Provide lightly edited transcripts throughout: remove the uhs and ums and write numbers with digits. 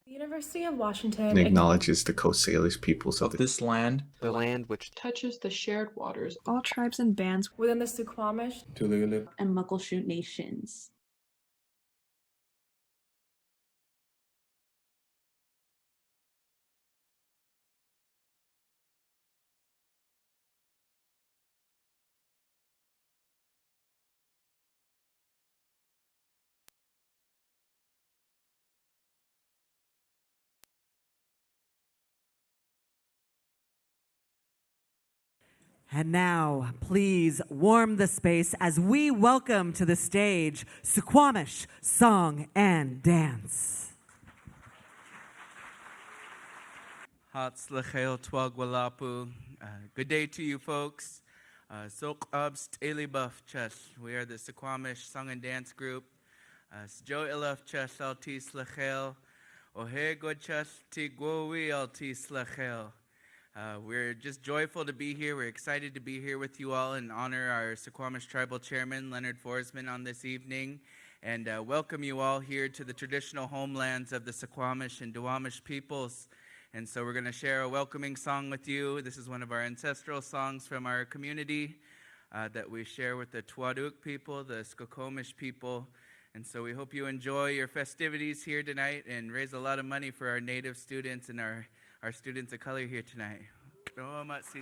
The University of Washington acknowledges the Coast Salish peoples of this land, the land which touches the shared waters, all tribes and bands within the Suquamish, Tulalip, and Muckleshoot nations. And now, please warm the space as we welcome to the stage Suquamish Song and Dance. Hatzlachel Twagwalapu. Good day to you folks. Sok Abst Elibuf Chess. We are the Suquamish Song and Dance Group. Sjo Eluf Chess Altis Lachel. Ohe Gochess Tigwowi Altis Lachel. We're just joyful to be here. We're excited to be here with you all and honor our Suquamish Tribal Chairman, Leonard Forsman, on this evening, and welcome you all here to the traditional homelands of the Suquamish and Duwamish peoples. And so we're going to share a welcoming song with you. This is one of our ancestral songs from our community that we share with the Tuaduk people, the Skokomish people. And so we hope you enjoy your festivities here tonight and raise a lot of money for our native students and our students of color here tonight. OMA&D.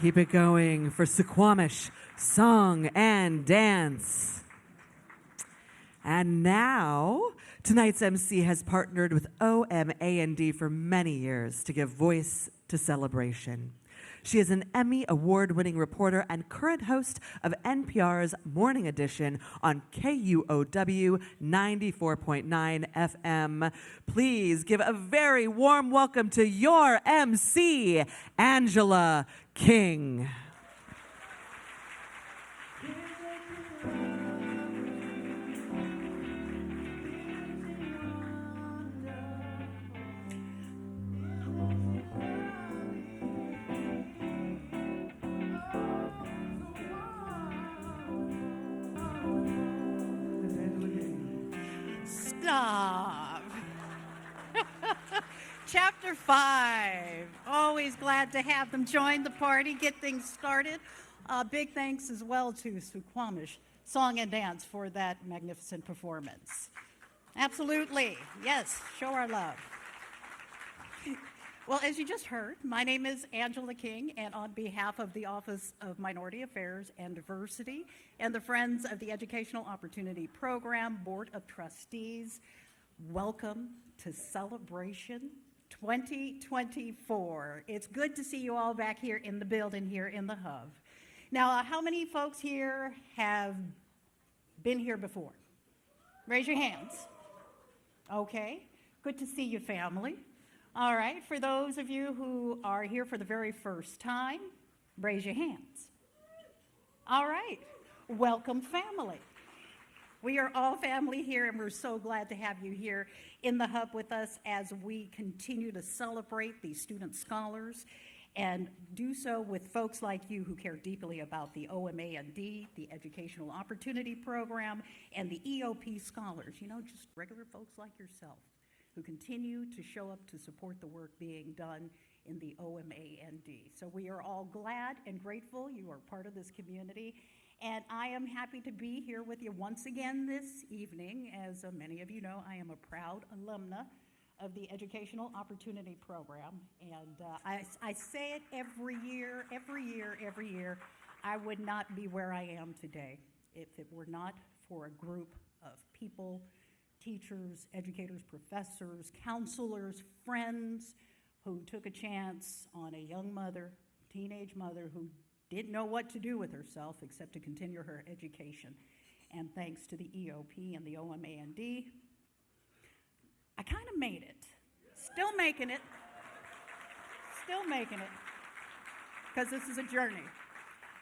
Keep it going for Suquamish Song and Dance. And now, tonight's MC has partnered with OMA&D for many years to give voice to celebration. She is an Emmy award-winning reporter and current host of NPR's Morning Edition on KUOW 94.9 FM. Please give a very warm welcome to your MC, Angela King. Stop. Chapter 5. Always glad to have them join the party, get things started. Big thanks as well to Suquamish Song and Dance for that magnificent performance. Absolutely. Yes, show our love. Well, as you just heard, my name is Angela King, and on behalf of the Office of Minority Affairs and Diversity and the Friends of the Educational Opportunity Program Board of Trustees, welcome to Celebration 2024. It's good to see you all back here in the building, here in the hub. Now, how many folks here have been here before? Raise your hands. Okay, good to see you, family. All right, for those of you who are here for the very first time, raise your hands. All right, welcome, family. We are all family here, and we're so glad to have you here in the hub with us as we continue to celebrate these student scholars and do so with folks like you who care deeply about the OMA&D, the Educational Opportunity Program, and the EOP scholars, just regular folks like yourself, who continue to show up to support the work being done in the OMA&D. So we are all glad and grateful you are part of this community, and I am happy to be here with you once again this evening. As many of you know, I am a proud alumna of the Educational Opportunity Program, and I say it every year, I would not be where I am today if it were not for a group of people, teachers, educators, professors, counselors, friends who took a chance on a young mother, teenage mother who didn't know what to do with herself except to continue her education. And thanks to the EOP and the OMA&D, I kind of made it. Still making it, because this is a journey.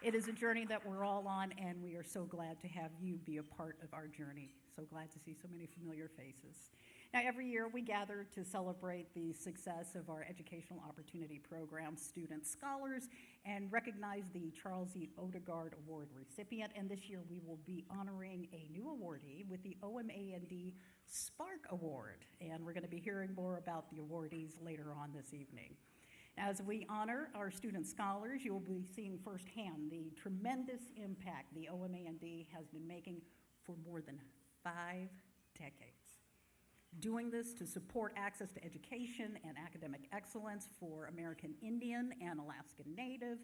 It is a journey that we're all on, and we are so glad to have you be a part of our journey. So glad to see so many familiar faces. Now, every year we gather to celebrate the success of our Educational Opportunity Program student scholars and recognize the Charles E. Odegaard Award recipient. And this year we will be honoring a new awardee with the OMA&D Spark Award. And we're going to be hearing more about the awardees later on this evening. As we honor our student scholars, you will be seeing firsthand the tremendous impact the OMA&D has been making for more than 5 decades. Doing this to support access to education and academic excellence for American Indian and Alaskan Native,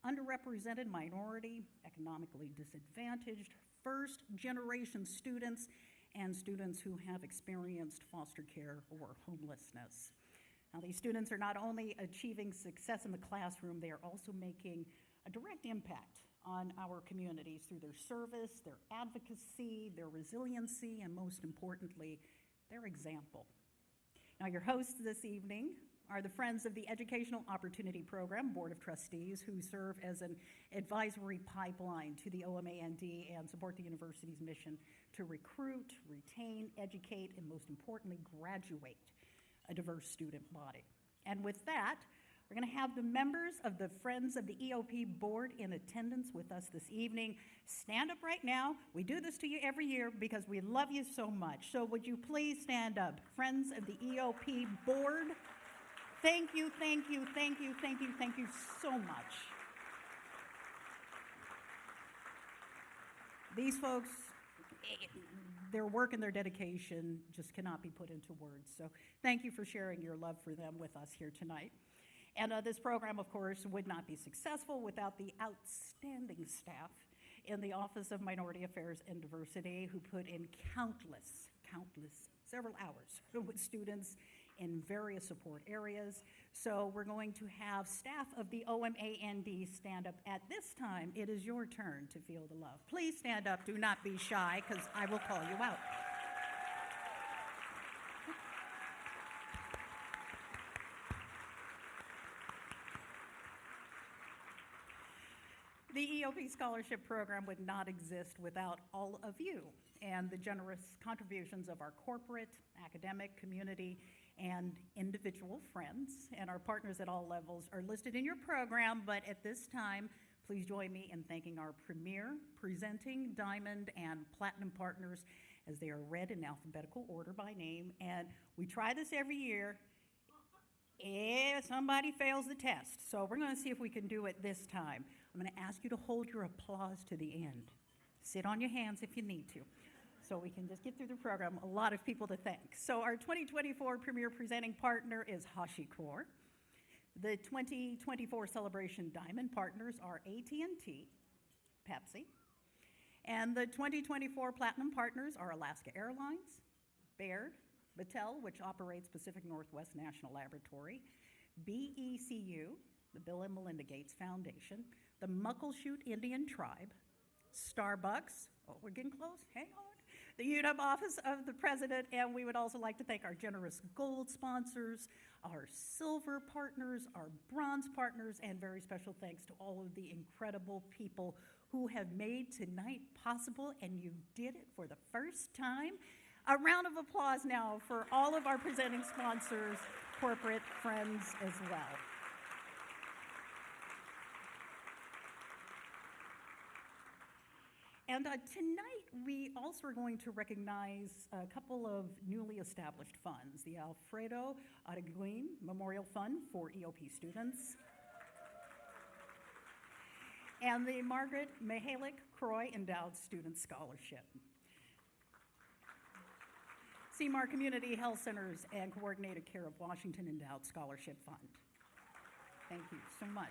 underrepresented minority, economically disadvantaged, first-generation students, and students who have experienced foster care or homelessness. Now, these students are not only achieving success in the classroom, they are also making a direct impact on our communities through their service, their advocacy, their resiliency, and most importantly, their example. Now, your hosts this evening are the Friends of the Educational Opportunity Program Board of Trustees, who serve as an advisory pipeline to the OMA&D and support the university's mission to recruit, retain, educate, and most importantly, graduate a diverse student body. And with that, we're going to have the members of the Friends of the EOP Board in attendance with us this evening. Stand up right now. We do this to you every year because we love you so much. So would you please stand up? Friends of the EOP Board, thank you, thank you, thank you, thank you, thank you so much. These folks, their work and their dedication just cannot be put into words. So thank you for sharing your love for them with us here tonight. And this program, of course, would not be successful without the outstanding staff in the Office of Minority Affairs and Diversity who put in countless, several hours with students in various support areas. So we're going to have staff of the OMA&D stand up at this time. It is your turn to feel the love. Please stand up. Do not be shy, because I will call you out. The EOP Scholarship Program would not exist without all of you and the generous contributions of our corporate, academic, community, and individual friends. And our partners at all levels are listed in your program, but at this time, please join me in thanking our premier, presenting, diamond, and platinum partners as they are read in alphabetical order by name. And we try this every year. If somebody fails the test, so we're going to see if we can do it this time. I'm going to ask you to hold your applause to the end. Sit on your hands if you need to, so we can just get through the program. A lot of people to thank. So our 2024 Premier Presenting Partner is HashiCorp. The 2024 Celebration Diamond Partners are AT&T, Pepsi. And the 2024 Platinum Partners are Alaska Airlines, Baird, Battelle, which operates Pacific Northwest National Laboratory, BECU, the Bill and Melinda Gates Foundation, the Muckleshoot Indian Tribe, Starbucks, oh, we're getting close, hang on, the UW Office of the President, and we would also like to thank our generous gold sponsors, our silver partners, our bronze partners, and very special thanks to all of the incredible people who have made tonight possible, and you did it for the first time. A round of applause now for all of our presenting sponsors, corporate friends as well. And tonight, we also are going to recognize a couple of newly established funds, the Alfredo Odegaard Memorial Fund for EOP students, and the Margaret Mihalik Croy Endowed Student Scholarship. Seymour Community Health Centers and Coordinated Care of Washington Endowed Scholarship Fund. Thank you so much.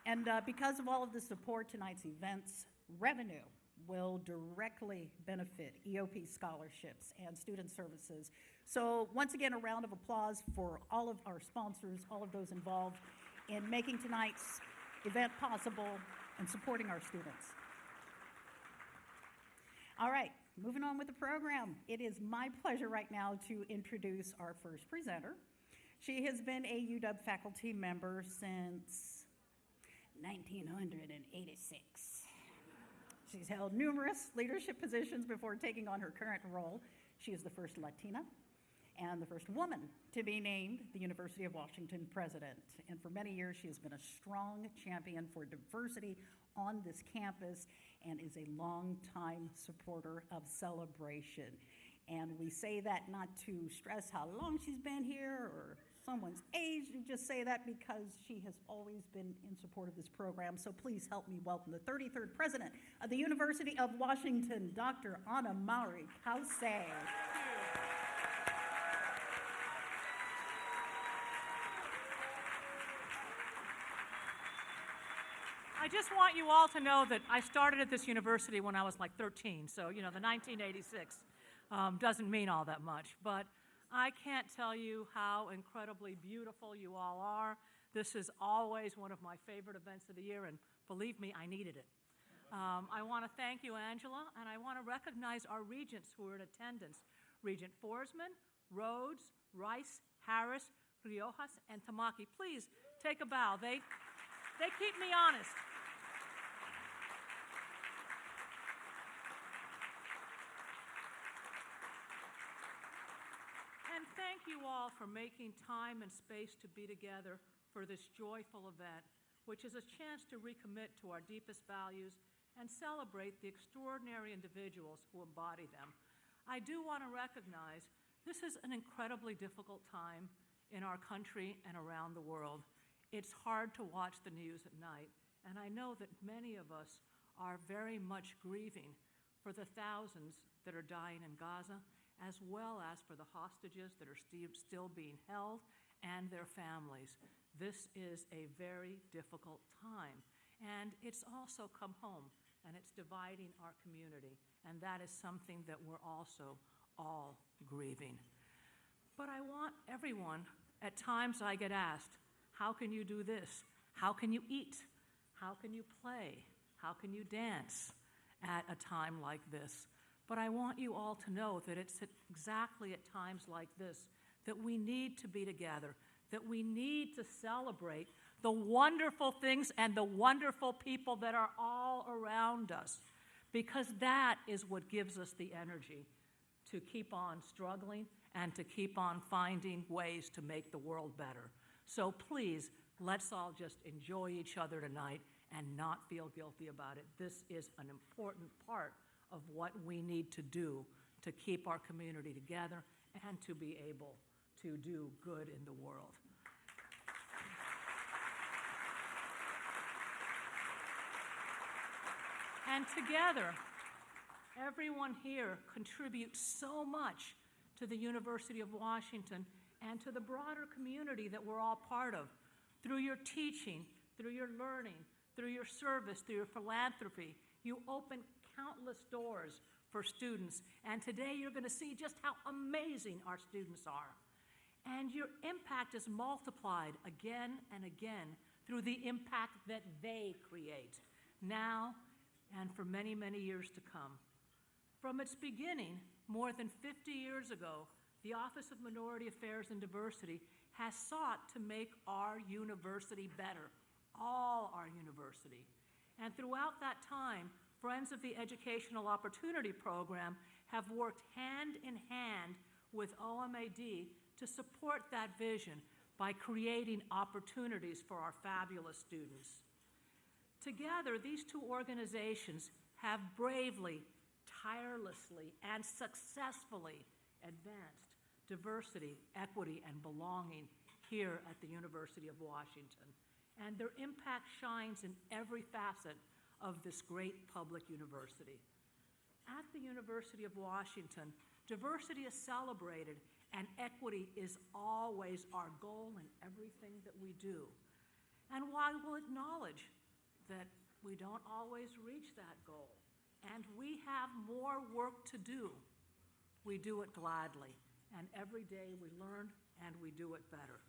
And because of all of the support, tonight's events revenue will directly benefit EOP scholarships and student services. So once again, a round of applause for all of our sponsors, all of those involved in making tonight's event possible and supporting our students. All right, moving on with the program. It is my pleasure right now to introduce our first presenter. She has been a UW faculty member since 1986. She's held numerous leadership positions before taking on her current role. She is the first Latina and the first woman to be named the University of Washington president. And for many years, she has been a strong champion for diversity on this campus and is a longtime supporter of celebration. And we say that not to stress how long she's been here or someone's age. We just say that because she has always been in support of this program. So please help me welcome the 33rd president of the University of Washington, Dr. Anna Marie Kause. I just want you all to know that I started at this university when I was like 13, so, you know, the 1986 doesn't mean all that much. But I can't tell you how incredibly beautiful you all are. This is always one of my favorite events of the year, and believe me, I needed it. I want to thank you, Angela, and I want to recognize our regents who are in attendance. Regent Forsman, Rhodes, Rice, Harris, Riojas, and Tamaki. Please take a bow. They keep me honest. And thank you all for making time and space to be together for this joyful event, which is a chance to recommit to our deepest values and celebrate the extraordinary individuals who embody them. I do want to recognize this is an incredibly difficult time in our country and around the world. It's hard to watch the news at night, and I know that many of us are very much grieving for the thousands that are dying in Gaza, as well as for the hostages that are still being held and their families. This is a very difficult time, and it's also come home, and it's dividing our community, and that is something that we're also all grieving. But I want everyone, at times I get asked, how can you do this? How can you eat? How can you play? How can you dance at a time like this? But I want you all to know that it's exactly at times like this that we need to be together, that we need to celebrate the wonderful things and the wonderful people that are all around us, because that is what gives us the energy to keep on struggling and to keep on finding ways to make the world better. So please, let's all just enjoy each other tonight and not feel guilty about it. This is an important part of what we need to do to keep our community together and to be able to do good in the world. And together, everyone here contributes so much to the University of Washington and to the broader community that we're all part of, through your teaching, through your learning, through your service, through your philanthropy. You open countless doors for students, and today you're going to see just how amazing our students are. And your impact is multiplied again and again through the impact that they create, now and for many, many years to come. From its beginning, more than 50 years ago, the Office of Minority Affairs and Diversity has sought to make our university better, all our university. And throughout that time, Friends of the Educational Opportunity Program have worked hand in hand with OMA&D to support that vision by creating opportunities for our fabulous students. Together, these two organizations have bravely, tirelessly, and successfully advanced diversity, equity, and belonging here at the University of Washington. And their impact shines in every facet of this great public university. At the University of Washington, diversity is celebrated and equity is always our goal in everything that we do. And while we'll acknowledge that we don't always reach that goal, and we have more work to do, we do it gladly. And every day we learn and we do it better.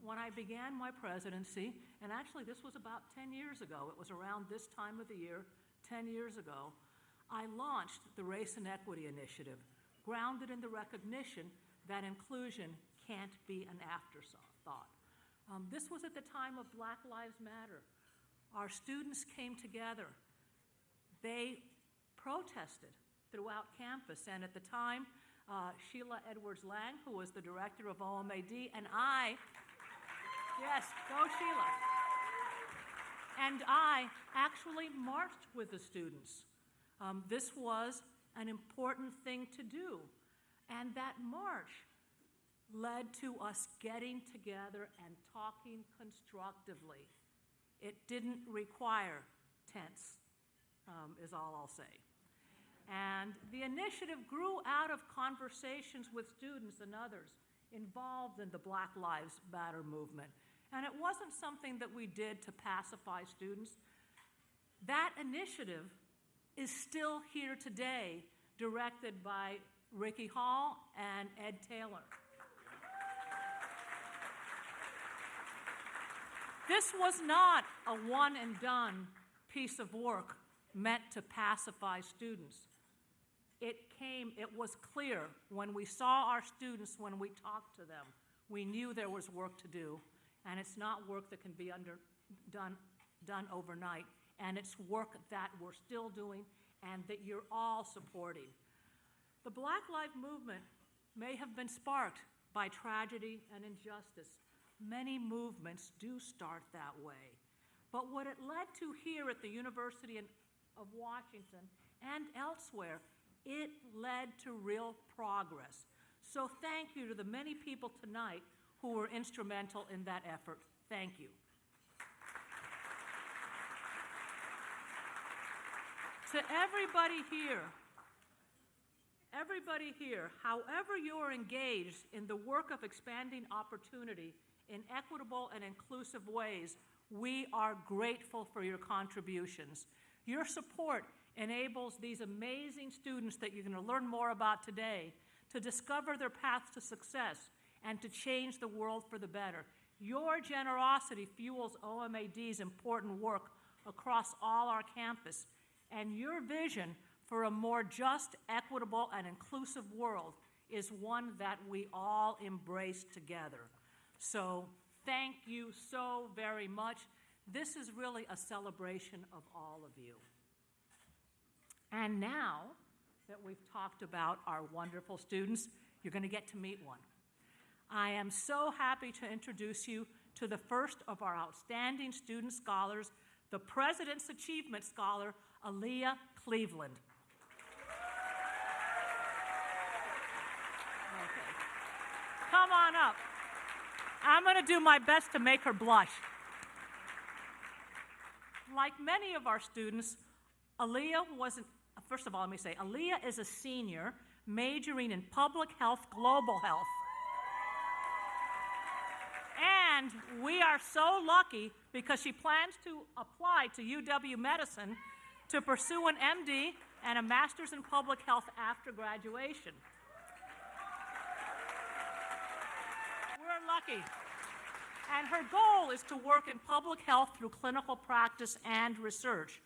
When I began my presidency, and actually this was about 10 years ago, it was around this time of the year, 10 years ago, I launched the Race and Equity Initiative, grounded in the recognition that inclusion can't be an afterthought. This was at the time of Black Lives Matter. Our students came together. They protested throughout campus, and at the time, Sheila Edwards-Lang, who was the director of OMA&D, and I, yes, go Sheila, and I actually marched with the students. This was an important thing to do, and that march led to us getting together and talking constructively. It didn't require tents, is all I'll say. And the initiative grew out of conversations with students and others involved in the Black Lives Matter movement. And it wasn't something that we did to pacify students. That initiative is still here today, directed by Ricky Hall and Ed Taylor. This was not a one and done piece of work meant to pacify students. It was clear when we saw our students, when we talked to them, we knew there was work to do, and it's not work that can be done overnight, and it's work that we're still doing and that you're all supporting. The Black Lives Movement may have been sparked by tragedy and injustice. Many movements do start that way. But what it led to here at the University of Washington and elsewhere, it led to real progress. So thank you to the many people tonight who were instrumental in that effort. Thank you. To everybody here, however you're engaged in the work of expanding opportunity in equitable and inclusive ways, we are grateful for your contributions. Your support enables these amazing students that you're going to learn more about today to discover their paths to success and to change the world for the better. Your generosity fuels OMA&D's important work across all our campus, and your vision for a more just, equitable, and inclusive world is one that we all embrace together. So thank you so very much. This is really a celebration of all of you. And now that we've talked about our wonderful students, you're going to get to meet one. I am so happy to introduce you to the first of our outstanding student scholars, the President's Achievement Scholar, Aaliyah Cleveland. Okay. Come on up. I'm going to do my best to make her blush. Like many of our students, Aaliyah wasn't, first of all, let me say, Aaliyah is a senior majoring in public health, global health. And we are so lucky because she plans to apply to UW Medicine to pursue an MD and a master's in public health after graduation. We're lucky. And her goal is to work in public health through clinical practice and research.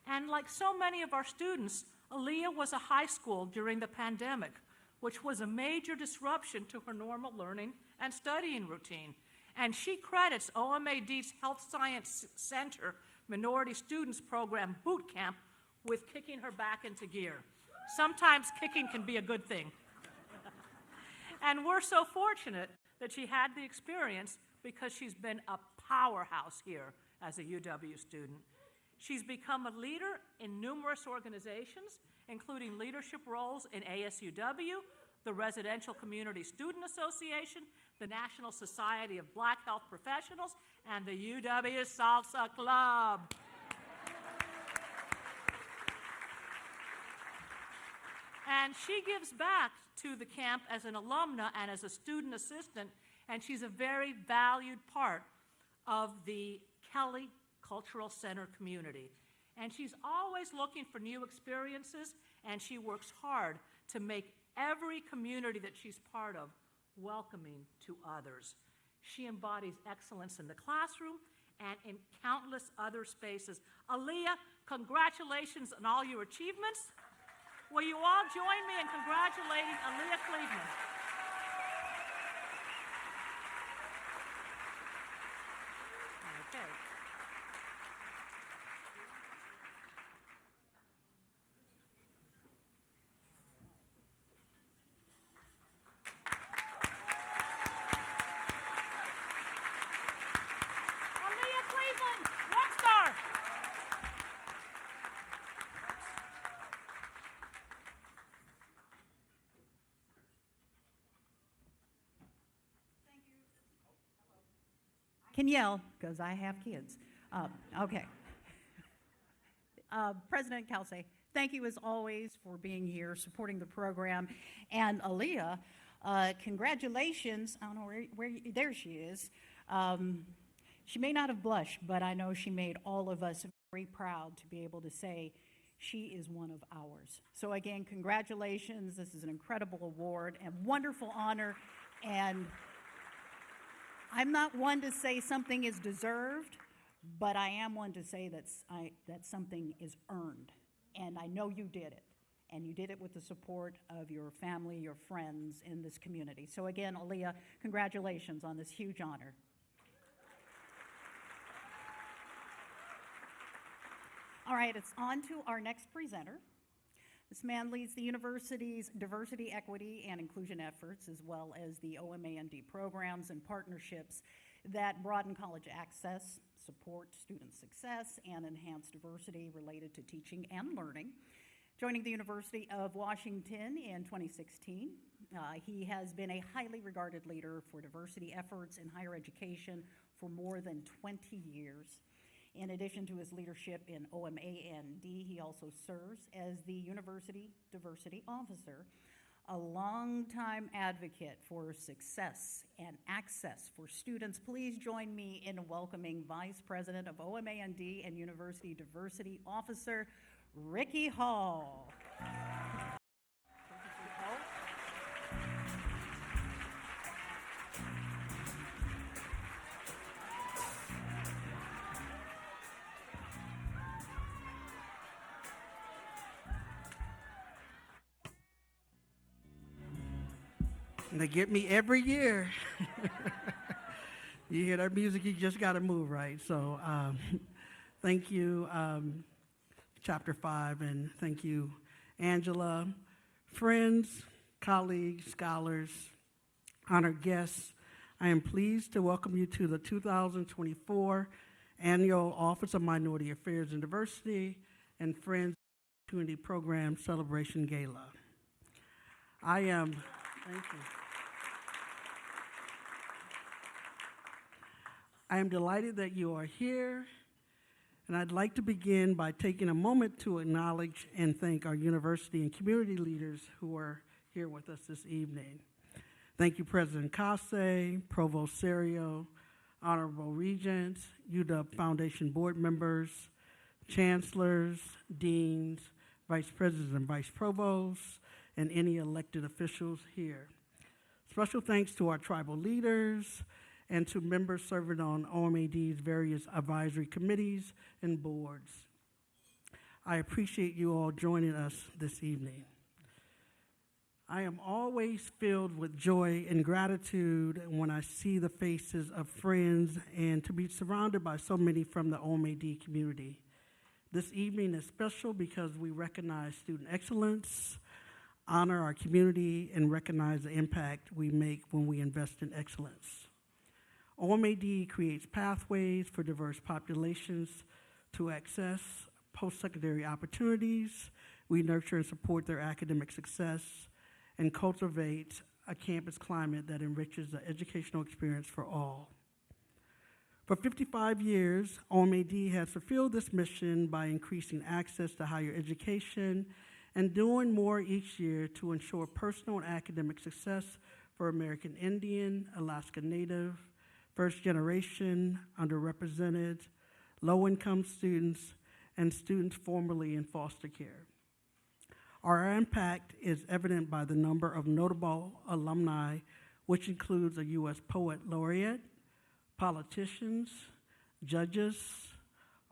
And like so many of our students, Aaliyah was a high school during the pandemic, which was a major disruption to her normal learning and studying routine. And she credits OMA&D's Health Science Center Minority Students Program Boot Camp with kicking her back into gear. Sometimes kicking can be a good thing. And we're so fortunate that she had the experience because she's been a powerhouse here as a UW student. She's become a leader in numerous organizations, including leadership roles in ASUW, the Residential Community Student Association, the National Society of Black Health Professionals, and the UW Salsa Club. And she gives back to the camp as an alumna and as a student assistant, and she's a very valued part of the Kelly Cultural Center community. And she's always looking for new experiences, and she works hard to make every community that she's part of welcoming to others. She embodies excellence in the classroom and in countless other spaces. Aaliyah, congratulations on all your achievements. Will you all join me in congratulating Aaliyah Cleveland? Okay. Aaliyah Cleveland, rockstar. Can yell, because I have kids. Okay. President Kelsey, thank you as always for being here, supporting the program. And Aaliyah, congratulations. I don't know there she is. She may not have blushed, but I know she made all of us very proud to be able to say she is one of ours. So again, congratulations. This is an incredible award and wonderful honor. And I'm not one to say something is deserved, but I am one to say that something is earned. And I know you did it. And you did it with the support of your family, your friends in this community. So again, Aaliyah, congratulations on this huge honor. All right, it's on to our next presenter. This man leads the university's diversity, equity, and inclusion efforts, as well as the OMA&D programs and partnerships that broaden college access, support student success, and enhance diversity related to teaching and learning. Joining the University of Washington in 2016, he has been a highly regarded leader for diversity efforts in higher education for more than 20 years. In addition to his leadership in OMA&D, he also serves as the University Diversity Officer. a longtime advocate for success and access for students. Please join me in welcoming Vice President of OMA&D and University Diversity Officer, Ricky Hall. They get me every year. You hear that music, you just got to move, right? So thank you, Chapter 5, and thank you, Angela. Friends, colleagues, scholars, honored guests, I am pleased to welcome you to the 2024 Annual Office of Minority Affairs and Diversity and Friends Opportunity Program Celebration Gala. Thank you. I am delighted that you are here, and I'd like to begin by taking a moment to acknowledge and thank our university and community leaders who are here with us this evening. Thank you, President Kase, Provost Serio, Honorable Regents, UW Foundation board members, chancellors, deans, vice presidents and vice provosts, and any elected officials here. Special thanks to our tribal leaders and to members serving on OMA&D's various advisory committees and boards. I appreciate you all joining us this evening. I am always filled with joy and gratitude when I see the faces of friends and to be surrounded by so many from the OMA&D community. This evening is special because we recognize student excellence, honor our community, and recognize the impact we make when we invest in excellence. OMA&D creates pathways for diverse populations to access post-secondary opportunities. We nurture and support their academic success and cultivate a campus climate that enriches the educational experience for all. For 55 years, OMA&D has fulfilled this mission by increasing access to higher education and doing more each year to ensure personal and academic success for American Indian, Alaska Native, first generation, underrepresented, low-income students, and students formerly in foster care. Our impact is evident by the number of notable alumni, which includes a U.S. poet laureate, politicians, judges,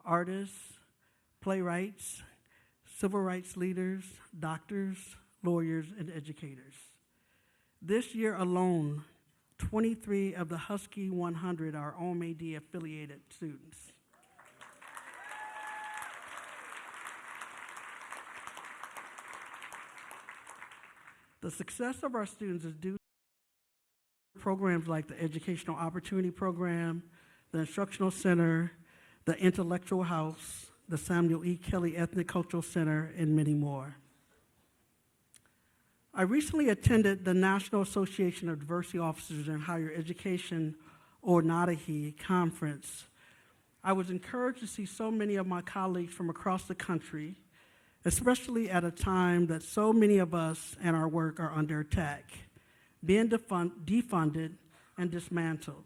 artists, playwrights, civil rights leaders, doctors, lawyers, and educators. This year alone, 23 of the Husky 100 are OMA&D affiliated students. The success of our students is due to programs like the Educational Opportunity Program, the Instructional Center, the Intellectual House, the Samuel E. Kelly Ethnic Cultural Center, and many more. I recently attended the National Association of Diversity Officers in Higher Education, or NADAHE, conference. I was encouraged to see so many of my colleagues from across the country, especially at a time that so many of us and our work are under attack, being defunded and dismantled.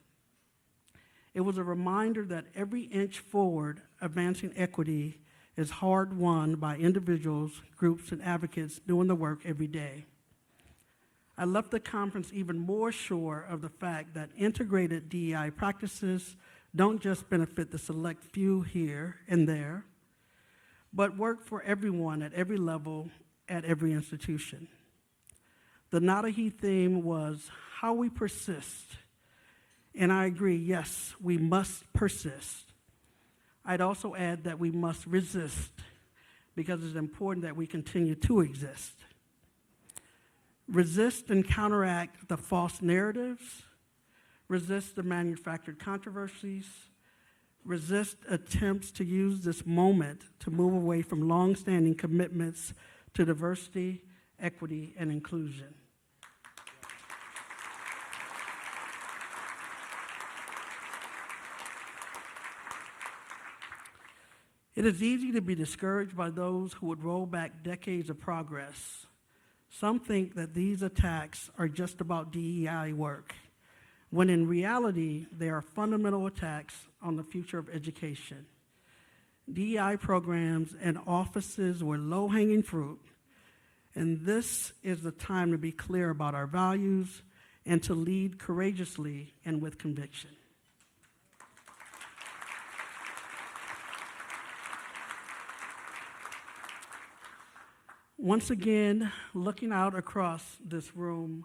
It was a reminder that every inch forward advancing equity is hard won by individuals, groups, and advocates doing the work every day. I left the conference even more sure of the fact that integrated DEI practices don't just benefit the select few here and there, but work for everyone at every level, at every institution. The NADAHE theme was how we persist. And I agree, yes, we must persist. I'd also add that we must resist because it's important that we continue to exist. Resist and counteract the false narratives, resist the manufactured controversies, resist attempts to use this moment to move away from long-standing commitments to diversity, equity, and inclusion. It is easy to be discouraged by those who would roll back decades of progress. Some think that these attacks are just about DEI work, when in reality, they are fundamental attacks on the future of education. DEI programs and offices were low-hanging fruit, and this is the time to be clear about our values and to lead courageously and with conviction. Once again, looking out across this room,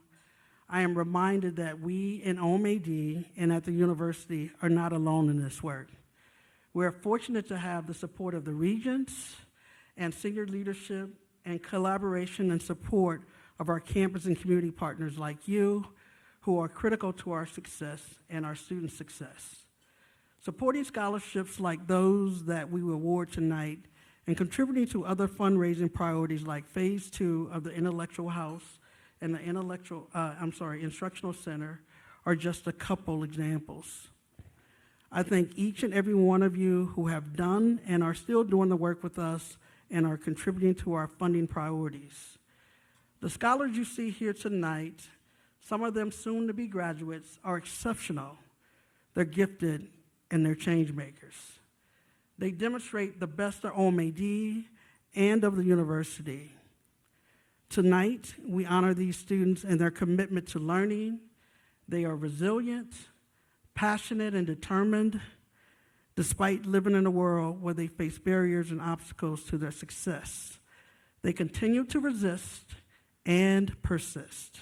I am reminded that we in OMA&D and at the university are not alone in this work. We're fortunate to have the support of the regents and senior leadership and collaboration and support of our campus and community partners like you, who are critical to our success and our students' success. Supporting scholarships like those that we award tonight and contributing to other fundraising priorities like Phase 2 of the Intellectual House and the Instructional Center are just a couple examples. I thank each and every one of you who have done and are still doing the work with us and are contributing to our funding priorities. The scholars you see here tonight, some of them soon to be graduates, are exceptional. They're gifted and they're change makers. They demonstrate the best of OMA&D and of the university. Tonight, we honor these students and their commitment to learning. They are resilient, passionate, and determined, despite living in a world where they face barriers and obstacles to their success. They continue to resist and persist.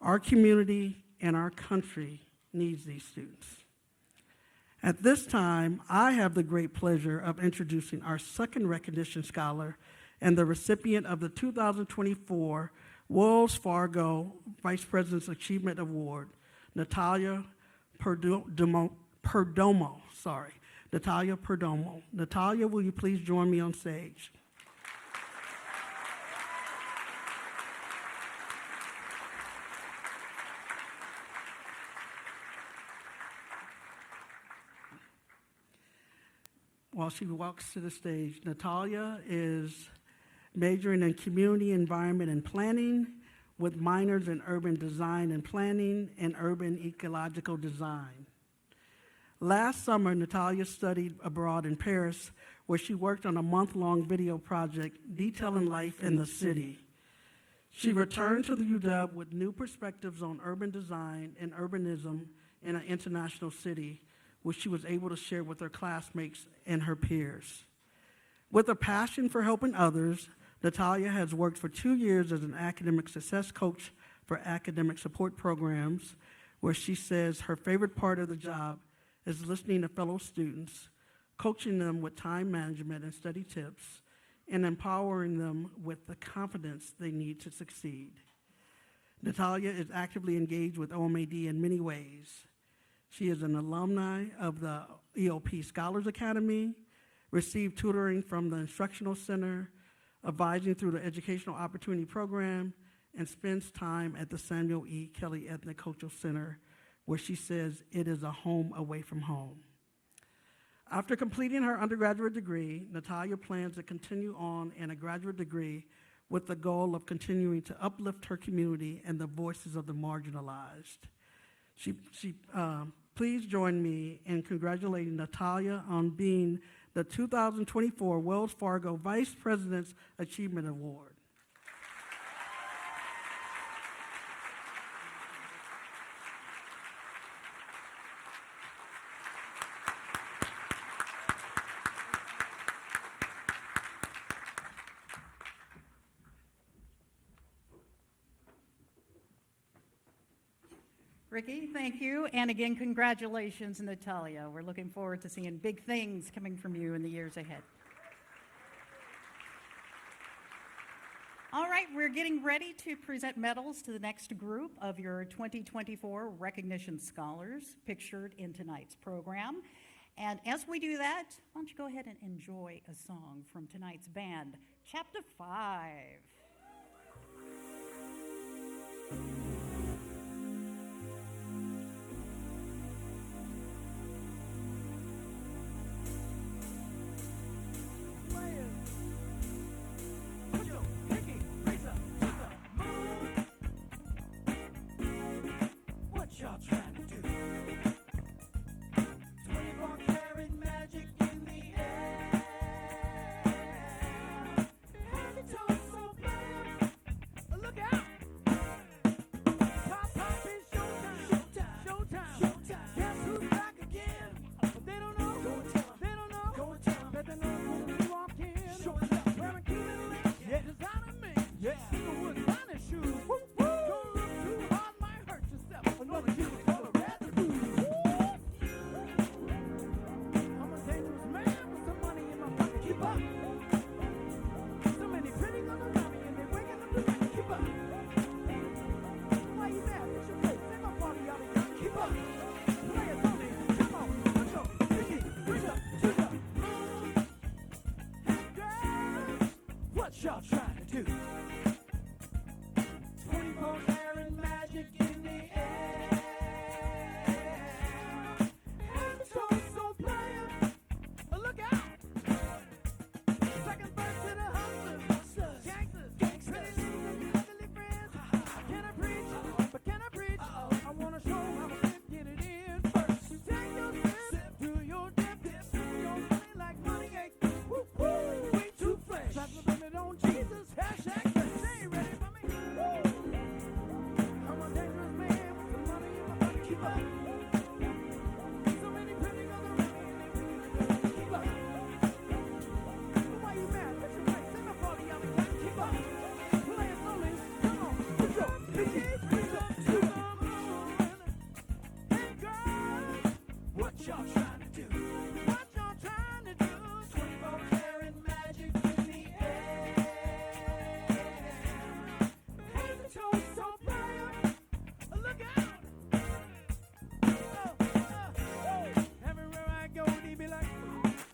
Our community and our country needs these students. At this time, I have the great pleasure of introducing our second recognition scholar and the recipient of the 2024 Wells Fargo Vice President's Achievement Award, Natalia Perdomo. Natalia Perdomo. Natalia, will you please join me on stage? While she walks to the stage, Natalia is majoring in community environment and planning with minors in urban design and planning and urban ecological design. Last summer, Natalia studied abroad in Paris, where she worked on a month-long video project detailing life in the city. She returned to the UW with new perspectives on urban design and urbanism in an international city, which she was able to share with her classmates and her peers. With a passion for helping others, Natalia has worked for 2 years as an academic success coach for academic support programs, where she says her favorite part of the job is listening to fellow students, coaching them with time management and study tips, and empowering them with the confidence they need to succeed. Natalia is actively engaged with OMA&D in many ways. She is an alumni of the EOP Scholars Academy, received tutoring from the Instructional Center, advising through the Educational Opportunity Program, and spends time at the Samuel E. Kelly Ethnic Cultural Center, where she says it is a home away from home. After completing her undergraduate degree, Natalia plans to continue on in a graduate degree with the goal of continuing to uplift her community and the voices of the marginalized. Please join me in congratulating Natalia on being the 2024 Wells Fargo Vice President's Achievement Award. Ricky, thank you. And again, congratulations, Natalia. We're looking forward to seeing big things coming from you in the years ahead. All right, we're getting ready to present medals to the next group of your 2024 Recognition Scholars pictured in tonight's program. And as we do that, why don't you go ahead and enjoy a song from tonight's band, Chapter 5. What y'all trying to do? 24 karat magic in the air. And so player, look out! Second verse to the hustlers, gangsters, pretty ladies and lovely friends. Can I preach? But can I preach? I wanna show how a sip get it in first. You take your sip, do your dip, your money like money ain't. Woo woo, way too fresh. That's the limit on Jesus. Hashtag fresh. They ain't ready for me. Woo. I'm a dangerous man with some money in my pocket. Keep up. So many pretty girls around me. Keep up. Why you mad? That's your right. Send my party out the cat. Keep up. Play it slowly. Come on. Put your pinky rings up to the moon. Hey girls, what y'all trying to do? What y'all trying to do? 24 karat magic in the air. Head to toe, so player. Look out. Everywhere I go, they be like,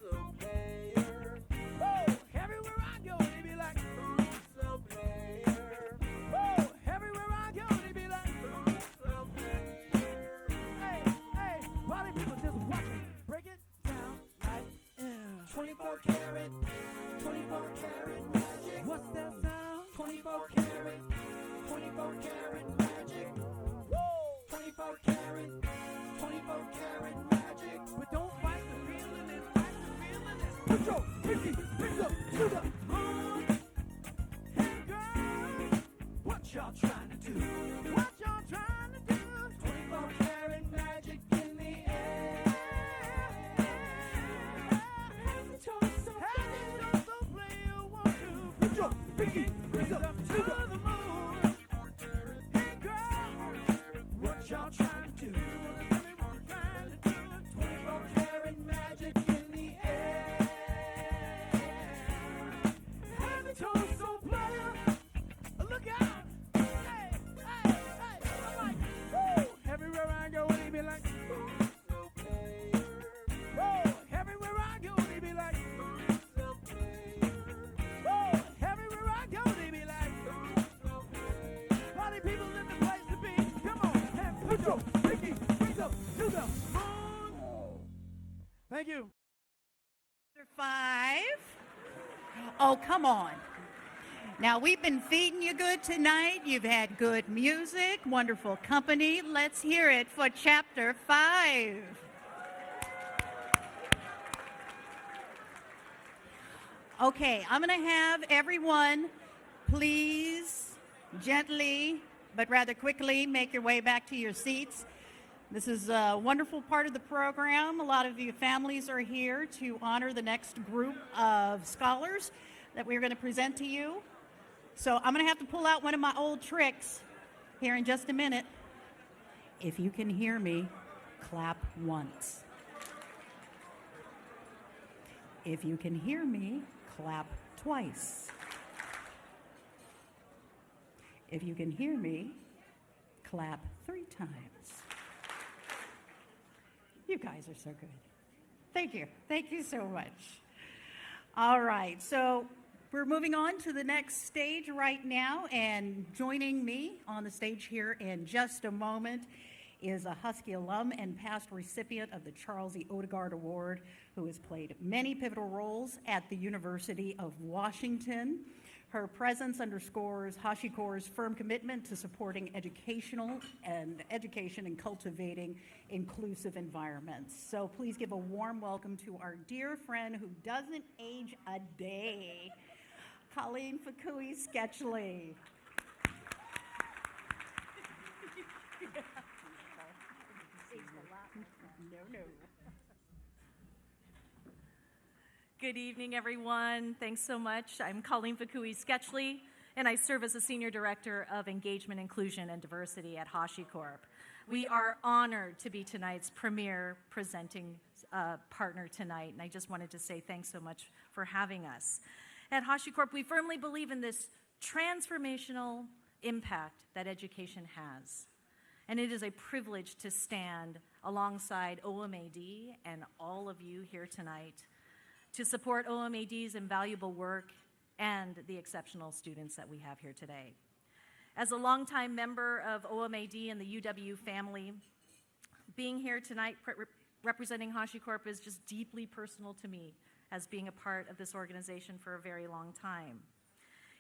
so player. Everywhere I go, they be like, so player. Everywhere I go, they be like, so player. Hey, party people just watching. Break it down like 24 karat, 24 karat magic. What's that sound? 24 karat, 24 karat magic. Woo! 24 karat, 24 karat magic. But don't fight the feeling and fight the feeling. Put your pinky rings up to the moon. Hey girls, what y'all trying to do? What y'all trying to do? 24 karat magic in the air. Hey, so player, won't you put your pinky rings up to the moon? Hey girl, what y'all trying to do? Tell me what you're trying to do. 24 karat magic in the air. Heavy toes, so player, look out! Hey, I'm like, woo! Everywhere I go, they be like, so player. Woo! Everywhere I go, they be like, so player. Woo! Everywhere I go, they be like, so player. Party people in the place to be. Come on, and put your pinky rings up to the moon. Thank you. 5. Oh, come on. Now, we've been feeding you good tonight. You've had good music, wonderful company. Let's hear it for Chapter 5. Okay, I'm going to have everyone please gently but rather quickly make your way back to your seats. This is a wonderful part of the program. A lot of you families are here to honor the next group of scholars that we're going to present to you. So I'm going to have to pull out one of my old tricks here in just a minute. If you can hear me, clap once. If you can hear me, clap twice. If you can hear me, clap 3 times. You guys are so good. Thank you. Thank you so much. All right, so we're moving on to the next stage right now, and joining me on the stage here in just a moment is a Husky alum and past recipient of the Charles E. Odegaard Award, who has played many pivotal roles at the University of Washington. Her presence underscores HashiCorp's firm commitment to supporting education and cultivating inclusive environments. So please give a warm welcome to our dear friend who doesn't age a day, Colleen Fakui-Sketchley. No. Good evening, everyone. Thanks so much. I'm Colleen Fakui-Sketchley, and I serve as the Senior Director of Engagement, Inclusion, and Diversity at HashiCorp. We are honored to be tonight's premier presenting partner tonight, and I just wanted to say thanks so much for having us. At HashiCorp, we firmly believe in this transformational impact that education has. And it is a privilege to stand alongside OMA&D and all of you here tonight to support OMA&D's invaluable work and the exceptional students that we have here today. As a longtime member of OMA&D and the UW family, being here tonight representing HashiCorp is just deeply personal to me, as being a part of this organization for a very long time.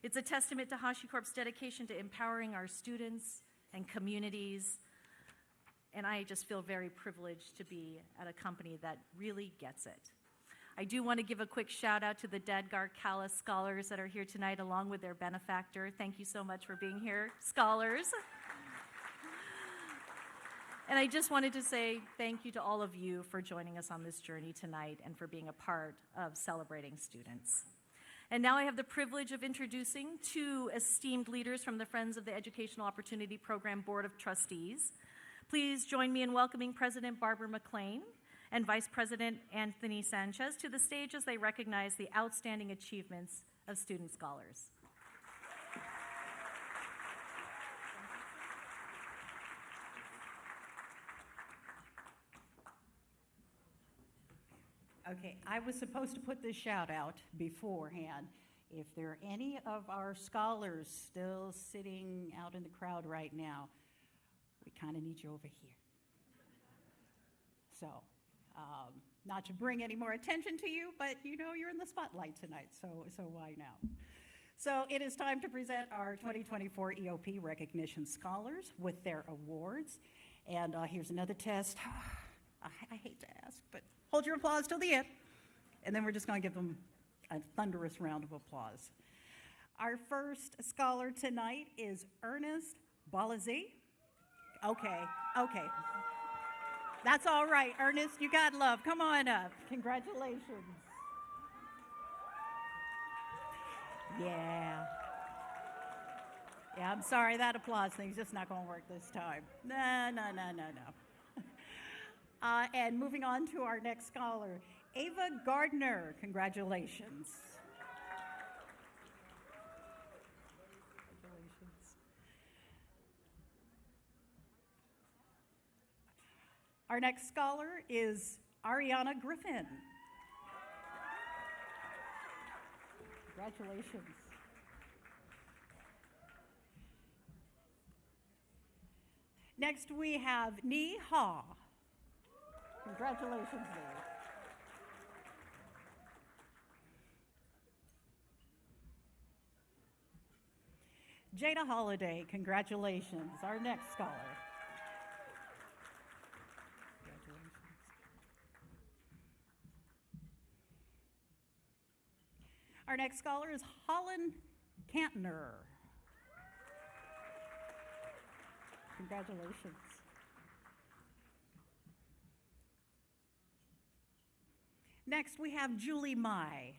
It's a testament to HashiCorp's dedication to empowering our students and communities, and I just feel very privileged to be at a company that really gets it. I do want to give a quick shout out to the Odegaard Gala scholars that are here tonight, along with their benefactor. Thank you so much for being here, scholars. And I just wanted to say thank you to all of you for joining us on this journey tonight and for being a part of celebrating students. And now I have the privilege of introducing two esteemed leaders from the Friends of the Educational Opportunity Program Board of Trustees. Please join me in welcoming President Barbara McLean and Vice President Anthony Sanchez to the stage as they recognize the outstanding achievements of student scholars. Okay, I was supposed to put this shout out beforehand. If there are any of our scholars still sitting out in the crowd right now, we kind of need you over here. So, not to bring any more attention to you, but you know you're in the spotlight tonight, so why now? So it is time to present our 2024 EOP recognition scholars with their awards. And here's another test. I hate to ask, but hold your applause till the end. And then we're just going to give them a thunderous round of applause. Our first scholar tonight is Ernest Balazi. Okay. That's all right, Ernest, you got love. Come on up. Congratulations. Yeah, I'm sorry, that applause thing's just not going to work this time. No. And moving on to our next scholar, Ava Gardner. Congratulations. Our next scholar is Ariana Griffin. Congratulations. Next we have Ni Ha. Congratulations, Ni. Jada Holiday, congratulations, our next scholar. Our next scholar is Holland Kantner. Congratulations. Next, we have Julie Mai.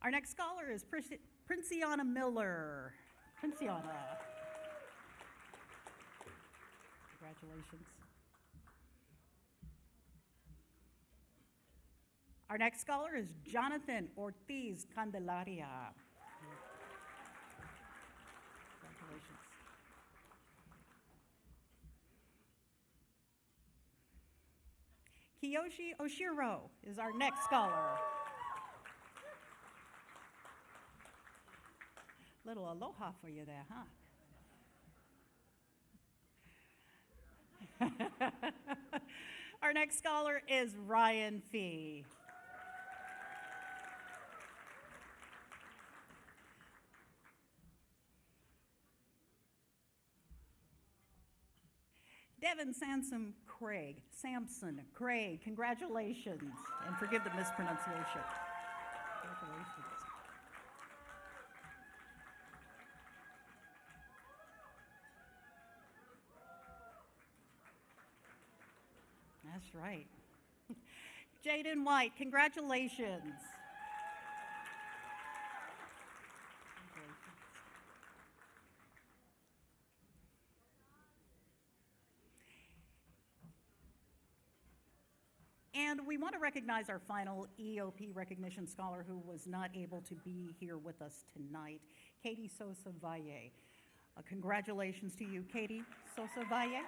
Our next scholar is Princiana Miller. Princiana. Congratulations. Our next scholar is Jonathan Ortiz Candelaria. Congratulations. Kiyoshi Oshiro is our next scholar. Little aloha for you there, huh? Our next scholar is Ryan Fee. Devin Sampson Craig, congratulations, and forgive the mispronunciation. Congratulations. That's right. Jaden White, congratulations. And we want to recognize our final EOP recognition scholar who was not able to be here with us tonight, Katie Sosa Valle. Congratulations to you, Katie Sosa Valle.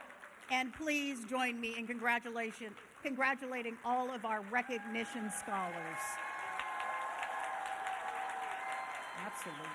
And please join me in congratulating all of our recognition scholars. Absolutely.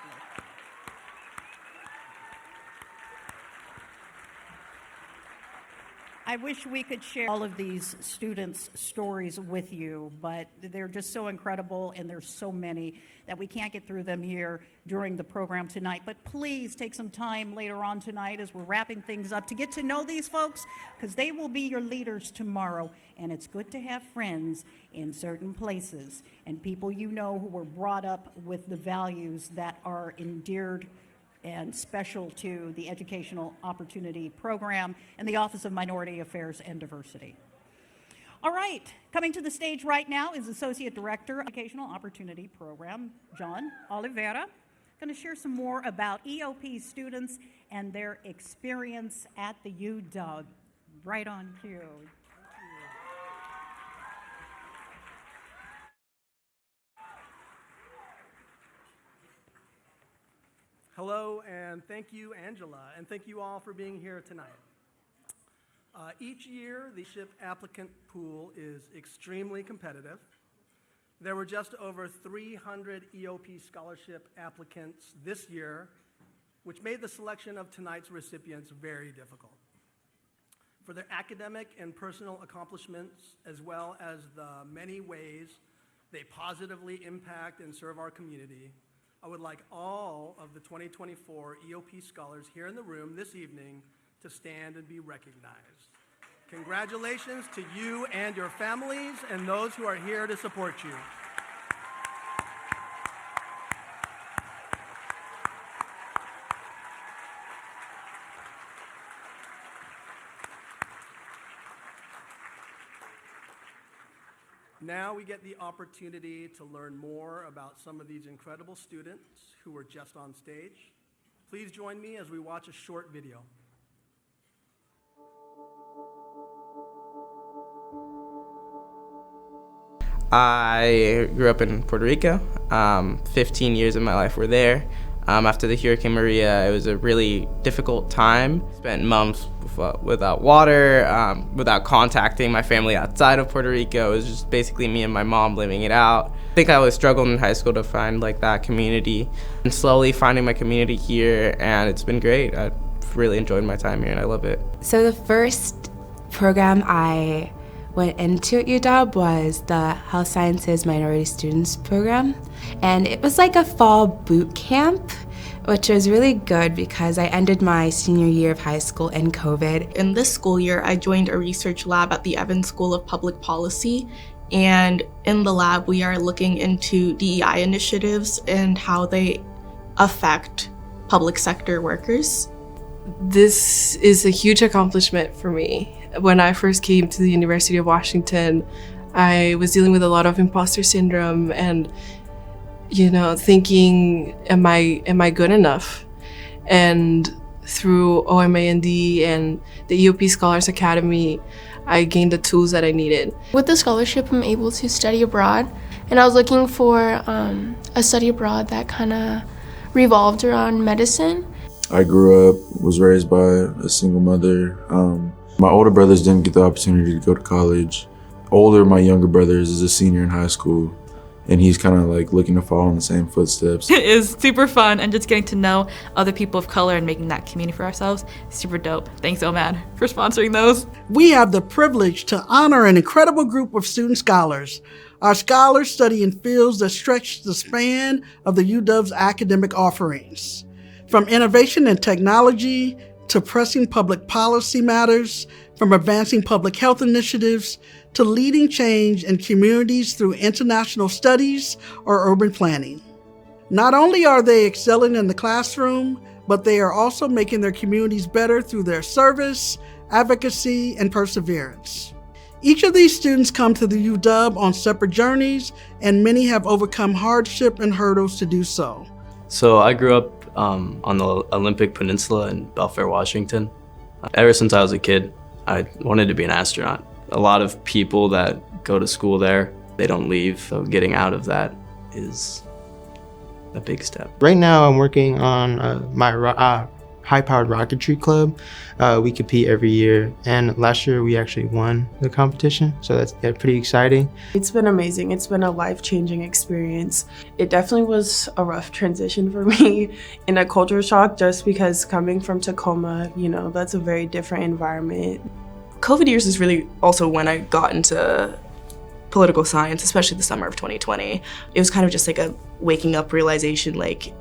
I wish we could share all of these students' stories with you, but they're just so incredible, and there's so many that we can't get through them here during the program tonight. But please take some time later on tonight as we're wrapping things up to get to know these folks, because they will be your leaders tomorrow. And it's good to have friends in certain places and people you know who were brought up with the values that are endeared and special to the Educational Opportunity Program and the Office of Minority Affairs and Diversity. All right, coming to the stage right now is Associate Director of Educational Opportunity Program, John Oliveira, going to share some more about EOP students and their experience at the UW. Right on cue. Hello, and thank you, Angela, and thank you all for being here tonight. Each year, the SHIP applicant pool is extremely competitive. There were just over 300 EOP scholarship applicants this year, which made the selection of tonight's recipients very difficult. For their academic and personal accomplishments, as well as the many ways they positively impact and serve our community, I would like all of the 2024 EOP scholars here in the room this evening to stand and be recognized. Congratulations to you and your families and those who are here to support you. Now we get the opportunity to learn more about some of these incredible students who were just on stage. Please join me as we watch a short video. I grew up in Puerto Rico. 15 years of my life were there. After the Hurricane Maria, it was a really difficult time. Spent months without water, without contacting my family outside of Puerto Rico. It was just basically me and my mom living it out. I think I was struggling in high school to find like that community, and slowly finding my community here, and it's been great. I've really enjoyed my time here and I love it. So the first program I went into at UW was the Health Sciences Minority Students Program, and it was like a fall boot camp, which was really good because I ended my senior year of high school in COVID. In this school year, I joined a research lab at the Evans School of Public Policy, and in the lab we are looking into DEI initiatives and how they affect public sector workers. This is a huge accomplishment for me. When I first came to the University of Washington, I was dealing with a lot of imposter syndrome and, thinking, am I good enough? And through OMA&D and the EOP Scholars Academy, I gained the tools that I needed. With the scholarship, I'm able to study abroad, and I was looking for a study abroad that kind of revolved around medicine. I grew up, was raised by a single mother. My older brothers didn't get the opportunity to go to college. Older, my younger brother is a senior in high school, and he's kind of like looking to follow in the same footsteps. It is super fun, and just getting to know other people of color and making that community for ourselves, super dope. Thanks, OMA&D, for sponsoring those. We have the privilege to honor an incredible group of student scholars. Our scholars study in fields that stretch the span of the UW's academic offerings. From innovation and technology to pressing public policy matters, from advancing public health initiatives to leading change in communities through international studies or urban planning. Not only are they excelling in the classroom, but they are also making their communities better through their service, advocacy, and perseverance. Each of these students come to the UW on separate journeys, and many have overcome hardship and hurdles to do so. So I grew up on the Olympic Peninsula in Belfair, Washington. Ever since I was a kid, I wanted to be an astronaut. A lot of people that go to school there, they don't leave, so getting out of that is a big step. Right now I'm working on my high-powered rocketry club. We compete every year, and last year we actually won the competition, so that's pretty exciting. It's been amazing. It's been a life-changing experience. It definitely was a rough transition for me and a culture shock, just because coming from Tacoma, you know, that's a very different environment. COVID years is really also when I got into political science, especially the summer of 2020. It was kind of just like a waking up realization, like,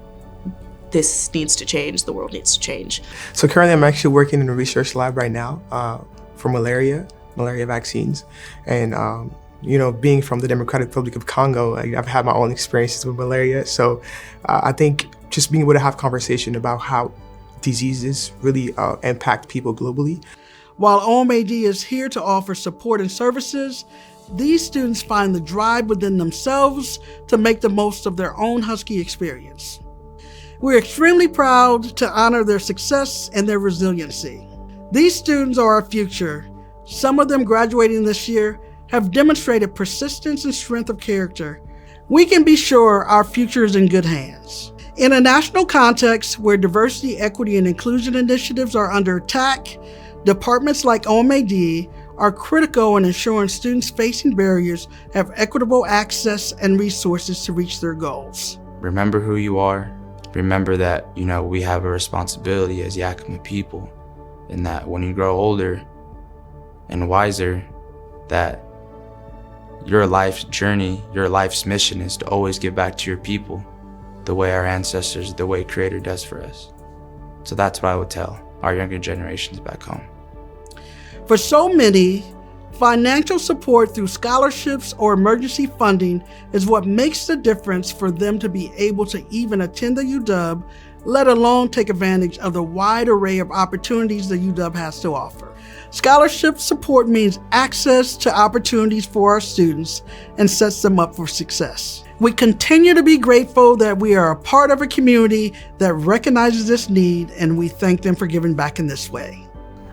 this needs to change, the world needs to change. So currently I'm actually working in a research lab right now for malaria vaccines. And you know, being from the Democratic Republic of Congo, I've had my own experiences with malaria. So I think just being able to have conversation about how diseases really impact people globally. While OMA&D is here to offer support and services, these students find the drive within themselves to make the most of their own Husky experience. We're extremely proud to honor their success and their resiliency. These students are our future. Some of them graduating this year have demonstrated persistence and strength of character. We can be sure our future is in good hands. In a national context where diversity, equity, and inclusion initiatives are under attack, departments like OMA&D are critical in ensuring students facing barriers have equitable access and resources to reach their goals. Remember who you are. Remember that, you know, we have a responsibility as Yakima people, and that when you grow older and wiser, that your life's journey, your life's mission is to always give back to your people the way our ancestors, the way Creator does for us. So that's what I would tell our younger generations back home. For so many, financial support through scholarships or emergency funding is what makes the difference for them to be able to even attend the UW, let alone take advantage of the wide array of opportunities the UW has to offer. Scholarship support means access to opportunities for our students and sets them up for success. We continue to be grateful that we are a part of a community that recognizes this need, and we thank them for giving back in this way.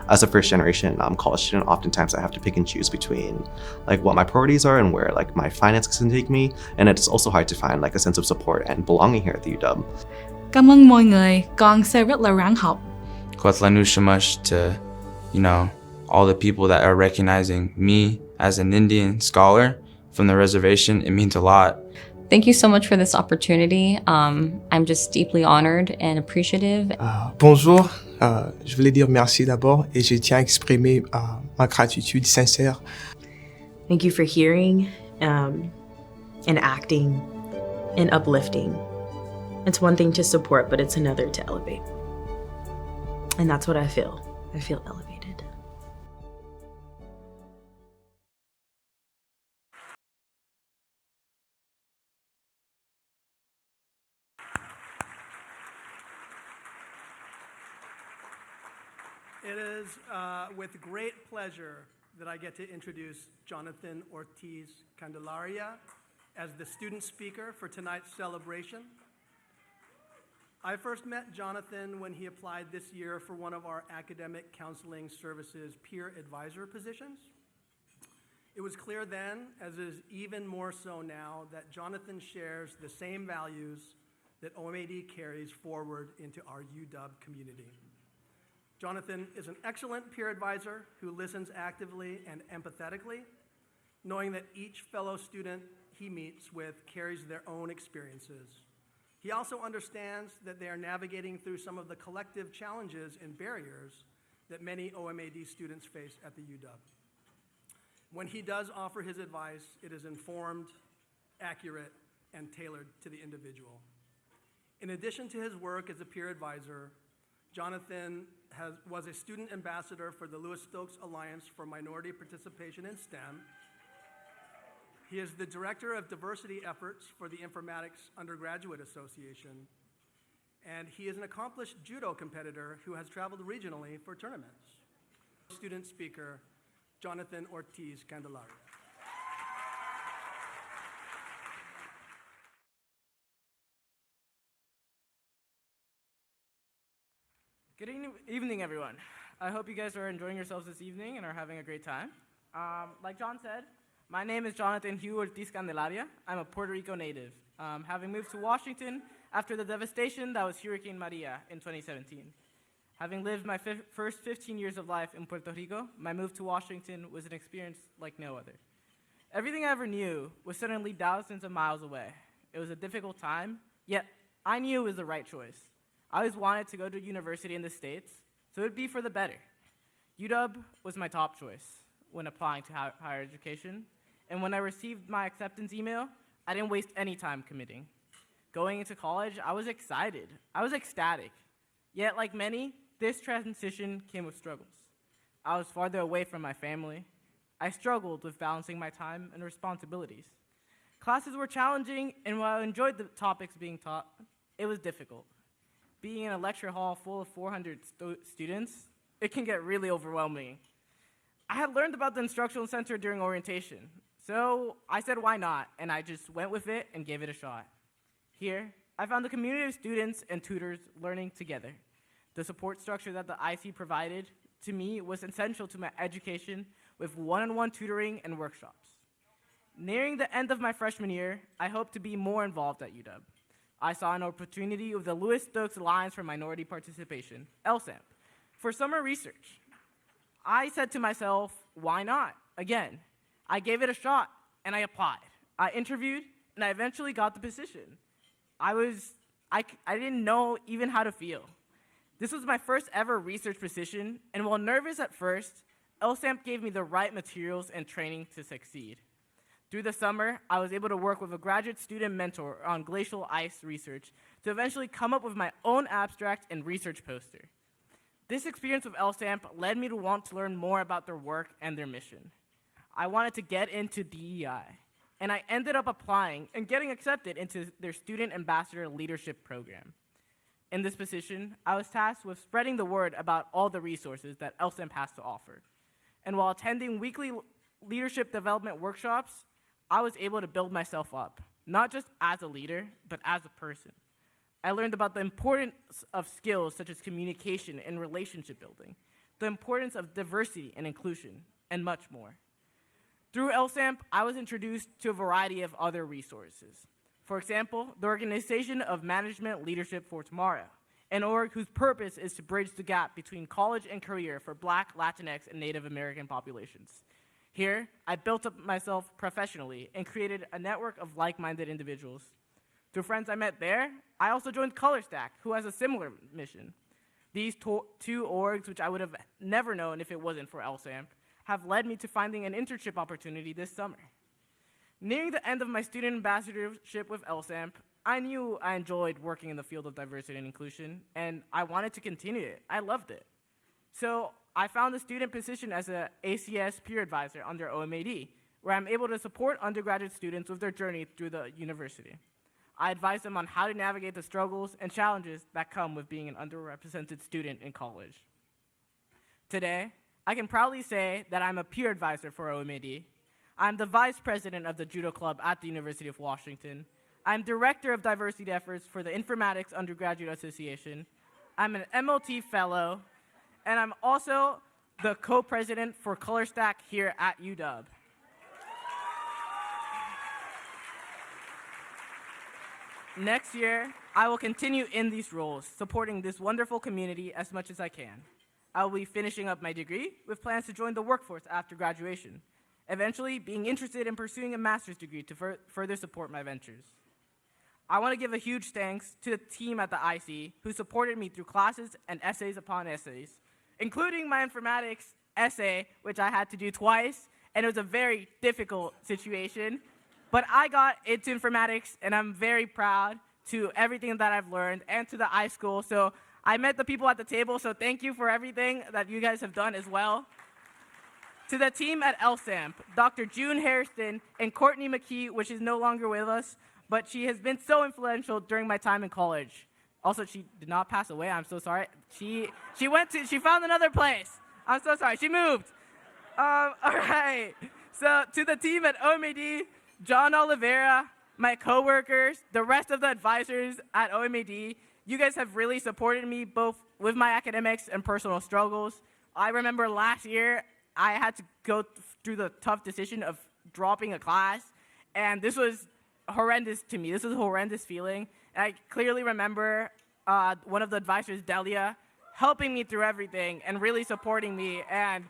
As a first generation college student, oftentimes I have to pick and choose between like what my priorities are and where like my finances can take me, and it's also hard to find like a sense of support and belonging here at the UW. Cảm ơn mọi người, con sẽ rất là ráng học. Kwatlanu Shamash to, you know, all the people that are recognizing me as an Indian scholar from the reservation. It means a lot. Thank you so much for this opportunity. I'm just deeply honored and appreciative. Bonjour, je voulais dire merci d'abord et je tiens à exprimer ma gratitude sincère. Thank you for hearing and acting and uplifting. It's one thing to support, but it's another to elevate. And that's what I feel. I feel elevated. It is with great pleasure that I get to introduce Jonathan Ortiz Candelaria as the student speaker for tonight's celebration. I first met Jonathan when he applied this year for one of our academic counseling services peer advisor positions. It was clear then, as is even more so now, that Jonathan shares the same values that OMA&D carries forward into our UW community. Jonathan is an excellent peer advisor who listens actively and empathetically, knowing that each fellow student he meets with carries their own experiences. He also understands that they are navigating through some of the collective challenges and barriers that many OMA&D students face at the UW. When he does offer his advice, it is informed, accurate, and tailored to the individual. In addition to his work as a peer advisor, Jonathan was a student ambassador for the Lewis Stokes Alliance for Minority Participation in STEM. He is the director of diversity efforts for the Informatics Undergraduate Association, and he is an accomplished judo competitor who has traveled regionally for tournaments. Student speaker, Jonathan Ortiz Candelaria. Good evening, everyone. I hope you guys are enjoying yourselves this evening and are having a great time. Like John said, my name is Jonathan Hugh Ortiz Candelaria. I'm a Puerto Rico native, having moved to Washington after the devastation that was Hurricane Maria in 2017. Having lived my first 15 years of life in Puerto Rico, my move to Washington was an experience like no other. Everything I ever knew was suddenly thousands of miles away. It was a difficult time, yet I knew it was the right choice. I always wanted to go to university in the States, so it would be for the better. UW was my top choice when applying to higher education, and when I received my acceptance email, I didn't waste any time committing. Going into college, I was excited. I was ecstatic. Yet, like many, this transition came with struggles. I was farther away from my family. I struggled with balancing my time and responsibilities. Classes were challenging, and while I enjoyed the topics being taught, it was difficult. Being in a lecture hall full of 400 students, it can get really overwhelming. I had learned about the instructional center during orientation, so I said why not, and I just went with it and gave it a shot. Here, I found a community of students and tutors learning together. The support structure that the IC provided to me was essential to my education with one-on-one tutoring and workshops. Nearing the end of my freshman year, I hope to be more involved at UW. I saw an opportunity with the Louis Stokes Alliance for Minority Participation, LSAMP, for summer research. I said to myself, why not? Again, I gave it a shot, and I applied. I interviewed, and I eventually got the position. I didn't know even how to feel. This was my first ever research position, and while nervous at first, LSAMP gave me the right materials and training to succeed. Through the summer, I was able to work with a graduate student mentor on glacial ice research to eventually come up with my own abstract and research poster. This experience with LSAMP led me to want to learn more about their work and their mission. I wanted to get into DEI, and I ended up applying and getting accepted into their Student Ambassador Leadership Program. In this position, I was tasked with spreading the word about all the resources that LSAMP has to offer. And while attending weekly leadership development workshops, I was able to build myself up, not just as a leader, but as a person. I learned about the importance of skills such as communication and relationship building, the importance of diversity and inclusion, and much more. Through LSAMP, I was introduced to a variety of other resources. For example, the Organization of Management Leadership for Tomorrow, an org whose purpose is to bridge the gap between college and career for Black, Latinx, and Native American populations. Here, I built up myself professionally and created a network of like-minded individuals. Through friends I met there, I also joined ColorStack, who has a similar mission. These two orgs, which I would have never known if it wasn't for LSAMP, have led me to finding an internship opportunity this summer. Nearing the end of my student ambassadorship with LSAMP, I knew I enjoyed working in the field of diversity and inclusion, and I wanted to continue it. I loved it. So I found a student position as an ACS peer advisor under OMA&D, where I'm able to support undergraduate students with their journey through the university. I advise them on how to navigate the struggles and challenges that come with being an underrepresented student in college. Today, I can proudly say that I'm a peer advisor for OMA&D. I'm the vice president of the judo club at the University of Washington. I'm director of diversity efforts for the Informatics Undergraduate Association. I'm an MLT fellow, and I'm also the co-president for ColorStack here at UW. Next year, I will continue in these roles, supporting this wonderful community as much as I can. I will be finishing up my degree with plans to join the workforce after graduation, eventually being interested in pursuing a master's degree to further support my ventures. I want to give a huge thanks to the team at the IC who supported me through classes and essays upon essays, including my informatics essay, which I had to do twice, and it was a very difficult situation. But I got into informatics, and I'm very proud to everything that I've learned and to the iSchool. So I met the people at the table, so thank you for everything that you guys have done as well. To the team at LSAMP, Dr. June Hairston and Courtney McKee, which is no longer with us, but she has been so influential during my time in college. Also, she did not pass away. I'm so sorry. She found another place. I'm so sorry. She moved. All right. So to the team at OMA&D, John Oliveira, my coworkers, the rest of the advisors at OMA&D, you guys have really supported me both with my academics and personal struggles. I remember last year, I had to go through the tough decision of dropping a class, and this was horrendous to me. This was a horrendous feeling. And I clearly remember one of the advisors, Delia, helping me through everything and really supporting me. And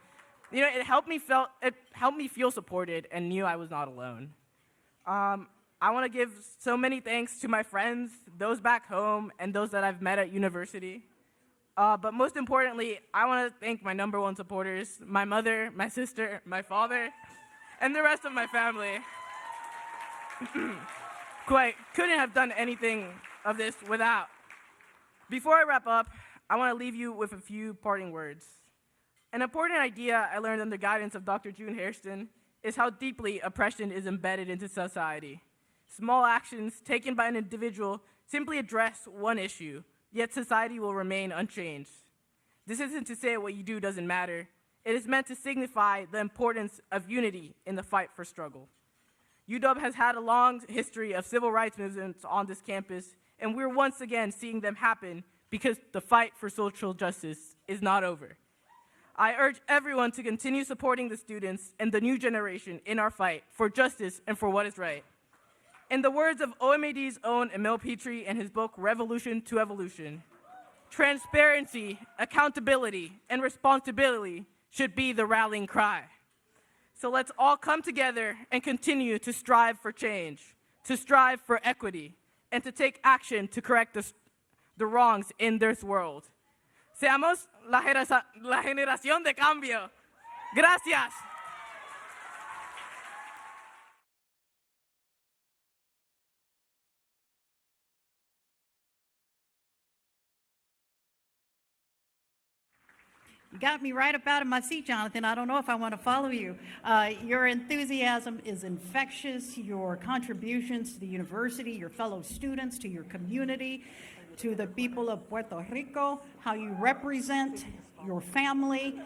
it helped me feel supported and knew I was not alone. I want to give so many thanks to my friends, those back home, and those that I've met at university. But most importantly, I want to thank my number one supporters, my mother, my sister, my father, and the rest of my family. Couldn't have done anything of this without. Before I wrap up, I want to leave you with a few parting words. An important idea I learned under guidance of Dr. June Hairston is how deeply oppression is embedded into society. Small actions taken by an individual simply address one issue, yet society will remain unchanged. This isn't to say what you do doesn't matter. It is meant to signify the importance of unity in the fight for struggle. UW has had a long history of civil rights movements on this campus, and we're once again seeing them happen because the fight for social justice is not over. I urge everyone to continue supporting the students and the new generation in our fight for justice and for what is right. In the words of OMA&D's own Emil Petrie in his book, Revolution to Evolution, transparency, accountability, and responsibility should be the rallying cry. So let's all come together and continue to strive for change, to strive for equity, and to take action to correct the wrongs in this world. Seamos la generación de cambio. Gracias. You got me right up out of my seat, Jonathan. I don't know if I want to follow you. Your enthusiasm is infectious. Your contributions to the university, your fellow students, to your community, to the people of Puerto Rico, how you represent your family.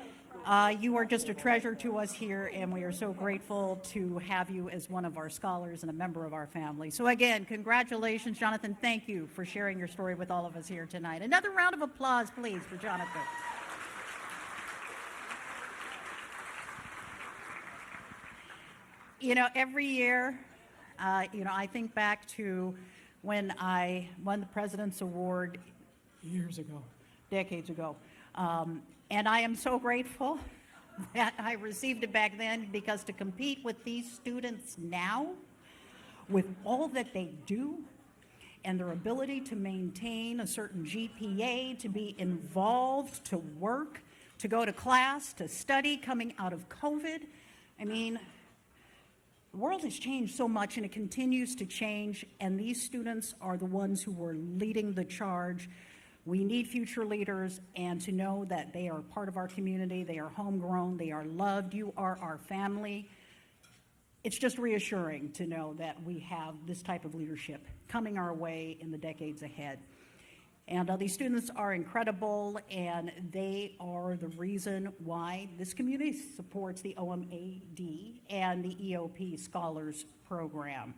You are just a treasure to us here, and we are so grateful to have you as one of our scholars and a member of our family. So again, congratulations, Jonathan. Thank you for sharing your story with all of us here tonight. Another round of applause, please, for Jonathan. Every year, I think back to when I won the President's Award years ago, decades ago. And I am so grateful that I received it back then, because to compete with these students now, with all that they do, and their ability to maintain a certain GPA, to be involved, to work, to go to class, to study coming out of COVID, the world has changed so much, and it continues to change, and these students are the ones who are leading the charge. We need future leaders, and to know that they are part of our community, they are homegrown, they are loved, you are our family. It's just reassuring to know that we have this type of leadership coming our way in the decades ahead. And these students are incredible, and they are the reason why this community supports the OMA&D and the EOP Scholars Program.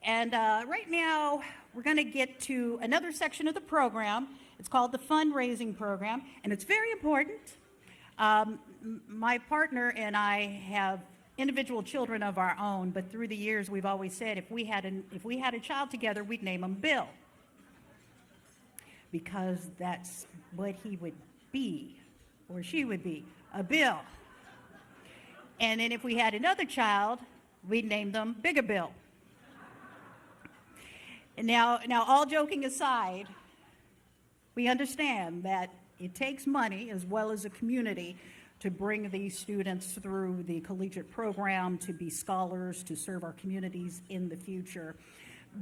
And right now, we're going to get to another section of the program. It's called the fundraising program, and it's very important. My partner and I have individual children of our own, but through the years, we've always said if we had a child together, we'd name him Bill, because that's what he would be, or she would be, a Bill. And then if we had another child, we'd name them Bigger Bill. And now all joking aside, we understand that it takes money as well as a community to bring these students through the collegiate program, to be scholars, to serve our communities in the future.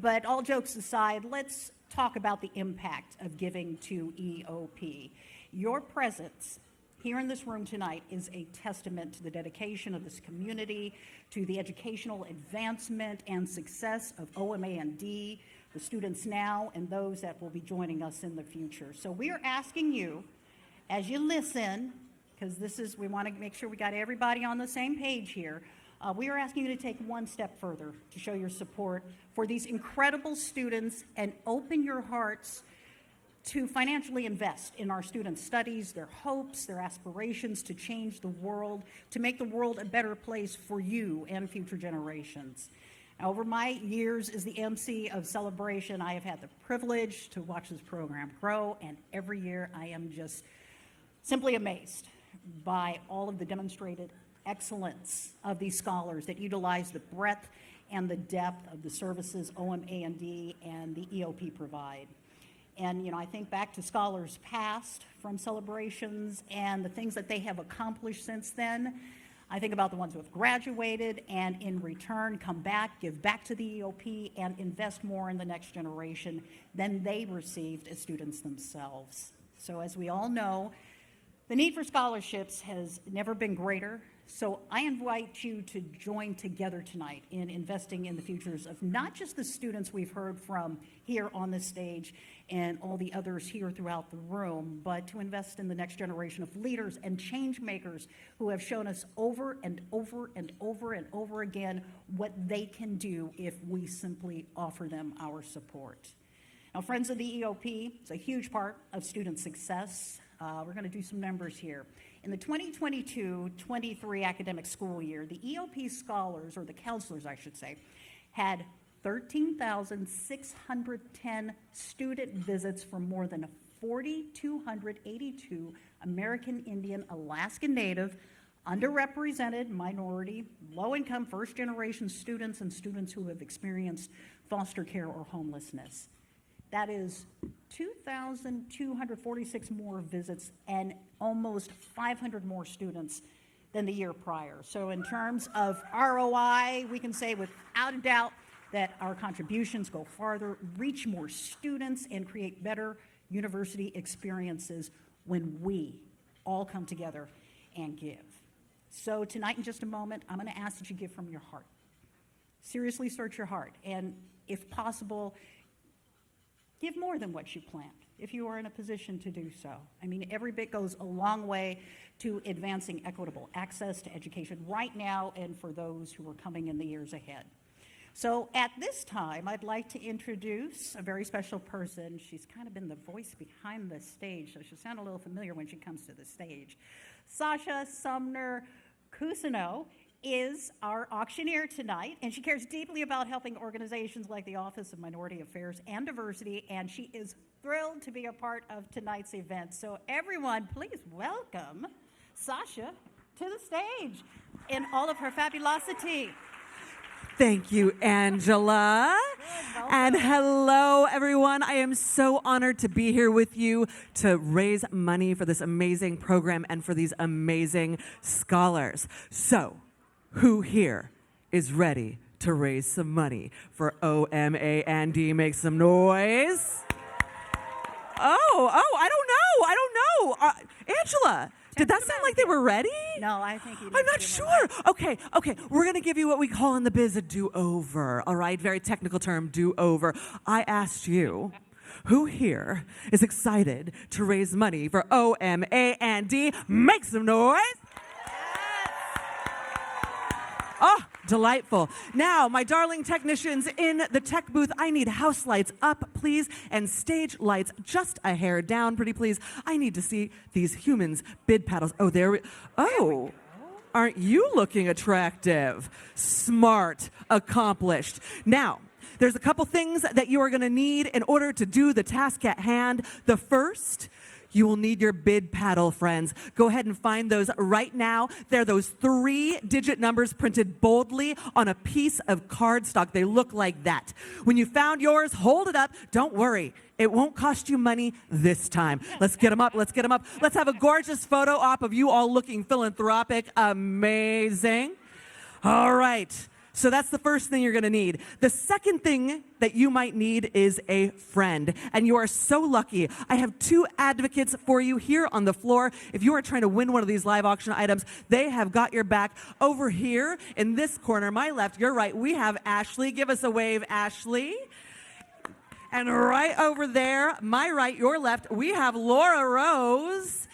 But all jokes aside, let's talk about the impact of giving to EOP. Your presence here in this room tonight is a testament to the dedication of this community, to the educational advancement and success of OMA&D, the students now and those that will be joining us in the future. So we are asking you, as you listen, because we want to make sure we got everybody on the same page here, we are asking you to take one step further to show your support for these incredible students and open your hearts to financially invest in our students' studies, their hopes, their aspirations to change the world, to make the world a better place for you and future generations. Over my years as the MC of Celebration, I have had the privilege to watch this program grow, and every year I am just simply amazed by all of the demonstrated excellence of these scholars that utilize the breadth and the depth of the services OMA&D and the EOP provide. And, I think back to scholars past from Celebrations and the things that they have accomplished since then. I think about the ones who have graduated and in return come back, give back to the EOP, and invest more in the next generation than they received as students themselves. So as we all know, the need for scholarships has never been greater. So I invite you to join together tonight in investing in the futures of not just the students we've heard from here on this stage and all the others here throughout the room, but to invest in the next generation of leaders and change makers who have shown us over and over and over and over again what they can do if we simply offer them our support. Now, Friends of the EOP is a huge part of student success. We're going to do some numbers here. In the 2022-23 academic school year, the EOP scholars, or the counselors, I should say, had 13,610 student visits from more than 4,282 American Indian, Alaskan Native, underrepresented, minority, low-income, first-generation students and students who have experienced foster care or homelessness. That is 2,246 more visits and almost 500 more students than the year prior. So in terms of ROI, we can say without a doubt that our contributions go farther, reach more students, and create better university experiences when we all come together and give. So tonight, in just a moment, I'm going to ask that you give from your heart. Seriously search your heart, and if possible, give more than what you planned, if you are in a position to do so. I mean, every bit goes a long way to advancing equitable access to education right now and for those who are coming in the years ahead. So at this time, I'd like to introduce a very special person. She's kind of been the voice behind the stage, so she'll sound a little familiar when she comes to the stage. Sasha Sumner Cousineau is our auctioneer tonight, and she cares deeply about helping organizations like the Office of Minority Affairs and Diversity, and she is thrilled to be a part of tonight's event. So everyone, please welcome Sasha to the stage in all of her fabulosity. Thank you, Angela. And hello, everyone. I am so honored to be here with you to raise money for this amazing program and for these amazing scholars. So, who here is ready to raise some money for OMA&D? Make some noise. I don't know. Angela, did that sound like they were ready? No, I think you I'm not sure. Okay. We're going to give you what we call in the biz a do-over, all right? Very technical term, do-over. I asked you, who here is excited to raise money for OMA&D? Make some noise. Oh, delightful. Now, my darling technicians in the tech booth, I need house lights up, please, and stage lights just a hair down, pretty please. I need to see these humans bid paddles. Oh, aren't you looking attractive? Smart, accomplished. Now, there's a couple things that you are going to need in order to do the task at hand. The first, you will need your bid paddle, friends. Go ahead and find those right now. They're those 3-digit numbers printed boldly on a piece of cardstock. They look like that. When you found yours, hold it up. Don't worry. It won't cost you money this time. Let's get them up. Let's have a gorgeous photo op of you all looking philanthropic. Amazing. All right. So that's the first thing you're going to need. The second thing that you might need is a friend. And you are so lucky. I have 2 advocates for you here on the floor. If you are trying to win one of these live auction items, they have got your back. Over here in this corner, my left, your right, we have Ashley. Give us a wave, Ashley. And right over there, my right, your left, we have Laura Rose.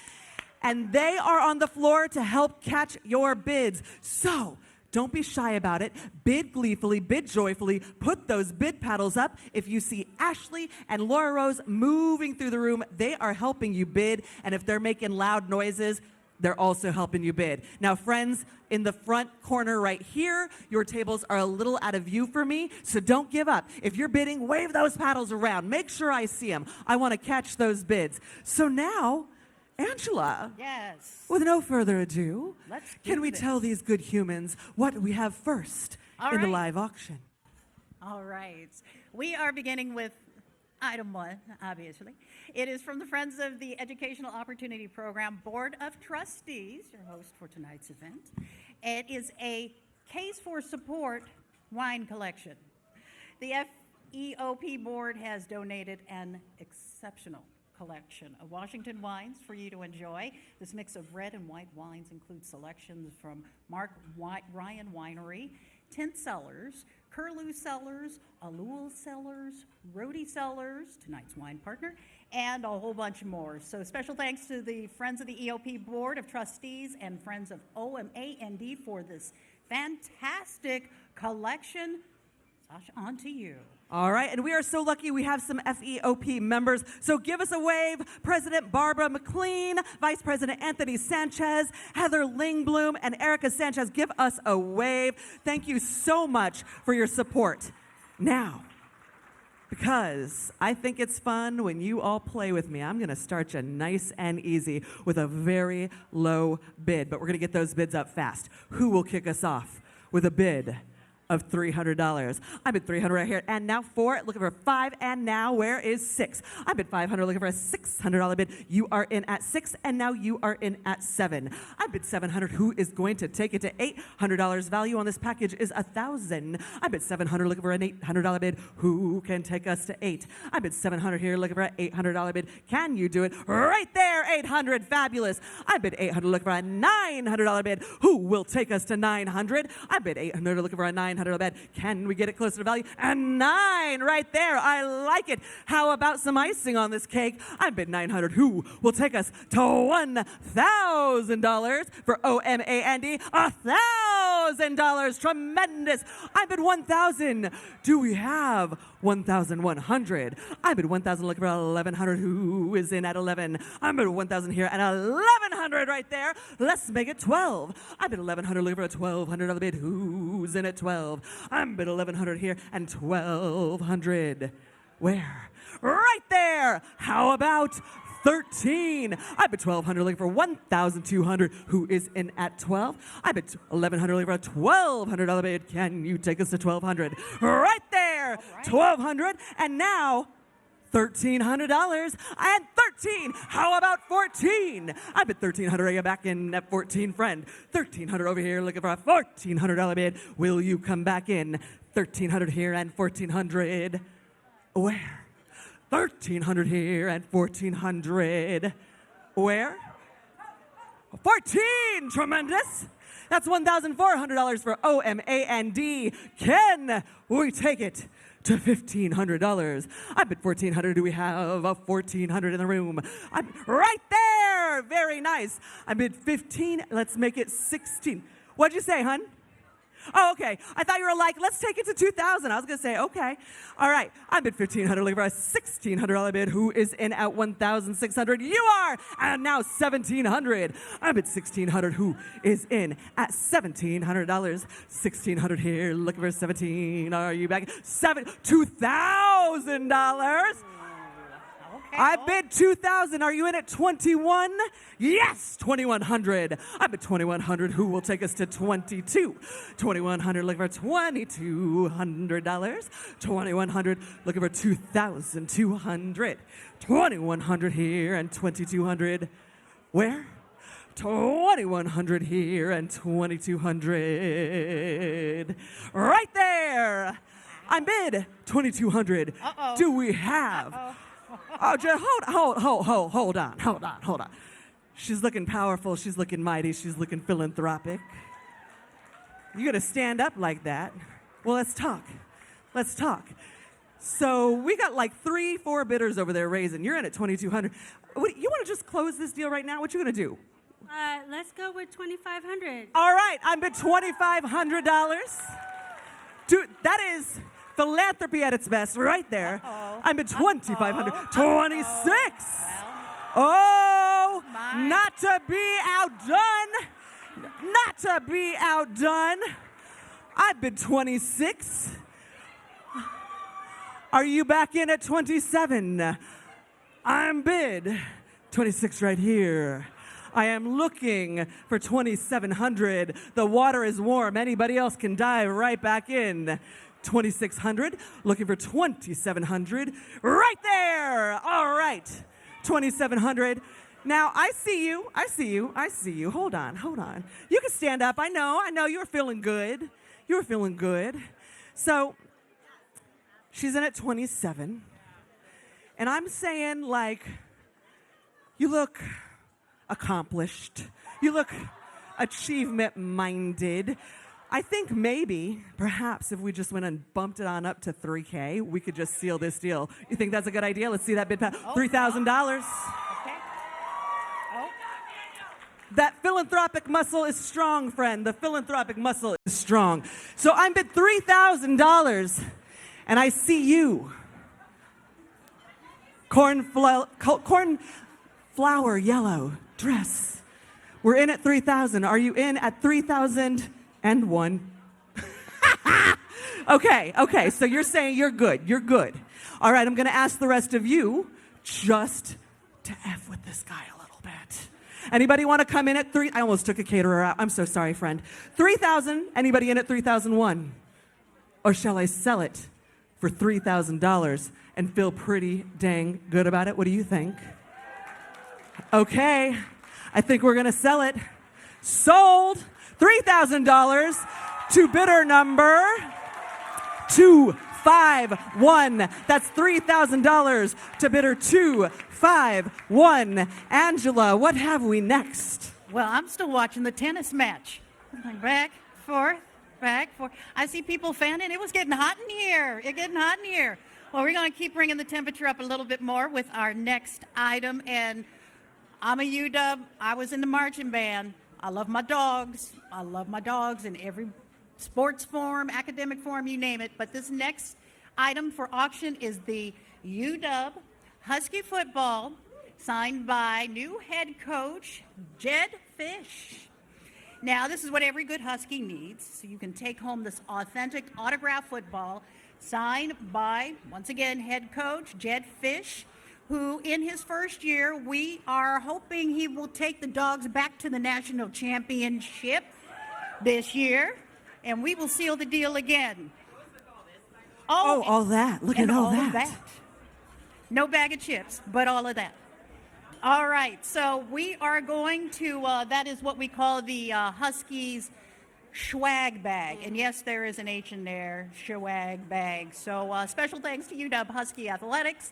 And they are on the floor to help catch your bids. So, don't be shy about it. Bid gleefully, bid joyfully. Put those bid paddles up. If you see Ashley and Laura Rose moving through the room, they are helping you bid. And if they're making loud noises, they're also helping you bid. Now, friends, in the front corner right here, your tables are a little out of view for me, so don't give up. If you're bidding, wave those paddles around. Make sure I see them. I want to catch those bids. So now, Angela, Yes. with no further ado, Let's can do we this. tell these good humans what we have first All in the right. live auction? All right. We are beginning with item 1, obviously. It is from the Friends of the Educational Opportunity Program Board of Trustees, your host for tonight's event. It is a Case for Support wine collection. The FEOP board has donated an exceptional collection of Washington wines for you to enjoy. This mix of red and white wines includes selections from Mark Ryan Winery, Tint Cellars, Curlew Cellars, Alul Cellars, Rhodey Cellars, tonight's wine partner, and a whole bunch more. So special thanks to the Friends of the EOP Board of Trustees and Friends of OMA&D for this fantastic collection. Sasha, on to you. All right, and we are so lucky we have some FEOP members. So give us a wave. President Barbara McLean, Vice President Anthony Sanchez, Heather Lingbloom, and Erica Sanchez, give us a wave. Thank you so much for your support. Now, because I think it's fun when you all play with me, I'm going to start you nice and easy with a very low bid, but we're going to get those bids up fast. Who will kick us off with a bid of $300? I bid $300 right here, and now 4, looking for 5, and now where is 6? I bid $500, looking for a $600 bid. You are in at 6, and now you are in at 7. I bid $700. Who is going to take it to $800? Value on this package is $1,000. I bid $700, looking for an $800 bid. Who can take us to 8? I bid $700 here, looking for an $800 bid. Can you do it? Right there, $800, fabulous. I bid $800, looking for a $900 bid. Who will take us to $900? I bid $800, looking for a $900 bid. Can we get it closer to value? And 9 right there. I like it. How about some icing on this cake? I bid $900. Who will take us to $1,000 for OMA&D? $1,000. Tremendous. I bid $1,000. Do we have $1,100? I bid $1,000, looking for $1,100. Who is in at 11? I bid $1,000 here and $1,100 right there. Let's make it 12. I bid $1,100, looking for a $1,200 bid. Who's in at 12? I bid $1,100 here and $1,200. Where? Right there. How about 13? I bid $1,200, looking for $1,200. Who is in at 12? I bid $1,100, looking for a $1,200 bid. Can you take us to $1,200? Right there. $1,200. And now $1,300 and 13. How about 14? I bid $1,300. You're back in at 14, friend. $1,300 over here, looking for a $1,400 bid. Will you come back in? $1,300 here and $1,400. Where? $1,300 here and $1,400. Where? 14. Tremendous. That's $1,400 for OMA&D. Can we take it to $1,500? I bid $1,400. Do we have a $1,400 in the room? Right there. Very nice. I bid 15. Let's make it 16. What'd you say, hun? Oh, okay. I thought you were like, let's take it to 2,000. I was going to say, okay. All right. I bid $1,500, looking for a $1,600 bid. Who is in at $1,600? You are. And now $1,700. I bid $1,600. Who is in at $1,700? $1,600 here, looking for 17. Are you back? $2,000. I bid $2,000. Are you in at 21? Yes, 2,100. I bid 2,100. Who will take us to 22? 2,100, looking for $2,200. 2,100, looking for 2,200. 2,100 here and 2,200. Where? 2,100 here and 2,200. Right there. I bid 2,200. Do we have? Oh, just hold on. She's looking powerful. She's looking mighty. She's looking philanthropic. You gotta stand up like that. Well, let's talk. So we got like 3-4 bidders over there raising. You're in at 2,200. You want to just close this deal right now? What you gonna do? Let's go with $2,500. All right, I bid $2,500. Dude, that is philanthropy at its best, right there. I'm at $2,500. 26. Oh, Not to be outdone. Not to be outdone. I've been 26. Are you back in at 27? I'm bid 26 right here. I am looking for 2,700. The water is warm. Anybody else can dive right back in. 2,600. Looking for 2,700. Right there. All right. 2,700. Now, I see you. I see you. I see you. Hold on. Hold on. You can stand up. I know. You were feeling good. You were feeling good. So, she's in at 27. And I'm saying, like, you look accomplished. You look achievement-minded. I think maybe, perhaps, if we just went and bumped it on up to $3K, we could just seal this deal. You think that's a good idea? Let's see that bid. $3,000. Okay. Oh. That philanthropic muscle is strong, friend. The philanthropic muscle is strong. So I'm bid $3,000, and I see you. Cornflower yellow dress. We're in at 3,000. Are you in at 3,001? Okay, so you're saying you're good. You're good. All right, I'm going to ask the rest of you just to F with this guy a little bit. Anybody want to come in at 3? I almost took a caterer out. I'm so sorry, friend. 3,000. Anybody in at 3,001? Or shall I sell it for $3,000 and feel pretty dang good about it? What do you think? Okay, I think we're going to sell it. Sold. $3,000 to bidder number 251. That's $3,000 to bidder 251. Angela, what have we next? Well, I'm still watching the tennis match. Back, forth, back, forth. I see people fanning. It was getting hot in here. It's getting hot in here. Well, we're going to keep bringing the temperature up a little bit more with our next item. And I'm a UW. I was in the marching band. I love my dogs. I love my dogs in every sports form, academic form, you name it. But this next item for auction is the UW Husky football, signed by new head coach Jed Fish. Now, this is what every good Husky needs. So you can take home this authentic autographed football signed by, once again, head coach Jed Fish, who in his first year, we are hoping he will take the dogs back to the national championship this year, and we will seal the deal again. Oh, all that. Look at all of that. No bag of chips, but all of that. All right, so we are going to, that is what we call the Huskies swag bag. And yes, there is an H in there, swag bag. So special thanks to UW Husky Athletics,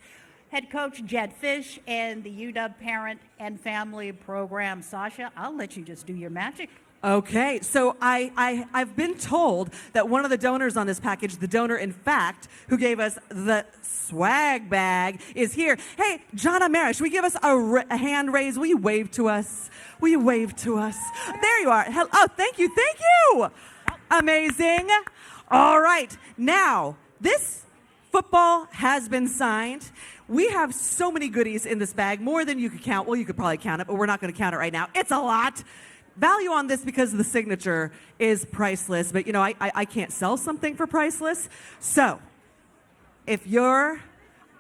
head coach Jed Fish, and the UW Parent and Family Program. Sasha, I'll let you just do your magic. Okay, so I've been told that one of the donors on this package, the donor, in fact, who gave us the swag bag, is here. Hey, John Amarish, will you give us a hand raise? Will you wave to us? Will you wave to us? There you are. Oh, thank you. Amazing. All right, now, this football has been signed. We have so many goodies in this bag, more than you could count. Well, you could probably count it, but we're not going to count it right now. It's a lot. Value on this because the signature is priceless, but you know, I can't sell something for priceless. So, if you're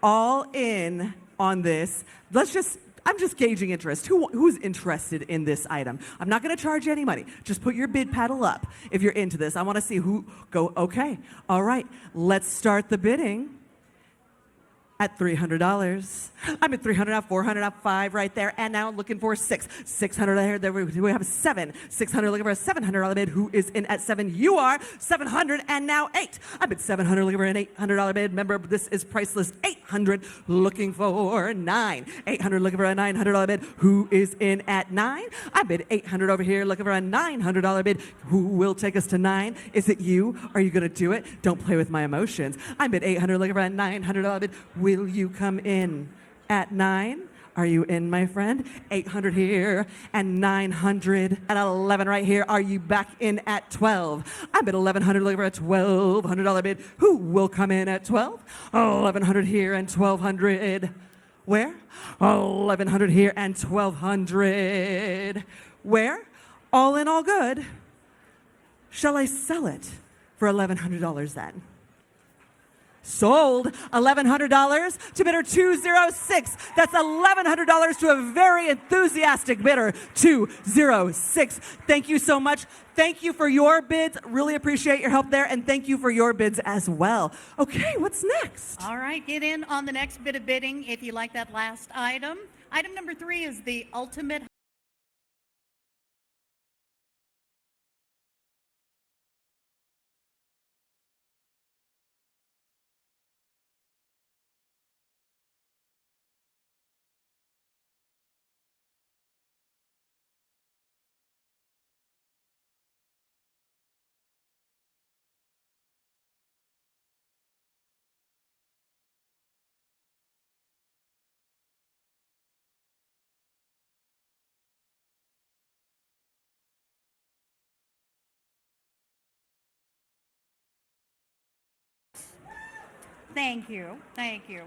all in on this, I'm just gauging interest. Who's interested in this item? I'm not going to charge you any money. Just put your bid paddle up if you're into this. I want to see who go, okay, all right, let's start the bidding. At $300. I'm at 300 now, 400 now, 5 right there, and now looking for 6. 600 there, we have a 7. 600 looking for a $700 bid. Who is in at 7? You are. 700 and now 8. I'm at 700 looking for an $800 bid. Remember, this is priceless. 800 looking for 9. 800 looking for a $900 bid. Who is in at 9? I bid 800 over here looking for a $900 bid. Who will take us to 9? Is it you? Are you going to do it? Don't play with my emotions. I bid 800 looking for a $900 bid. Will you come in at 9? Are you in, my friend? 800 here and 900 and 11 right here. Are you back in at 12? I bid 1,100 looking for a $1,200 bid. Who will come in at 12? 1,100 here and 1,200. Where? 1,100 here and 1,200. Where? All in, all good. Shall I sell it for $1,100 then? Sold. $1,100 to bidder 206. That's $1,100 to a very enthusiastic bidder 206. Thank you so much. Thank you for your bids. Really appreciate your help there, and thank you for your bids as well. Okay, what's next? All right, get in on the next bit of bidding if you like that last item. Item number 3 is the ultimate Thank you. Thank you.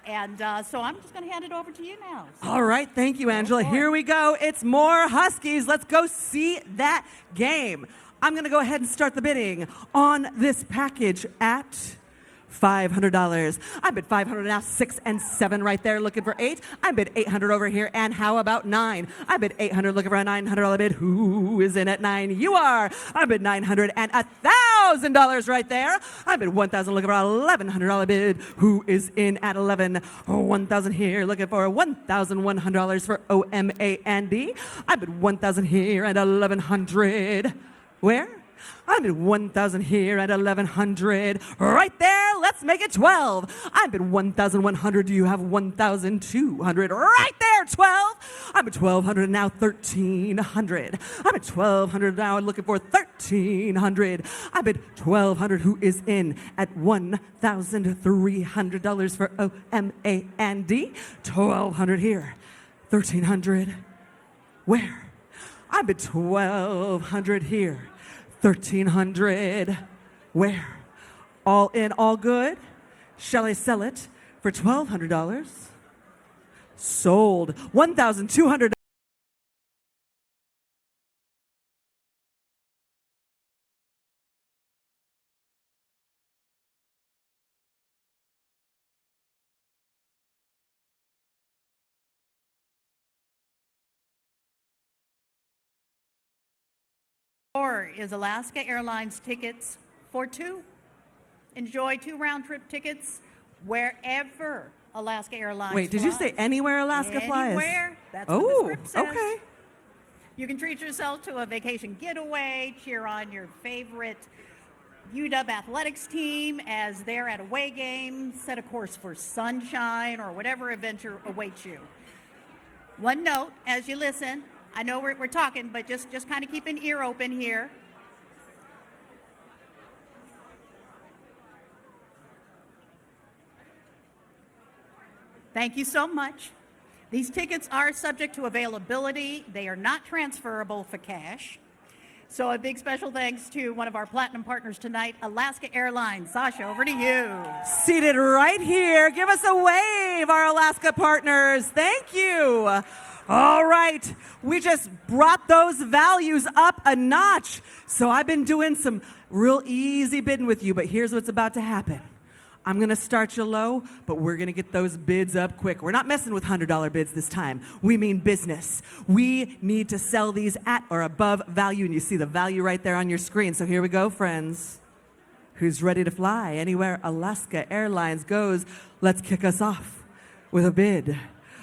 And so I'm just going to hand it over to you now. So. All right, thank you, Angela. Here we go. It's more Huskies. Let's go see that game. I'm going to go ahead and start the bidding on this package at $500. I bid $500 now, 6 and 7 right there, looking for 8. I bid $800 over here, and how about 9? I bid $800, looking for a $900 bid. Who is in at 9? You are. I bid $900 and $1,000 right there. I bid $1,000, looking for a $1,100 bid. Who is in at 11? $1,000 here, looking for $1,100 for OMA&D. I bid $1,000 here and $1,100. Where? I bid $1,000 here at $1,100. Right there, let's make it 12. I bid $1,100. Do you have $1,200? Right there, 12. I bid $1,200 now, $1,300. I bid $1,200 now, looking for $1,300. I bid $1,200. Who is in at $1,300 for OMA&D? $1,200 here, $1,300. Where? I bid $1,200 here. $1,300. Where? All in, all good. Shall I sell it for $1,200? Sold. $1,200. Or is Alaska Airlines tickets for 2. Enjoy 2 round-trip tickets wherever Alaska Airlines Wait, did you say anywhere Alaska flies? Anywhere. That's what the Oh, script says. okay. You can treat yourself to a vacation getaway, cheer on your favorite UW athletics team as they're at away game, set a course for sunshine or whatever adventure awaits you. One note as you listen. I know we're talking, but just kind of keep an ear open here. Thank you so much. These tickets are subject to availability. They are not transferable for cash. So a big special thanks to one of our platinum partners tonight, Alaska Airlines. Sasha, over to you. Seated right here. Give us a wave, our Alaska partners. Thank you. All right, we just brought those values up a notch. So I've been doing some real easy bidding with you, but here's what's about to happen. I'm gonna start you low, but we're gonna get those bids up quick. We're not messing with $100 bids this time. We mean business. We need to sell these at or above value, and you see the value right there on your screen. So here we go, friends. Who's ready to fly anywhere Alaska Airlines goes? Let's kick us off with a bid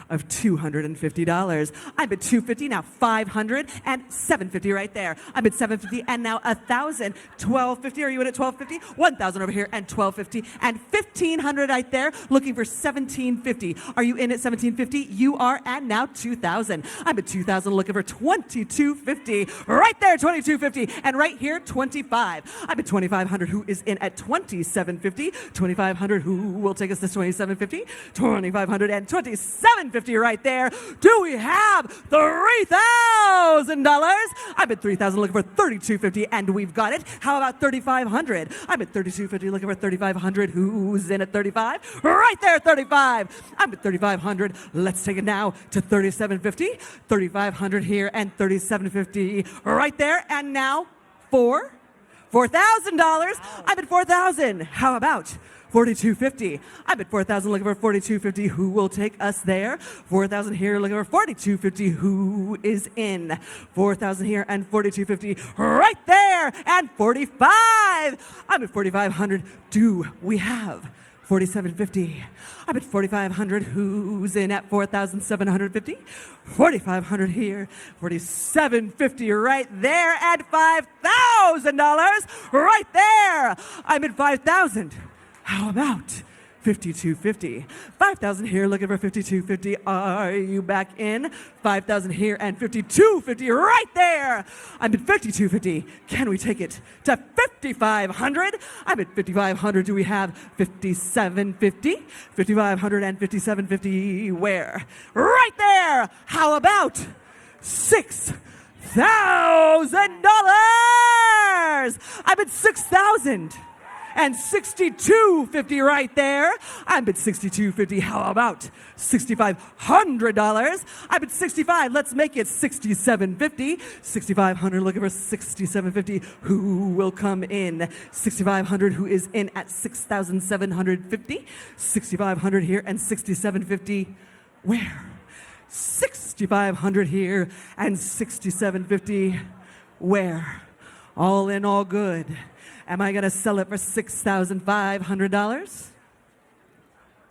of $250. I bid $250, now $500 and $750 right there. I bid $750 and now $1,000. $1,250, are you in at $1,250? $1,000 over here and $1,250 and $1,500 right there, looking for $1,750. Are you in at $1,750? You are at now $2,000. I bid $2,000, looking for $2,250. Right there, $2,250. And right here, $2,500. I bid $2,500, who is in at $2,750. $2,500, who will take us to $2,750? $2,500 and $2,750. $27.50 right there. Do we have $3,000? I bid $3,000 looking for $32.50 and we've got it. How about $3,500? I bid $32.50 looking for $3,500. Who's in at $35? Right there, $35. I bid $3,500. Let's take it now to $37.50. $3,500 here and $37.50 right there. And now $4,000. I bid $4,000. How about $42.50? I bid $4,000 looking for $42.50. Who will take us there? $4,000 here looking for $42.50. Who is in? $4,000 here and $42.50 right there. And $45. I bid $4,500. Do we have $47.50? I bid $4,500. Who's in at $4,750? $4,500 here, $47.50 right there, and $5,000 right there. I bid $5,000. How about $52.50? $5,000 here, looking for $52.50. Are you back in? $5,000 here and $52.50 right there. I bid $52.50. Can we take it to $5,500? I bid $5,500. Do we have $57.50? $5,500 and $57.50 where? Right there. How about $6,000? I bid $6,000. And $62.50 right there. I bid $62.50. How about $6,500? I bid $65. Let's make it $67.50. $6,500 looking for $67.50. Who will come in? $6,500 who is in at $6,750. $6,500 here and $67.50 where? $6,500 here and $67.50 where? All in, all good. Am I going to sell it for $6,500?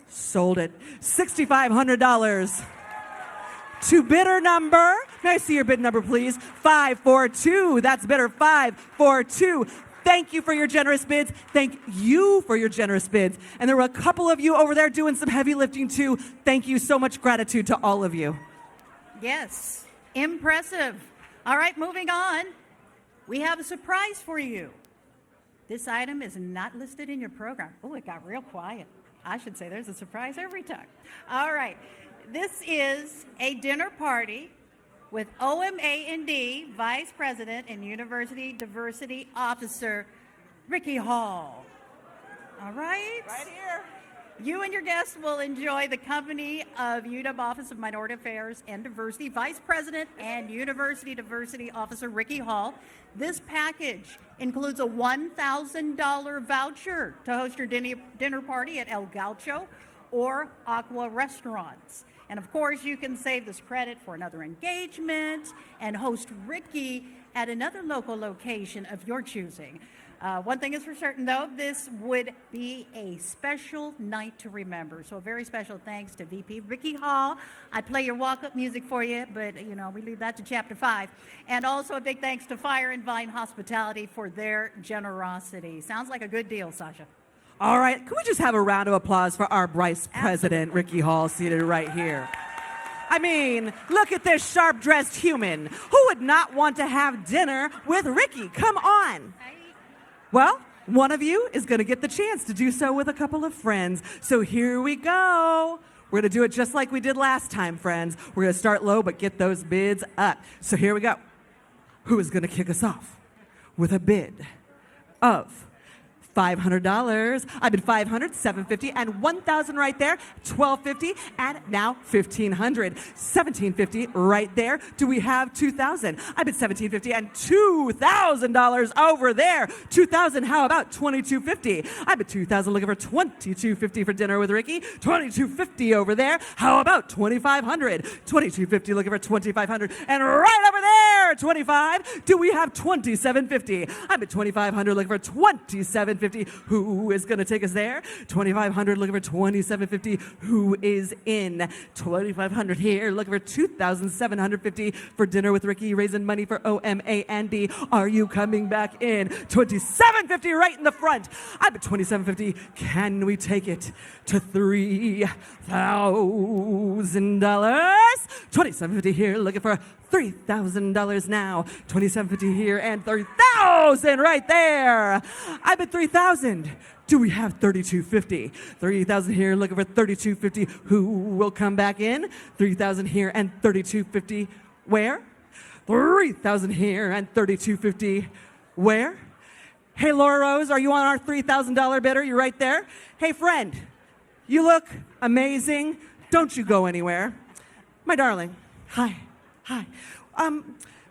Sold it. $6,500. To bidder number, may I see your bid number, please? 542. That's bidder 542. Thank you for your generous bids. Thank you for your generous bids. And there were a couple of you over there doing some heavy lifting too. Thank you so much. Gratitude to all of you. Yes, impressive. All right, moving on. We have a surprise for you. This item is not listed in your program. Oh, it got real quiet. I should say there's a surprise every time. All right. This is a dinner party with OMA&D Vice President and University Diversity Officer Ricky Hall. All right? Right here. You and your guests will enjoy the company of UW Office of Minority Affairs and Diversity Vice President and University Diversity Officer Ricky Hall. This package includes a $1,000 voucher to host your dinner party at El Gaucho or Aqua Restaurants. And of course, you can save this credit for another engagement and host Ricky at another local location of your choosing. One thing is for certain, though, this would be a special night to remember. So a very special thanks to VP Ricky Hall. I'd play your walk-up music for you, but, you know, we leave that to Chapter 5. And also a big thanks to Fire and Vine Hospitality for their generosity. Sounds like a good deal, Sasha. All right, can we just have a round of applause for our Vice President, Ricky Hall, seated right here? I mean, look at this sharp-dressed human. Who would not want to have dinner with Ricky? Come on. Well, one of you is going to get the chance to do so with a couple of friends. So here we go. We're going to do it just like we did last time, friends. We're going to start low, but get those bids up. So here we go. Who is going to kick us off with a bid of $500? I bid $500, $750, and $1,000 right there. $1,250, and now $1,500, $1,750 right there. Do we have $2,000? I bid $1,750 and $2,000 over there. $2,000. How about $2,250? I bid $2,000, looking for $2,250 for dinner with Ricky. $2,250 over there. How about $2,500? $2,250, looking for $2,500, and right over there, $25. Do we have $2,750? I bid $2,500, looking for $2,750. Who is going to take us there? $2,500 looking for $2,750. Who is in? $2,500 here looking for $2,750 for dinner with Ricky, raising money for OMA&D. Are you coming back in? $2,750 right in the front. I bet $2,750. Can we take it to $3,000? $2,750 here looking for $3,000 now. $2,750 here and $3,000 right there. I bet $3,000. Do we have $3,250? $3,000 here, looking for $3,250. Who will come back in? $3,000 here and $3,250. Where? $3,000 here and $3,250. Where? Hey, Laura Rose, are you on our $3,000 bidder? You're right there. Hey, friend, you look amazing. Don't you go anywhere. My darling, hi.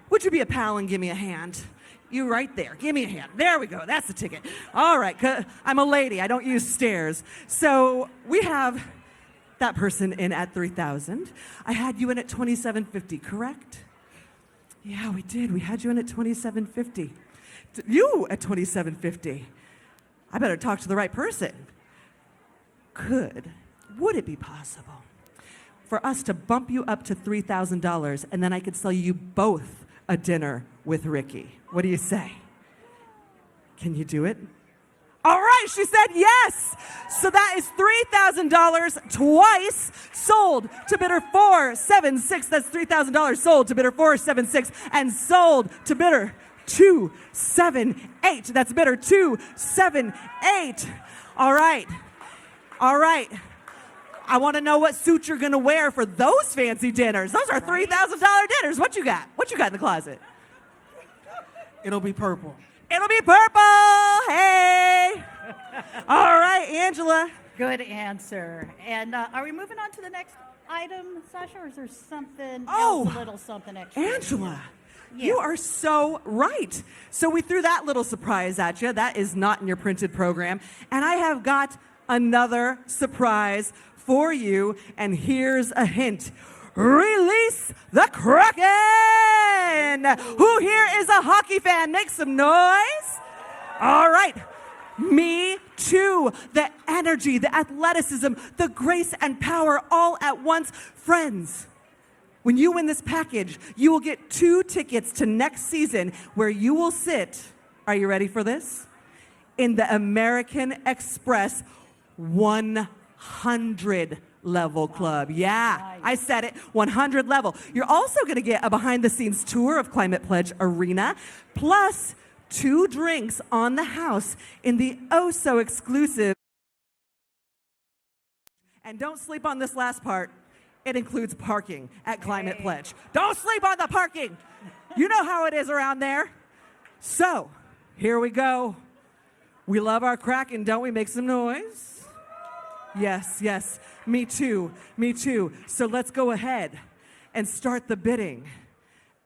Would you be a pal and give me a hand? You right there. Give me a hand. There we go. That's the ticket. All right. I'm a lady. I don't use stairs. So we have that person in at $3,000. I had you in at $2,750, correct? Yeah, we did. We had you in at $2,750. You at $2,750. I better talk to the right person. Would it be possible for us to bump you up to $3,000 and then I could sell you both a dinner with Ricky? What do you say? Can you do it? All right, she said yes. So that is $3,000 twice, sold to bidder 476. That's $3,000 sold to bidder 476 and sold to bidder 278. That's bidder 278. All right. I want to know what suit you're going to wear for those fancy dinners. Those are $3,000 dinners. What you got? What you got in the closet? It'll be purple. It'll be purple. Hey. All right, Angela. Good answer. And are we moving on to the next item, Sasha, or is there something Oh, else, a little something extra? Angela. Yeah. You are so right. So we threw that little surprise at you. That is not in your printed program. And I have got another surprise for you. And here's a hint. Release the Kraken! Who here is a hockey fan? Make some noise. All right. Me too. The energy, the athleticism, the grace and power all at once. Friends, when you win this package, you will get 2 tickets to next season where you will sit, are you ready for this? In the American Express 100 level club. Yeah, I said it, 100 level. You're also going to get a behind-the-scenes tour of Climate Pledge Arena, plus 2 drinks on the house in the oh-so-exclusive. And don't sleep on this last part. It includes parking at Climate Pledge. Don't sleep on the parking. You know how it is around there. So, here we go. We love our Kraken, don't we? Make some noise. Yes. Me too. So let's go ahead and start the bidding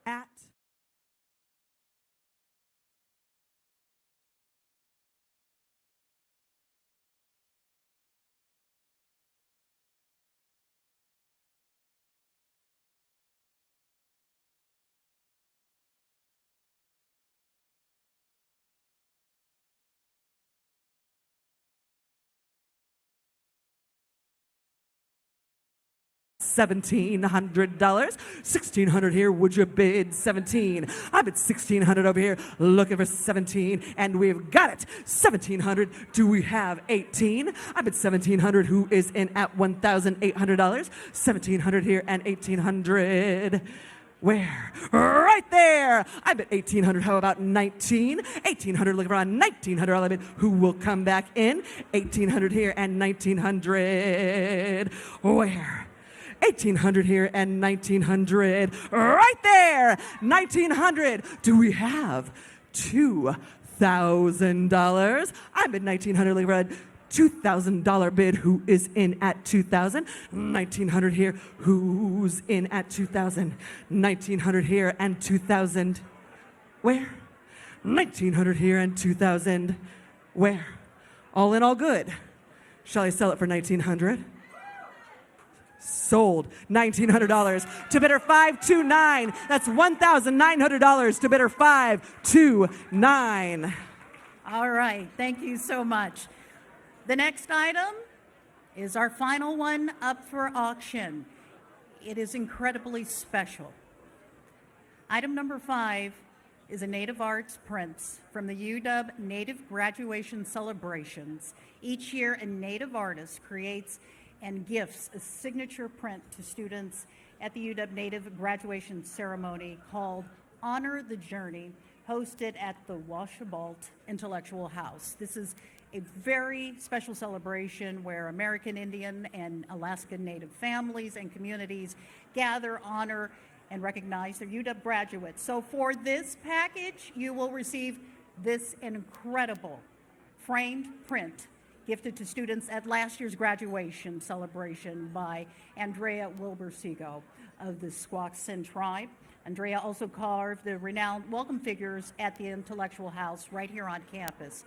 at $1,700, $1,600 here. Would you bid 17? I bid 1,600 over here, looking for 17, and we've got it. 1,700. Do we have 18? I bid 1,700. Who is in at $1,800? 1,700 here and 1,800. Where? Right there. I bet 1,800. How about 19? 1,800. Looking around 1,900. I'll bid. Who will come back in? 1,800 here and 1,900. Where? 1,800 here and 1,900. Right there. 1,900. Do we have $2,000? I bid 1,900. Looking around. $2,000 bid. Who is in at 2,000? 1,900 here. Who's in at 2,000? 1,900 here and 2,000. Where? 1,900 here and 2,000. Where? All in, all good. Shall I sell it for 1,900? Sold. $1,900 to bidder 529. That's $1,900 to bidder 529. All right. Thank you so much. The next item is our final one up for auction. It is incredibly special. Item number 5 is a Native Arts Prints from the UW Native Graduation Celebrations. Each year, a Native artist creates and gifts a signature print to students at the UW Native graduation ceremony called Honor the Journey, hosted at the Washabalt Intellectual House. This is a very special celebration where American Indian and Alaska Native families and communities gather, honor, and recognize their UW graduates. So for this package, you will receive this incredible framed print gifted to students at last year's graduation celebration by Andrea Wilbur-Segal of the Squaxin tribe. Andrea also carved the renowned welcome figures at the Intellectual House right here on campus.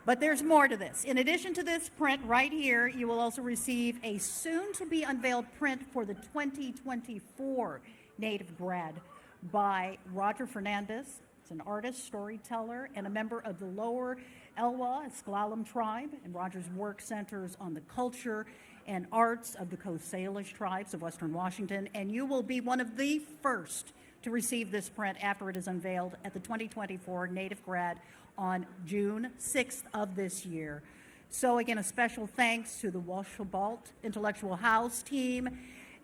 But there's more to this. In addition to this print right here, you will also receive a soon-to-be unveiled print for the 2024 Native grad by Roger Fernandez. It's an artist, storyteller, and a member of the Lower Elwha S'Klallam tribe, and Roger's work centers on the culture and arts of the Coast Salish tribes of Western Washington, and you will be one of the first to receive this print after it is unveiled at the 2024 Native Grad on June 6th of this year. So again, a special thanks to the Washabalt Intellectual House team,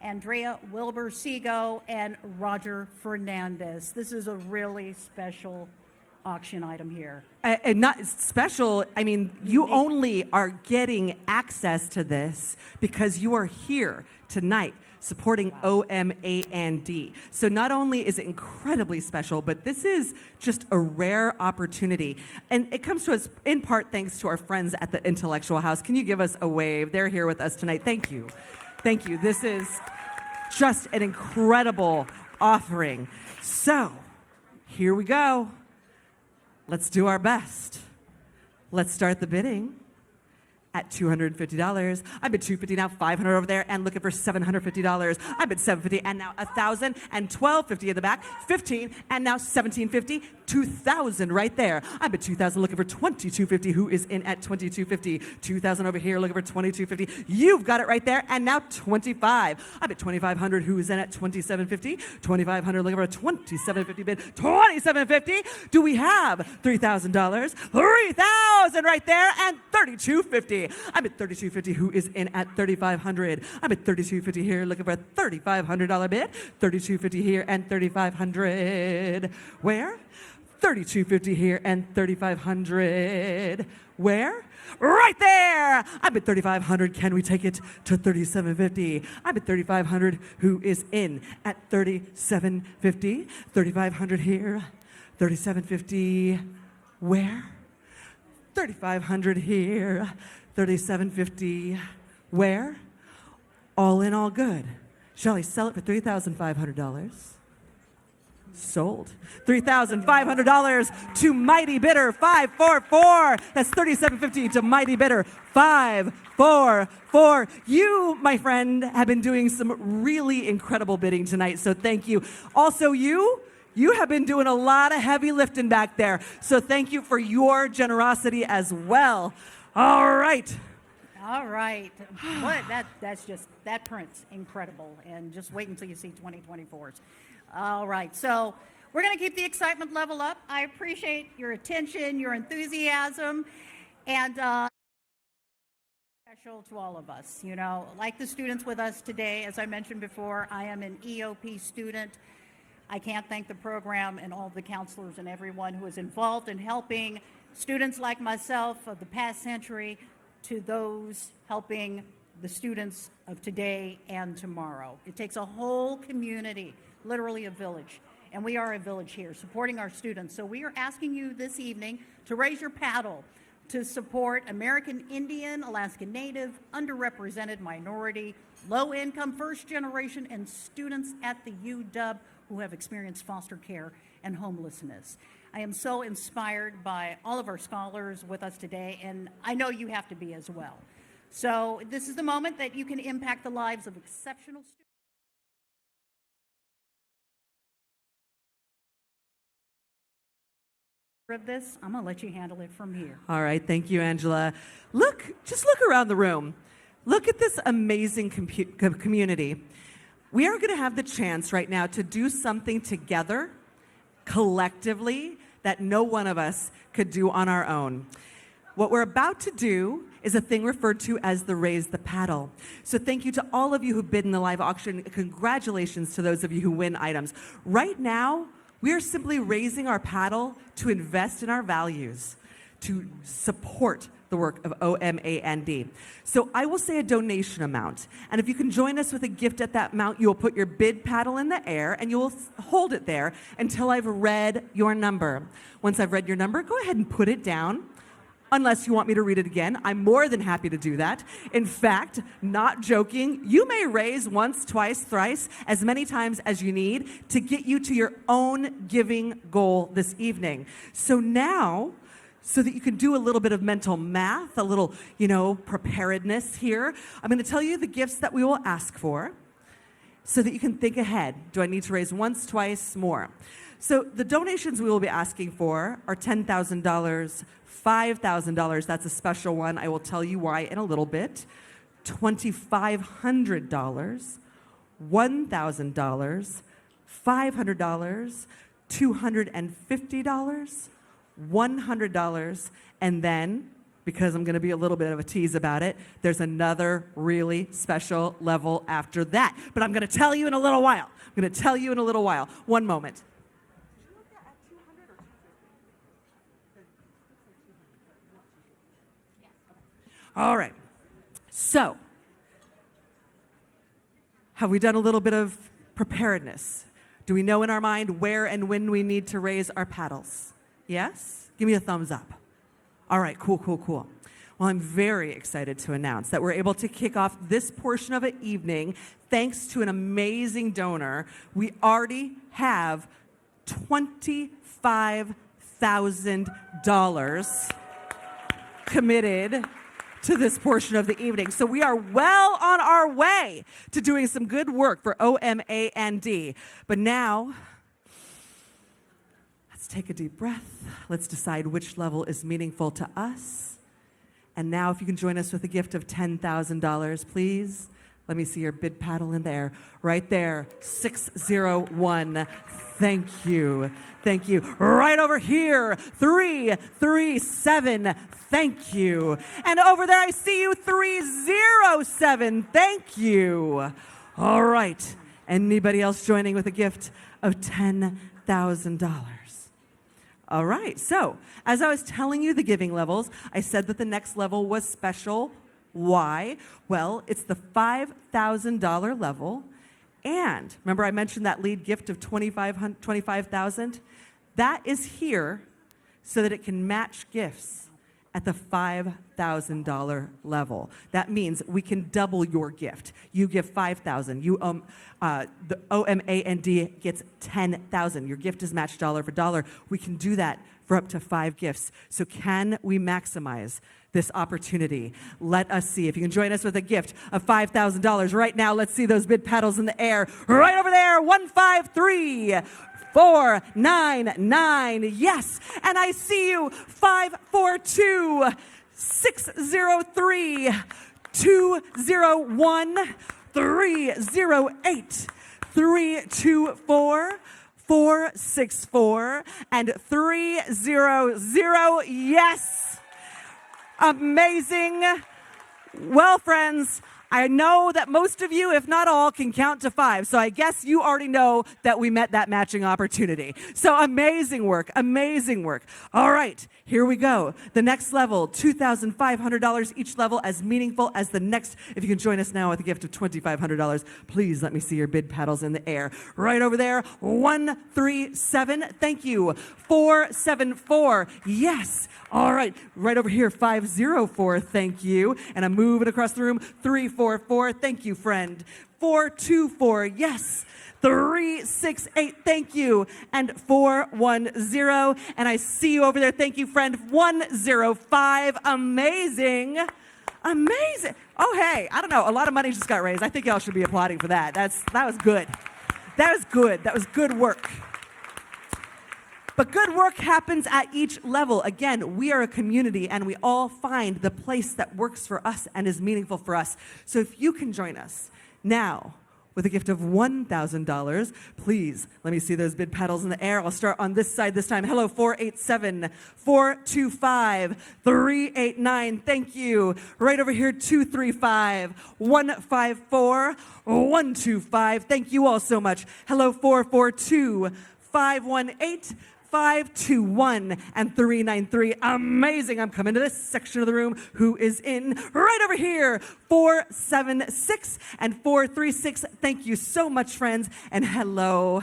Andrea Wilbur-Segal, and Roger Fernandez. This is a really special auction item here. And not special, I mean, you only are getting access to this because you are here tonight supporting OMA&D. So not only is it incredibly special, but this is just a rare opportunity. And it comes to us in part thanks to our friends at the Intellectual House. Can you give us a wave? They're here with us tonight. Thank you. Thank you. This is just an incredible offering. So here we go. Let's do our best. Let's start the bidding at $250. I bid $250 now, $500 over there, and looking for $750. I bid $750 and now $1,000 and $1,250 in the back, $15 and now $1,750, $2,000 right there. I bid $2,000 looking for $2,250. Who is in at $2,250? $2,000 over here looking for $2,250. You've got it right there, and now $25. I bid $2,500. Who is in at $2,750? $2,500 looking for a $2,750 bid. $2,750. Do we have $3,000? $3,000 right there, and $3,250. I'm at $3,250. Who is in at $3,500? I'm at $3,250 here, looking for a $3,500 bid. $3,250 here and $3,500. Where? $3,250 here and $3,500. Where? Right there! I'm at $3,500. Can we take it to $3,750? I'm at $3,500. Who is in at $3,750? $3,500 here. $3,750. Where? $3,500 here. $3,750. Where? All in, all good. Shall I sell it for $3,500? Sold. $3,500 to mighty bidder 544. That's $3,750 to mighty bidder 544. You, my friend, have been doing some really incredible bidding tonight, so thank you. Also, you have been doing a lot of heavy lifting back there, so thank you for your generosity as well. All right. All right. What? That print's incredible, and just wait until you see 2024's. All right, so we're going to keep the excitement level up. I appreciate your attention, your enthusiasm, and special to all of us. You know, like the students with us today, as I mentioned before, I am an EOP student. I can't thank the program and all the counselors and everyone who is involved in helping students like myself of the past century to those helping the students of today and tomorrow. It takes a whole community, literally a village, and we are a village here supporting our students. So we are asking you this evening to raise your paddle to support American Indian, Alaska Native, underrepresented minority, low-income, first-generation, and students at the UW who have experienced foster care and homelessness. I am so inspired by all of our scholars with us today, and I know you have to be as well. So this is the moment that you can impact the lives of exceptional students. Of this, I'm gonna let you handle it from here. All right, thank you, Angela. Just look around the room. Look at this amazing community. We are gonna have the chance right now to do something together, collectively, that no one of us could do on our own. what we're about to do is a thing referred to as the Raise the Paddle. So thank you to all of you who bid in the live auction. Congratulations to those of you who win items. Right now, we are simply raising our paddle to invest in our values, to support the work of OMA&D. So I will say a donation amount, and if you can join us with a gift at that amount, you'll put your bid paddle in the air and you'll hold it there until I've read your number. Once I've read your number, go ahead and put it down. Unless you want me to read it again, I'm more than happy to do that. In fact, not joking, you may raise once, twice, thrice, as many times as you need to get you to your own giving goal this evening. So now, so that you can do a little bit of mental math, a little, preparedness here, I'm going to tell you the gifts that we will ask for so that you can think ahead. Do I need to raise once, twice, more? So the donations we will be asking for are $10,000, $5,000, that's a special one. I will tell you why in a little bit. $2,500, $1,000, $500, $250, $100, and then, because I'm going to be a little bit of a tease about it, there's another really special level after that. But I'm going to tell you in a little while. One moment. All right. So, have we done a little bit of preparedness? Do we know in our mind where and when we need to raise our paddles? Yes? Give me a thumbs up. All right, cool. Well, I'm very excited to announce that we're able to kick off this portion of the evening thanks to an amazing donor. We already have $25,000 committed to this portion of the evening. So we are well on our way to doing some good work for OMA&D. But now, let's take a deep breath. Let's decide which level is meaningful to us. And now, if you can join us with a gift of $10,000, please. Let me see your bid paddle in there. Right there, 601. Thank you. Right over here, 337. Thank you. And over there, I see you, 307. Thank you. All right. Anybody else joining with a gift of $10,000? All right. So, as I was telling you the giving levels, I said that the next level was special. Why? Well, it's the $5,000 level. And remember I mentioned that lead gift of $25,000? That is here so that it can match gifts at the $5,000 level. That means we can double your gift. You give $5,000. The OMA&D gets $10,000. Your gift is matched dollar for dollar. We can do that for up to 5 gifts. So can we maximize this opportunity? Let us see. If you can join us with a gift of $5,000 right now, let's see those bid paddles in the air. Right over there, 153. 499, yes, and I see you, 542, 603, 201, 308, 324, 464, and 300, yes, amazing. Well, friends, I know that most of you, if not all, can count to 5. So I guess you already know that we met that matching opportunity. So amazing work. All right, here we go. The next level, $2,500 each level, as meaningful as the next. If you can join us now with a gift of $2,500, please let me see your bid paddles in the air. Right over there, 137. Thank you. 474. Yes. All right, right over here, 504, thank you. And I'm moving across the room, 344, thank you, friend. 424, yes. 368, thank you. And 410, and I see you over there, thank you, friend. 105, amazing. Oh, hey, I don't know, a lot of money just got raised. I think y'all should be applauding for that. That was good. That was good work. But good work happens at each level. Again, we are a community and we all find the place that works for us and is meaningful for us. So if you can join us now with a gift of $1,000. Please, let me see those bid paddles in the air. I'll start on this side this time. Hello, 487, 425, 389. Thank you. Right over here, 235, 154, 125. Thank you all so much. Hello, 442, 518, 521 and 393. Amazing. I'm coming to this section of the room. Who is in right over here? 476 and 436. Thank you so much, friends. And hello,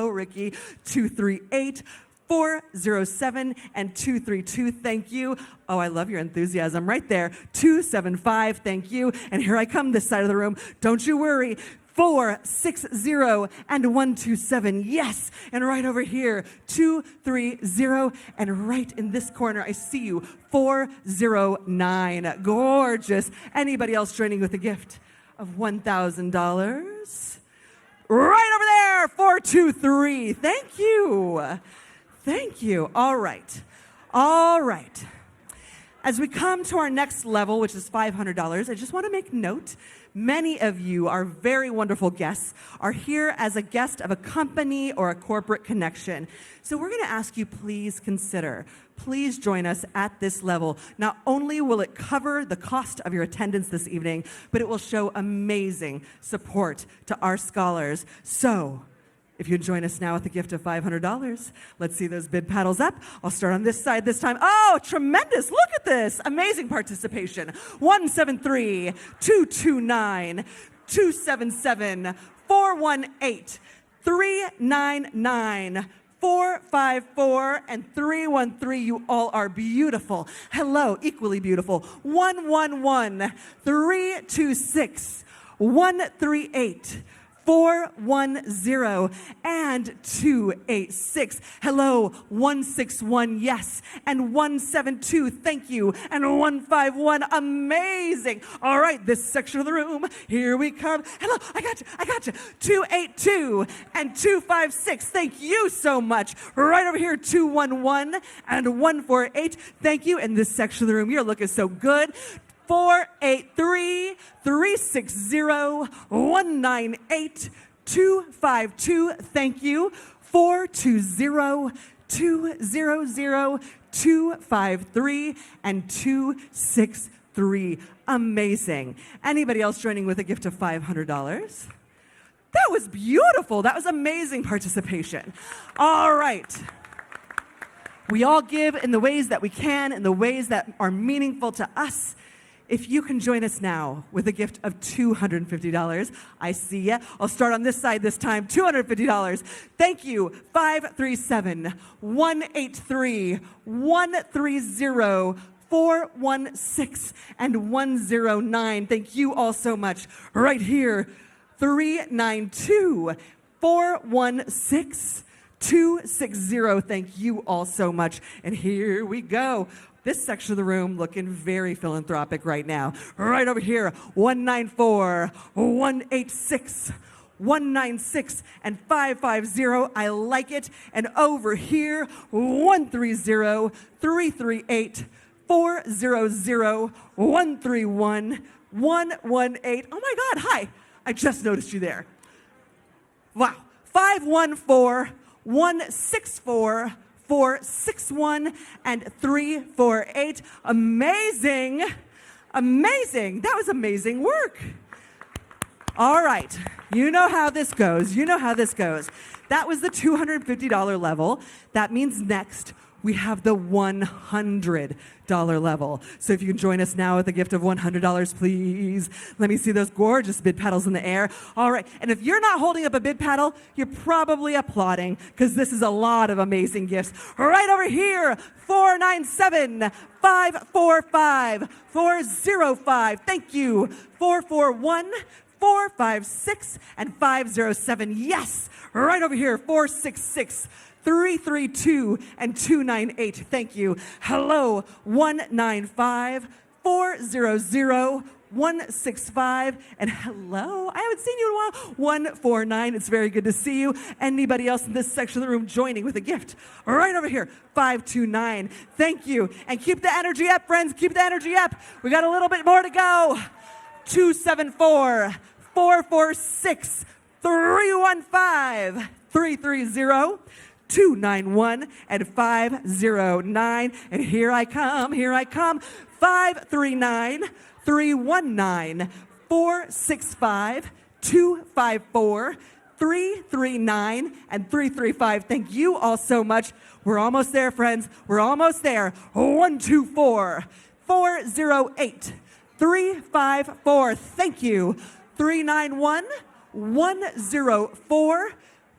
Ricky. 238. 407 and 232. Thank you. Oh, I love your enthusiasm right there. 275. Thank you. And here I come this side of the room. Don't you worry. 460 and 127. Yes. And right over here, 230. And right in this corner, I see you, 409. Gorgeous. Anybody else joining with a gift of $1,000? Right over there, 423. Thank you. Thank you. All right. As we come to our next level, which is $500, I just want to make note, many of you, our very wonderful guests, are here as a guest of a company or a corporate connection. So we're going to ask you, please join us at this level. Not only will it cover the cost of your attendance this evening, but it will show amazing support to our scholars. So if you'd join us now with a gift of $500, let's see those bid paddles up. I'll start on this side this time. Oh, tremendous. Look at this. Amazing participation. 173, 229, 277, 418, 399, 454, and 313. You all are beautiful. Hello, equally beautiful. 111, 326, 138, 410 and 286. Hello, 161, yes, and 172, thank you, and 151, amazing. All right, this section of the room, here we come. Hello, I got you. 282 and 256, thank you so much. Right over here, 211 and 148, thank you. In this section of the room, you're looking so good. 483, 360, 198, 252, thank you. 420, 200, 253, and 263. Amazing. Anybody else joining with a gift of $500? That was beautiful. That was amazing participation. All right. We all give in the ways that we can, in the ways that are meaningful to us. If you can join us now with a gift of $250, I see ya. I'll start on this side this time. $250. Thank you. 537, 183, 130, 416, and 109. Thank you all so much. Right here, 392, 416, 260. Thank you all so much. And here we go. This section of the room looking very philanthropic right now. Right over here, 194, 186, 196, and 550. I like it. And over here, 130, 338, 400, 131, 118. Oh my God, hi. I just noticed you there. Wow. 514, 164, 461 and 348. Amazing. That was amazing work. All right. You know how this goes. That was the $250 level. That means next we have the $100 level. So if you can join us now with a gift of $100, please. Let me see those gorgeous bid paddles in the air. All right, and if you're not holding up a bid paddle, you're probably applauding because this is a lot of amazing gifts. Right over here, 497, 545, 405. Thank you. 441, 456, and 507. Yes, right over here, 466. 332 and 298. Thank you. Hello, 195, 400, 165, and hello, I haven't seen you in a while, 149. It's very good to see you. Anybody else in this section of the room joining with a gift? Right over here, 529. Thank you. And keep the energy up, friends. Keep the energy up. We got a little bit more to go. 274, 446, 315 330 291 and 509. And here I come, 539 319 465 254 339 and 335. Thank you all so much. We're almost there, friends. We're almost there. 124 408 354. Thank you. 391 104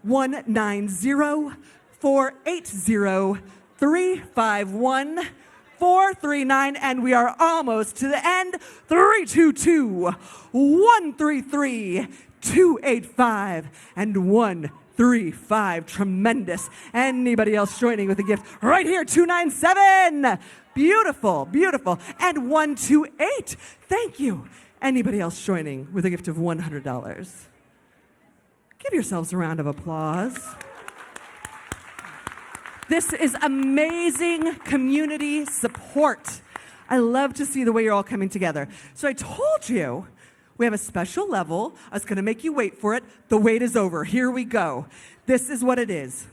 190 480 351 439, and we are almost to the end. 322 133 285 and 135. Tremendous. Anybody else joining with a gift? Right here, 297. Beautiful, beautiful. And 128. Thank you. Anybody else joining with a gift of $100? Give yourselves a round of applause. This is amazing community support. I love to see the way you're all coming together. So I told you we have a special level. I was going to make you wait for it. The wait is over. Here we go. This is what it is.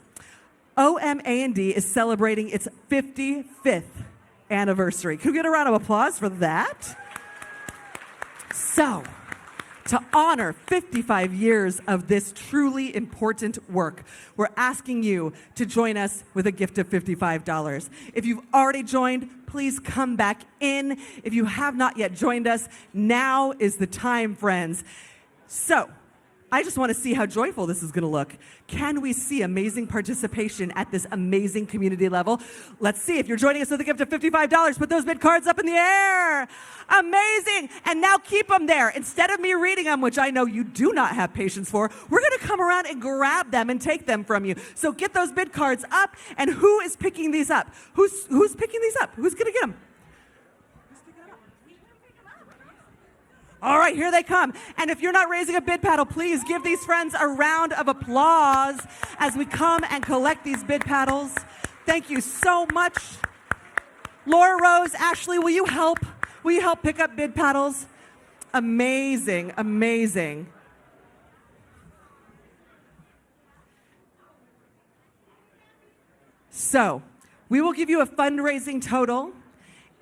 OMA&D is celebrating its 55th anniversary. Can we get a round of applause for that? So, to honor 55 years of this truly important work, we're asking you to join us with a gift of $55. If you've already joined, please come back in. If you have not yet joined us, now is the time, friends. So, I just want to see how joyful this is going to look. Can we see amazing participation at this amazing community level? Let's see. If you're joining us with a gift of $55, put those bid cards up in the air. Amazing. And now keep them there. Instead of me reading them, which I know you do not have patience for, we're going to come around and grab them and take them from you. So get those bid cards up. And who is picking these up? Who's picking these up? Who's going to get them? All right, here they come. And if you're not raising a bid paddle, please give these friends a round of applause as we come and collect these bid paddles. Thank you so much. Laura Rose, Ashley, will you help? Will you help pick up bid paddles? Amazing, amazing. So, we will give you a fundraising total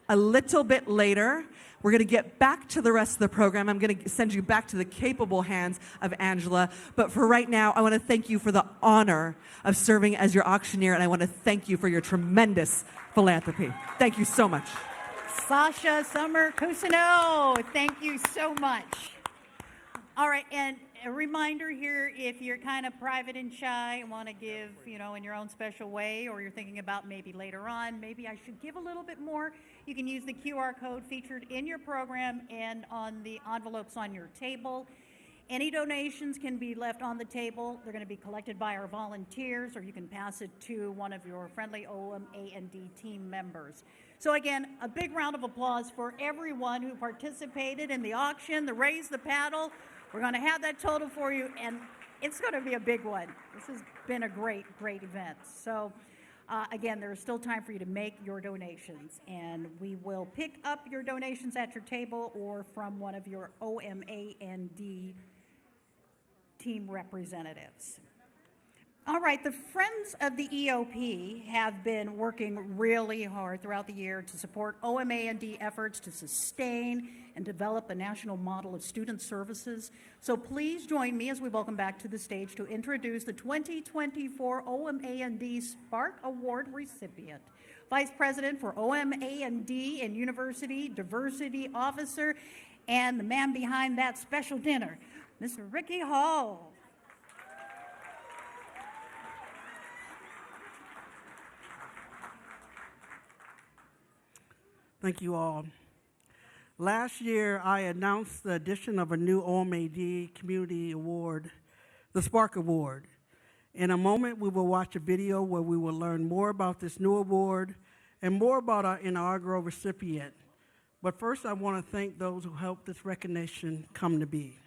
a little bit later. We're going to get back to the rest of the program. I'm going to send you back to the capable hands of Angela. But for right now, I want to thank you for the honor of serving as your auctioneer, and I want to thank you for your tremendous philanthropy. Thank you so much. Sasha Summer Cousineau, thank you so much. All right, and a reminder here, if you're kind of private and shy and want to give, in your own special way, or you're thinking about maybe later on, maybe I should give a little bit more, you can use the QR code featured in your program and on the envelopes on your table. Any donations can be left on the table. They're going to be collected by our volunteers, or you can pass it to one of your friendly OMA&D team members. So again, a big round of applause for everyone who participated in the auction, the Raise the Paddle. We're going to have that total for you, and it's going to be a big one. This has been a great, great event. So again, there is still time for you to make your donations, and we will pick up your donations at your table or from one of your OMA&D team representatives. All right, the Friends of the EOP have been working really hard throughout the year to support OMA&D efforts to sustain and develop a national model of student services. So please join me as we welcome back to the stage to introduce the 2024 OMA&D Spark Award recipient, Vice President for OMA&D and University Diversity Officer, and the man behind that special dinner, Mr. Ricky Hall. Thank you all. Last year, I announced the addition of a new OMA&D Community Award, the Spark Award. In a moment, we will watch a video where we will learn more about this new award and more about our inaugural recipient. But first, I want to thank those who helped this recognition come to be.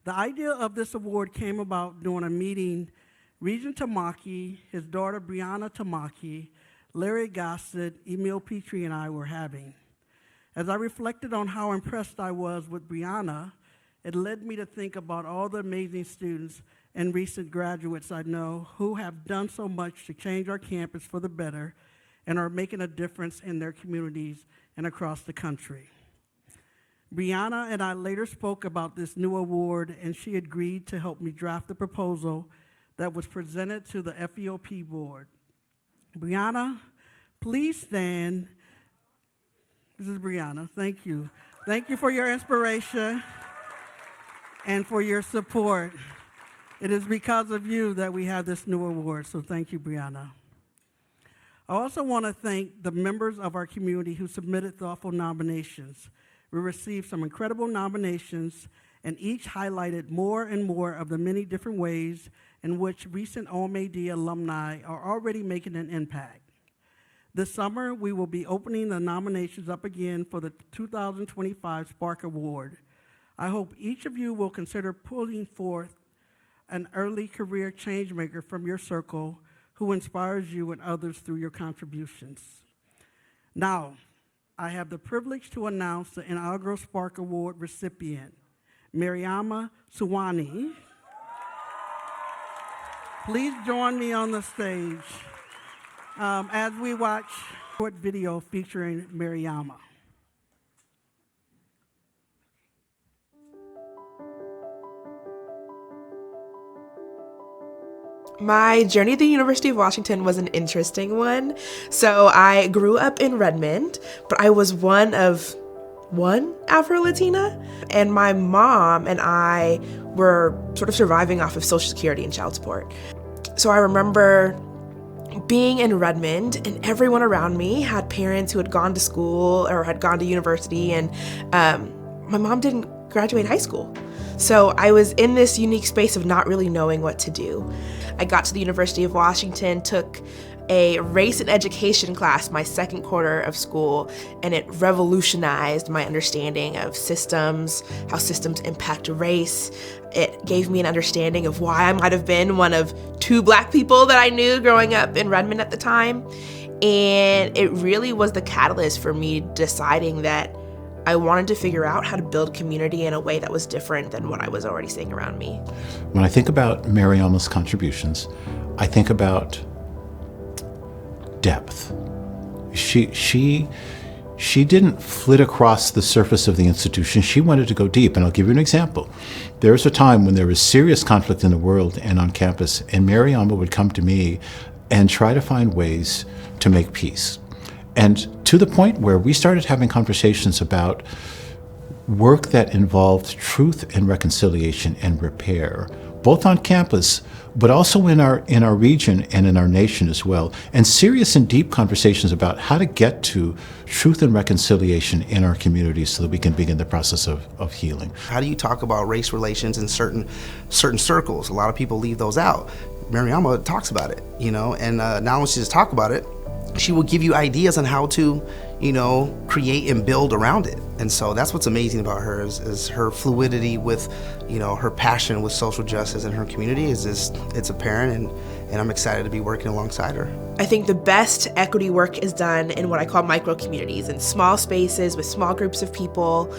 The idea of this award came about during a meeting Regent Tamaki, his daughter Brianna Tamaki, Larry Gossett, Emil Petrie, and I were having. As I reflected on how impressed I was with Brianna It led me to think about all the amazing students and recent graduates I know who have done so much to change our campus for the better and are making a difference in their communities and across the country. Brianna and I later spoke about this new award, and she agreed to help me draft the proposal that was presented to the FEOP board. Brianna, please stand. This is Brianna. Thank you. Thank you for your inspiration and for your support. It is because of you that we have this new award, so thank you, Brianna. I also want to thank the members of our community who submitted thoughtful nominations. We received some incredible nominations, and each highlighted more and more of the many different ways in which recent OMA&D alumni are already making an impact. This summer, we will be opening the nominations up again for the 2025 Spark Award. I hope each of you will consider pulling forth an early career changemaker from your circle who inspires you and others through your contributions. Now, I have the privilege to announce the inaugural Spark Award recipient, Mariama Suwani. Please join me on the stage as we watch a short video featuring Mariama. My journey at the University of Washington was an interesting one. So I grew up in Redmond, but I was one Afro-Latina, and my mom and I were sort of surviving off of Social Security and child support. So I remember being in Redmond, and everyone around me had parents who had gone to school or had gone to university, and my mom didn't graduate high school. So I was in this unique space of not really knowing what to do. I got to the University of Washington, took a race and education class my second quarter of school, and it revolutionized my understanding of systems, how systems impact race. It gave me an understanding of why I might have been one of 2 Black people that I knew growing up in Redmond at the time. And it really was the catalyst for me deciding that I wanted to figure out how to build community in a way that was different than what I was already seeing around me. When I think about Mariama's contributions, I think about depth. She didn't flit across the surface of the institution. She wanted to go deep, and I'll give you an example. There was a time when there was serious conflict in the world and on campus, and Mariama would come to me and try to find ways to make peace. And to the point where we started having conversations about work that involved truth and reconciliation and repair, both on campus, but also in our region and in our nation as well, and serious and deep conversations about how to get to truth and reconciliation in our communities so that we can begin the process of healing. How do you talk about race relations in certain circles? A lot of people leave those out. Mariama talks about it, and not only she just talk about it, she will give you ideas on how to, create and build around it. And so that's what's amazing about her is her fluidity with, her passion with social justice in her community it's apparent, and I'm excited to be working alongside her. I think the best equity work is done in what I call micro communities, in small spaces with small groups of people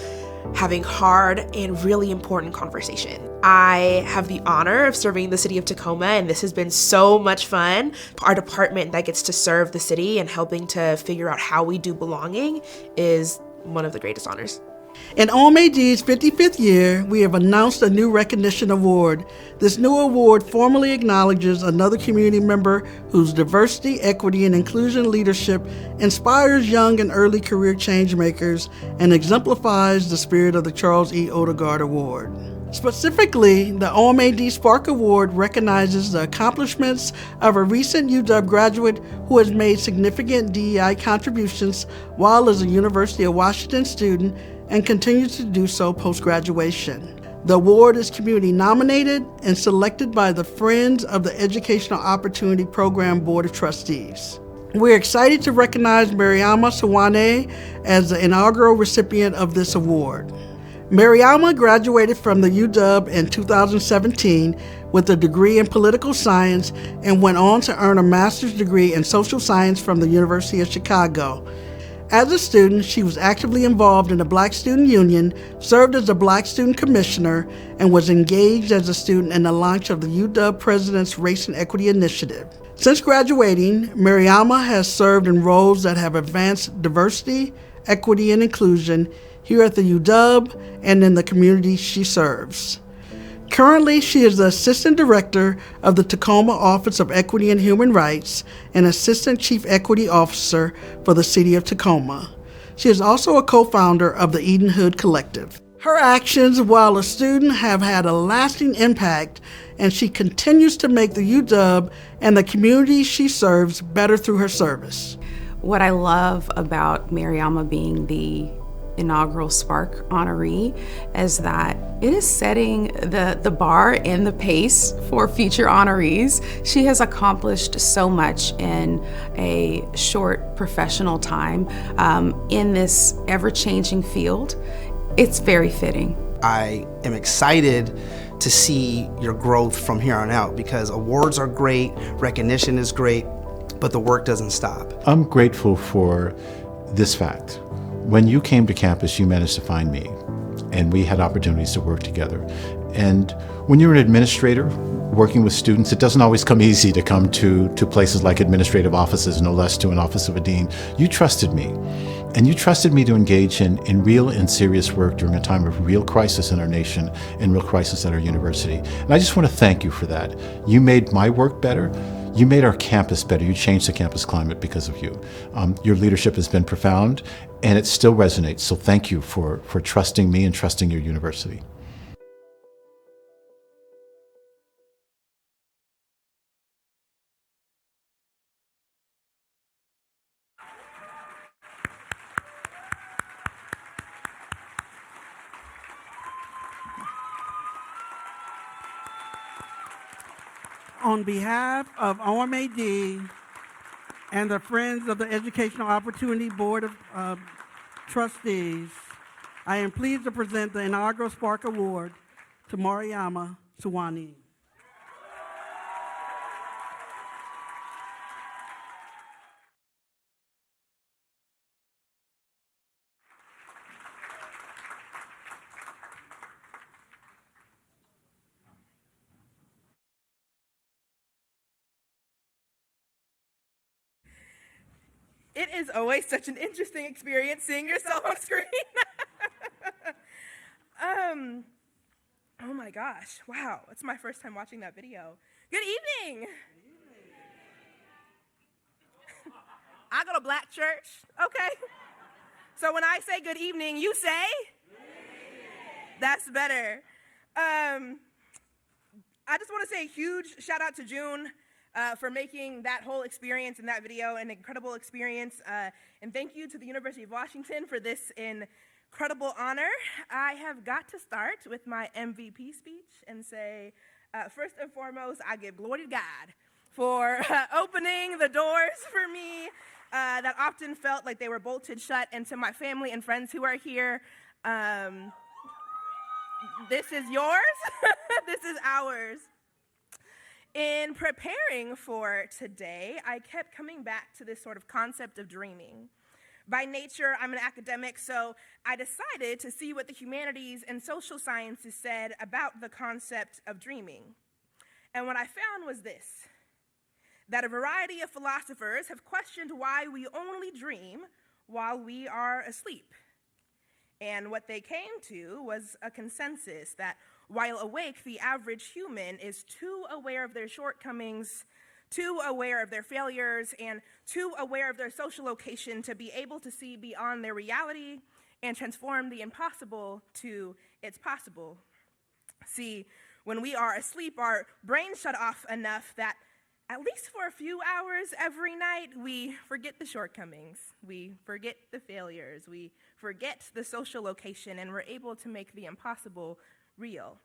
having hard and really important conversation. I have the honor of serving the city of Tacoma, and this has been so much fun. Our department that gets to serve the city and helping to figure out how we do belonging is one of the greatest honors. In OMA&D's 55th year, we have announced a new recognition award. This new award formally acknowledges another community member whose diversity, equity, and inclusion leadership inspires young and early career change makers and exemplifies the spirit of the Charles E. Odegaard Award. Specifically, the OMA&D Spark Award recognizes the accomplishments of a recent UW graduate who has made significant DEI contributions while as a University of Washington student and continues to do so post-graduation. The award is community nominated and selected by the Friends of the Educational Opportunity Program Board of Trustees. We're excited to recognize Mariama Suwani as the inaugural recipient of this award. Mariama graduated from the UW in 2017 with a degree in political science and went on to earn a master's degree in social science from the University of Chicago. As a student, she was actively involved in the Black Student Union, served as a Black Student Commissioner, and was engaged as a student in the launch of the UW President's Race and Equity Initiative. Since graduating, Mariama has served in roles that have advanced diversity, equity, and inclusion here at the UW and in the community she serves. Currently, she is the Assistant Director of the Tacoma Office of Equity and Human Rights and Assistant Chief Equity Officer for the City of Tacoma. She is also a co-founder of the Eden Hood Collective. Her actions while a student have had a lasting impact, and she continues to make the UW and the community she serves better through her service. What I love about Mariama being the inaugural Spark honoree is that it is setting the bar and the pace for future honorees. She has accomplished so much in a short professional time in this ever-changing field. It's very fitting. I am excited to see your growth from here on out because awards are great, recognition is great, but the work doesn't stop. I'm grateful for this fact. When you came to campus, you managed to find me, and we had opportunities to work together. And when you're an administrator working with students, it doesn't always come easy to come to places like administrative offices, no less to an office of a dean. You trusted me, and you trusted me to engage in real and serious work during a time of real crisis in our nation and real crisis at our university. And I just want to thank you for that. You made my work better. You made our campus better. You changed the campus climate because of you. Your leadership has been profound, and it still resonates. So thank you for trusting me and trusting your university. On behalf of OMA&D and the Friends of the Educational Opportunity Board of Trustees, I am pleased to present the inaugural Spark Award to Mariama Suwani. It is always such an interesting experience seeing yourself on screen. Oh my gosh, wow, it's my first time watching that video. Good evening. I go to black church, okay? So when I say good evening, you say? Good evening. That's better. I just want to say a huge shout out to June for making that whole experience in that video an incredible experience. And thank you to the University of Washington for this incredible honor. I have got to start with my MVP speech and say, first and foremost, I give glory to God for opening the doors for me that often felt like they were bolted shut, and to my family and friends who are here. This is yours. This is ours. In preparing for today, I kept coming back to this sort of concept of dreaming. By nature, I'm an academic, so I decided to see what the humanities and social sciences said about the concept of dreaming. And what I found was this, that a variety of philosophers have questioned why we only dream while we are asleep. And what they came to was a consensus that while awake, the average human is too aware of their shortcomings, too aware of their failures, and too aware of their social location to be able to see beyond their reality and transform the impossible to its possible. See, when we are asleep, our brains shut off enough that at least for a few hours every night, we forget the shortcomings, we forget the failures, we forget the social location, and we're able to make the impossible real.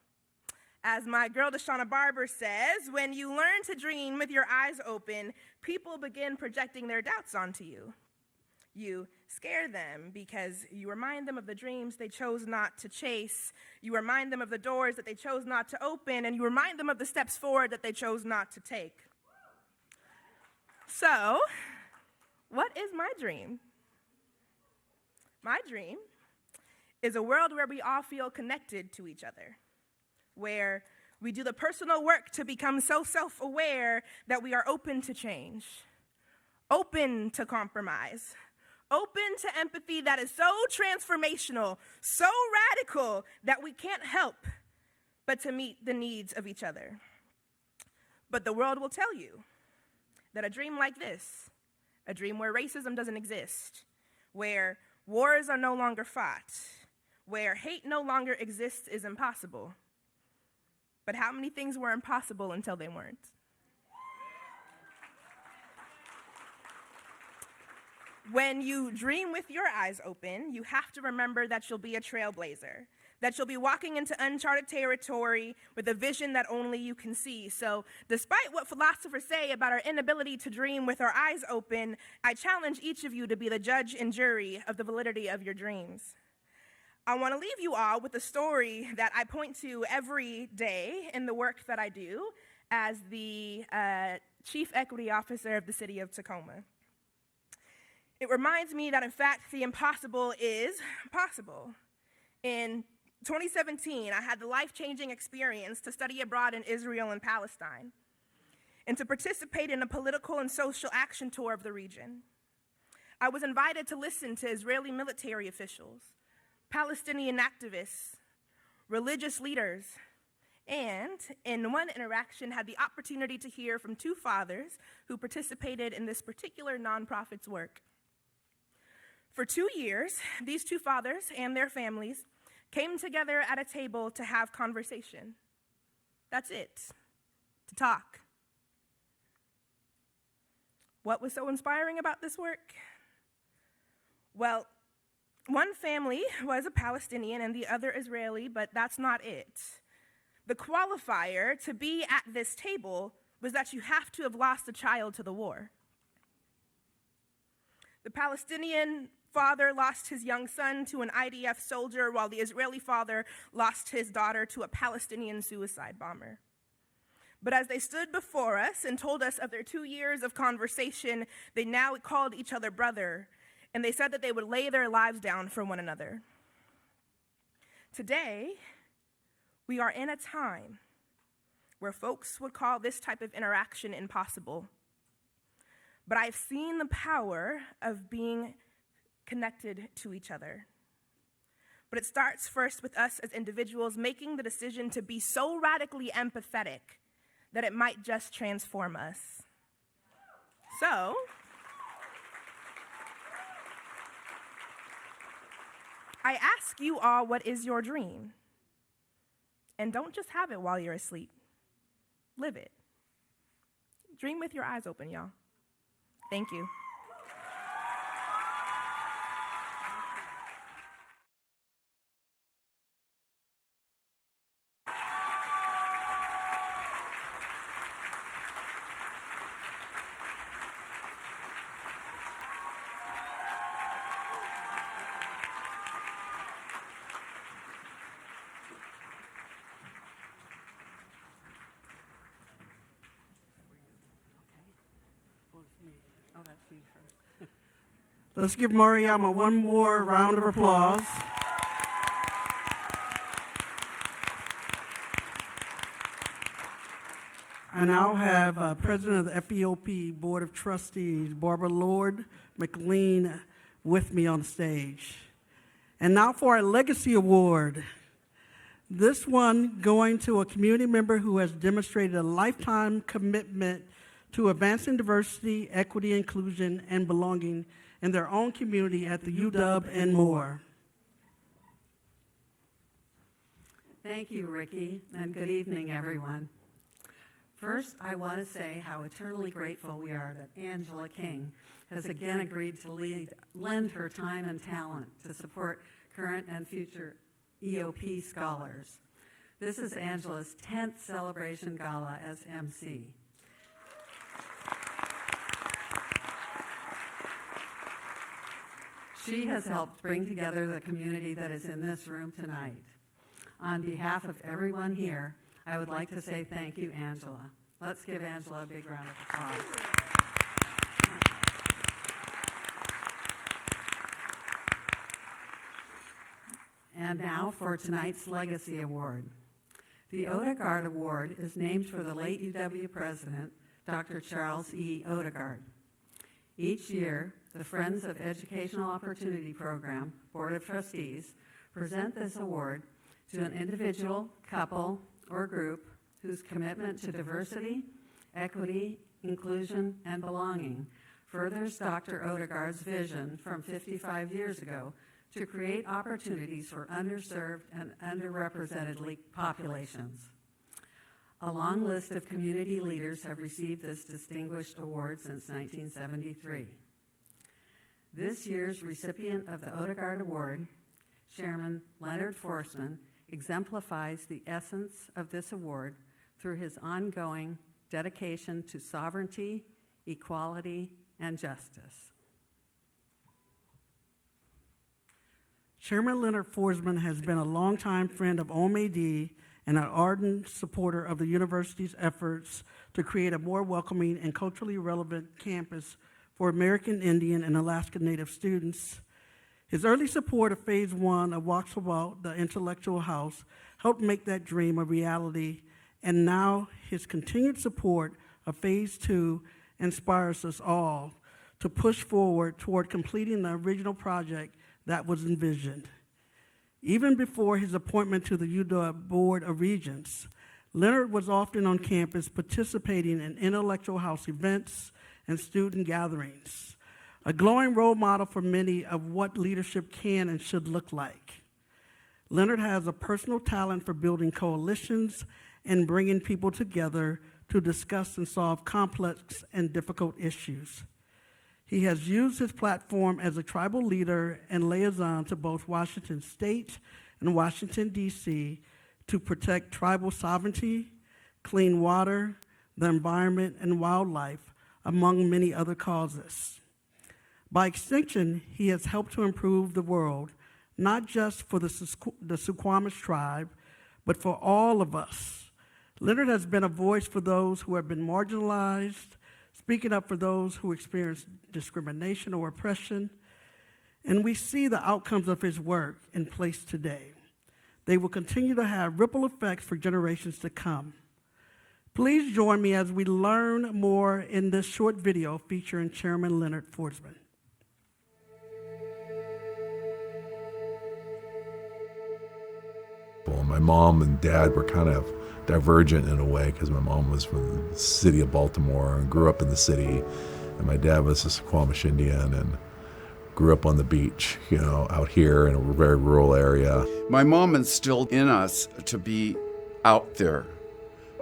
As my girl Deshauna Barber says, when you learn to dream with your eyes open, people begin projecting their doubts onto you. You scare them because you remind them of the dreams they chose not to chase. You remind them of the doors that they chose not to open, and you remind them of the steps forward that they chose not to take. So, what is my dream? My dream is a world where we all feel connected to each other, where we do the personal work to become so self-aware that we are open to change, open to compromise, open to empathy that is so transformational, so radical that we can't help but to meet the needs of each other. But the world will tell you that a dream like this, a dream where racism doesn't exist, where wars are no longer fought, where hate no longer exists, is impossible. But how many things were impossible until they weren't? When you dream with your eyes open, you have to remember that you'll be a trailblazer, that you'll be walking into uncharted territory with a vision that only you can see. So despite what philosophers say about our inability to dream with our eyes open, I challenge each of you to be the judge and jury of the validity of your dreams. I want to leave you all with a story that I point to every day in the work that I do as the Chief Equity Officer of the City of Tacoma. It reminds me that, in fact, the impossible is possible. In 2017, I had the life-changing experience to study abroad in Israel and Palestine and to participate in a political and social action tour of the region. I was invited to listen to Israeli military officials, Palestinian activists, religious leaders, and in one interaction had the opportunity to hear from two fathers who participated in this particular nonprofit's work. For 2 years, these two fathers and their families came together at a table to have conversation. That's it, to talk. What was so inspiring about this work? Well, one family was a Palestinian and the other Israeli, but that's not it. The qualifier to be at this table was that you have to have lost a child to the war. The Palestinian father lost his young son to an IDF soldier, while the Israeli father lost his daughter to a Palestinian suicide bomber. But as they stood before us and told us of their 2 years of conversation, they now called each other brother, and they said that they would lay their lives down for one another. Today, we are in a time where folks would call this type of interaction impossible. But I've seen the power of being connected to each other. But it starts first with us as individuals making the decision to be so radically empathetic that it might just transform us. So, I ask you all, what is your dream? And don't just have it while you're asleep. Live it. Dream with your eyes open, y'all. Thank you. Let's give Mariama one more round of applause. I now have President of the FEOP Board of Trustees, Barbara Lord McLean, with me on stage. And now for our Legacy Award. This one going to a community member who has demonstrated a lifetime commitment to advancing diversity, equity, inclusion, and belonging in their own community at the UW and more. Thank you, Ricky, and good evening, everyone. First, I want to say how eternally grateful we are that Angela King has again agreed to lend her time and talent to support current and future EOP scholars. This is Angela's 10th celebration gala as MC. She has helped bring together the community that is in this room tonight. On behalf of everyone here, I would like to say thank you, Angela. Let's give Angela a big round of applause. And now for tonight's Legacy Award. The Odegaard Award is named for the late UW president, Dr. Charles E. Odegaard. Each year, the Friends of Educational Opportunity Program Board of Trustees present this award to an individual, couple, or group whose commitment to diversity, equity, inclusion, and belonging furthers Dr. Odegaard's vision from 55 years ago to create opportunities for underserved and underrepresented populations. A long list of community leaders have received this distinguished award since 1973. This year's recipient of the Odegaard Award, Chairman Leonard Forsman, exemplifies the essence of this award through his ongoing dedication to sovereignty, equality, and justice. Chairman Leonard Forsman has been a longtime friend of OMA&D and an ardent supporter of the university's efforts to create a more welcoming and culturally relevant campus for American Indian and Alaska Native students. His early support of Phase 1 of Waxahachie, the Intellectual House, helped make that dream a reality, and now his continued support of Phase 2 inspires us all to push forward toward completing the original project that was envisioned. Even before his appointment to the UW Board of Regents, Leonard was often on campus participating in Intellectual House events and student gatherings, a glowing role model for many of what leadership can and should look like. Leonard has a personal talent for building coalitions and bringing people together to discuss and solve complex and difficult issues. He has used his platform as a tribal leader and liaison to both Washington State and Washington, D.C. to protect tribal sovereignty, clean water, the environment, and wildlife, among many other causes. By extension, he has helped to improve the world, not just for the Suquamish tribe, but for all of us. Leonard has been a voice for those who have been marginalized, speaking up for those who experience discrimination or oppression, and we see the outcomes of his work in place today. They will continue to have ripple effects for generations to come. Please join me as we learn more in this short video featuring Chairman Leonard Forsman. Well, my mom and dad were kind of divergent in a way because my mom was from the city of Baltimore and grew up in the city, and my dad was a Suquamish Indian and grew up on the beach, you know, out here in a very rural area. My mom instilled in us to be out there,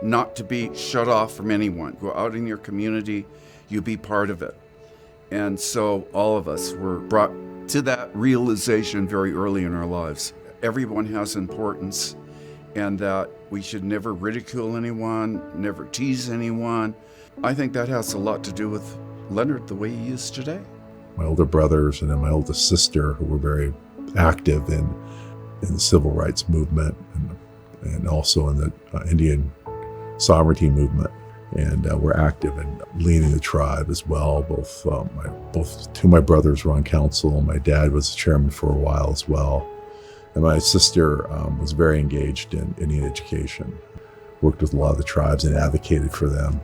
not to be shut off from anyone. Go out in your community, you be part of it. And so all of us were brought to that realization very early in our lives. Everyone has importance, and that we should never ridicule anyone, never tease anyone. I think that has a lot to do with Leonard the way he is today. My older brothers and then my oldest sister, who were very active in the civil rights movement and also in the Indian sovereignty movement, and were active in leading the tribe as well. Both two of my brothers were on council. My dad was chairman for a while as well. And my sister was very engaged in Indian education, worked with a lot of the tribes and advocated for them,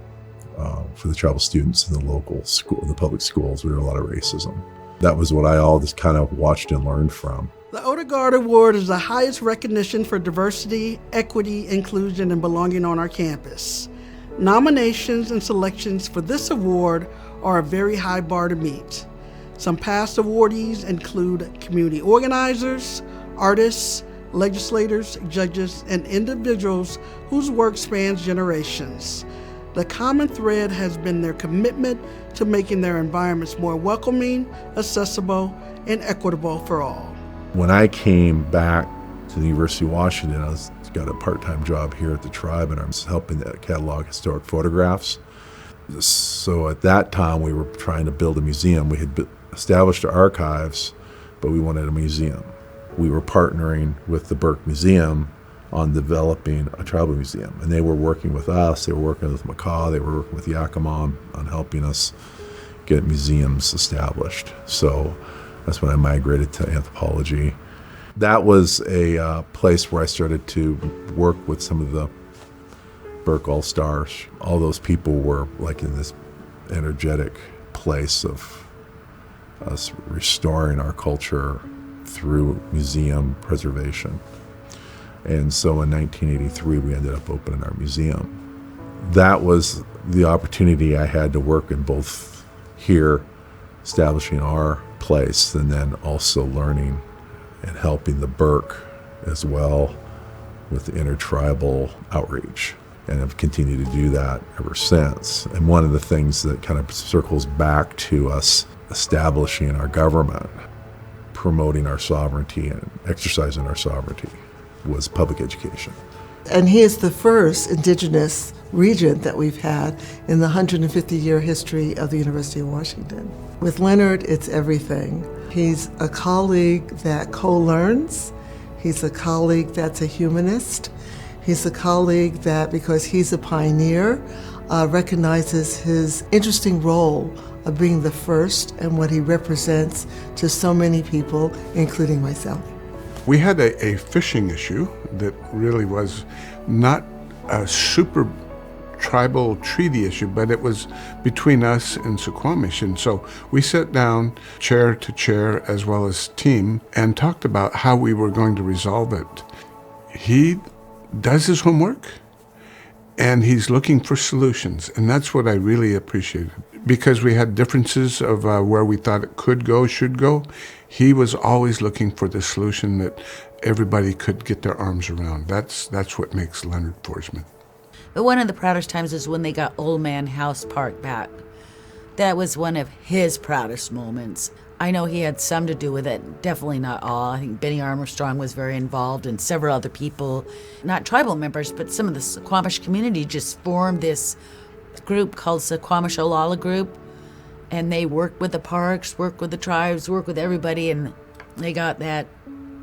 for the tribal students in the local school, the public schools, where there was a lot of racism. That was what I all just kind of watched and learned from. The Odegaard Award is the highest recognition for diversity, equity, inclusion, and belonging on our campus. Nominations and selections for this award are a very high bar to meet. Some past awardees include community organizers, artists, legislators, judges, and individuals whose work spans generations. The common thread has been their commitment to making their environments more welcoming, accessible, and equitable for all. When I came back to the University of Washington, I got a part-time job here at the tribe, and I was helping to catalog historic photographs. So at that time, we were trying to build a museum. We had established our archives, but we wanted a museum. We were partnering with the Burke Museum on developing a tribal museum, and they were working with us. They were working with Makah. They were working with Yakima on helping us get museums established. So that's when I migrated to anthropology, That was a place where I started to work with some of the Burke All-Stars. All those people were like in this energetic place of us restoring our culture through museum preservation. And so in 1983, we ended up opening our museum. That was the opportunity I had to work in both here, establishing our place, and then also learning and helping the Burke as well with the intertribal outreach. And I've continued to do that ever since. And one of the things that kind of circles back to us establishing our government, promoting our sovereignty and exercising our sovereignty was public education. And he is the first Indigenous regent that we've had in the 150-year history of the University of Washington. With Leonard, it's everything. He's a colleague that co-learns. He's a colleague that's a humanist. He's a colleague that, because he's a pioneer, recognizes his interesting role of being the first and what he represents to so many people, including myself. We had a fishing issue that really was not a super tribal treaty issue, but it was between us and Suquamish. And so we sat down, chair to chair, as well as team, and talked about how we were going to resolve it. He does his homework, and he's looking for solutions. And that's what I really appreciated. Because we had differences of where we thought it could go, should go, he was always looking for the solution that everybody could get their arms around. That's what makes Leonard Forsman. But one of the proudest times is when they got Old Man House Park back. That was one of his proudest moments. I know he had some to do with it, definitely not all. I think Benny Armstrong was very involved, and several other people, not tribal members, but some of the Suquamish community just formed this group called Suquamish Olala Group, and they worked with the parks, worked with the tribes, worked with everybody, and they got that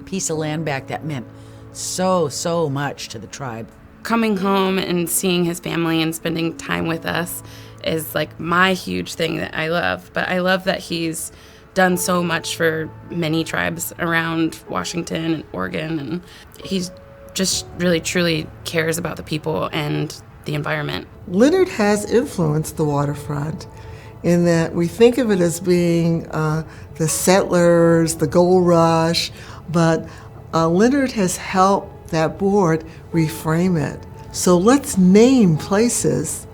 piece of land back that meant so much to the tribe. Coming home and seeing his family and spending time with us is like my huge thing that I love. But I love that he's done so much for many tribes around Washington and Oregon, and he's just really truly cares about the people and the environment. Leonard has influenced the waterfront in that we think of it as being the settlers, the gold rush, but Leonard has helped that board reframe it. So let's name places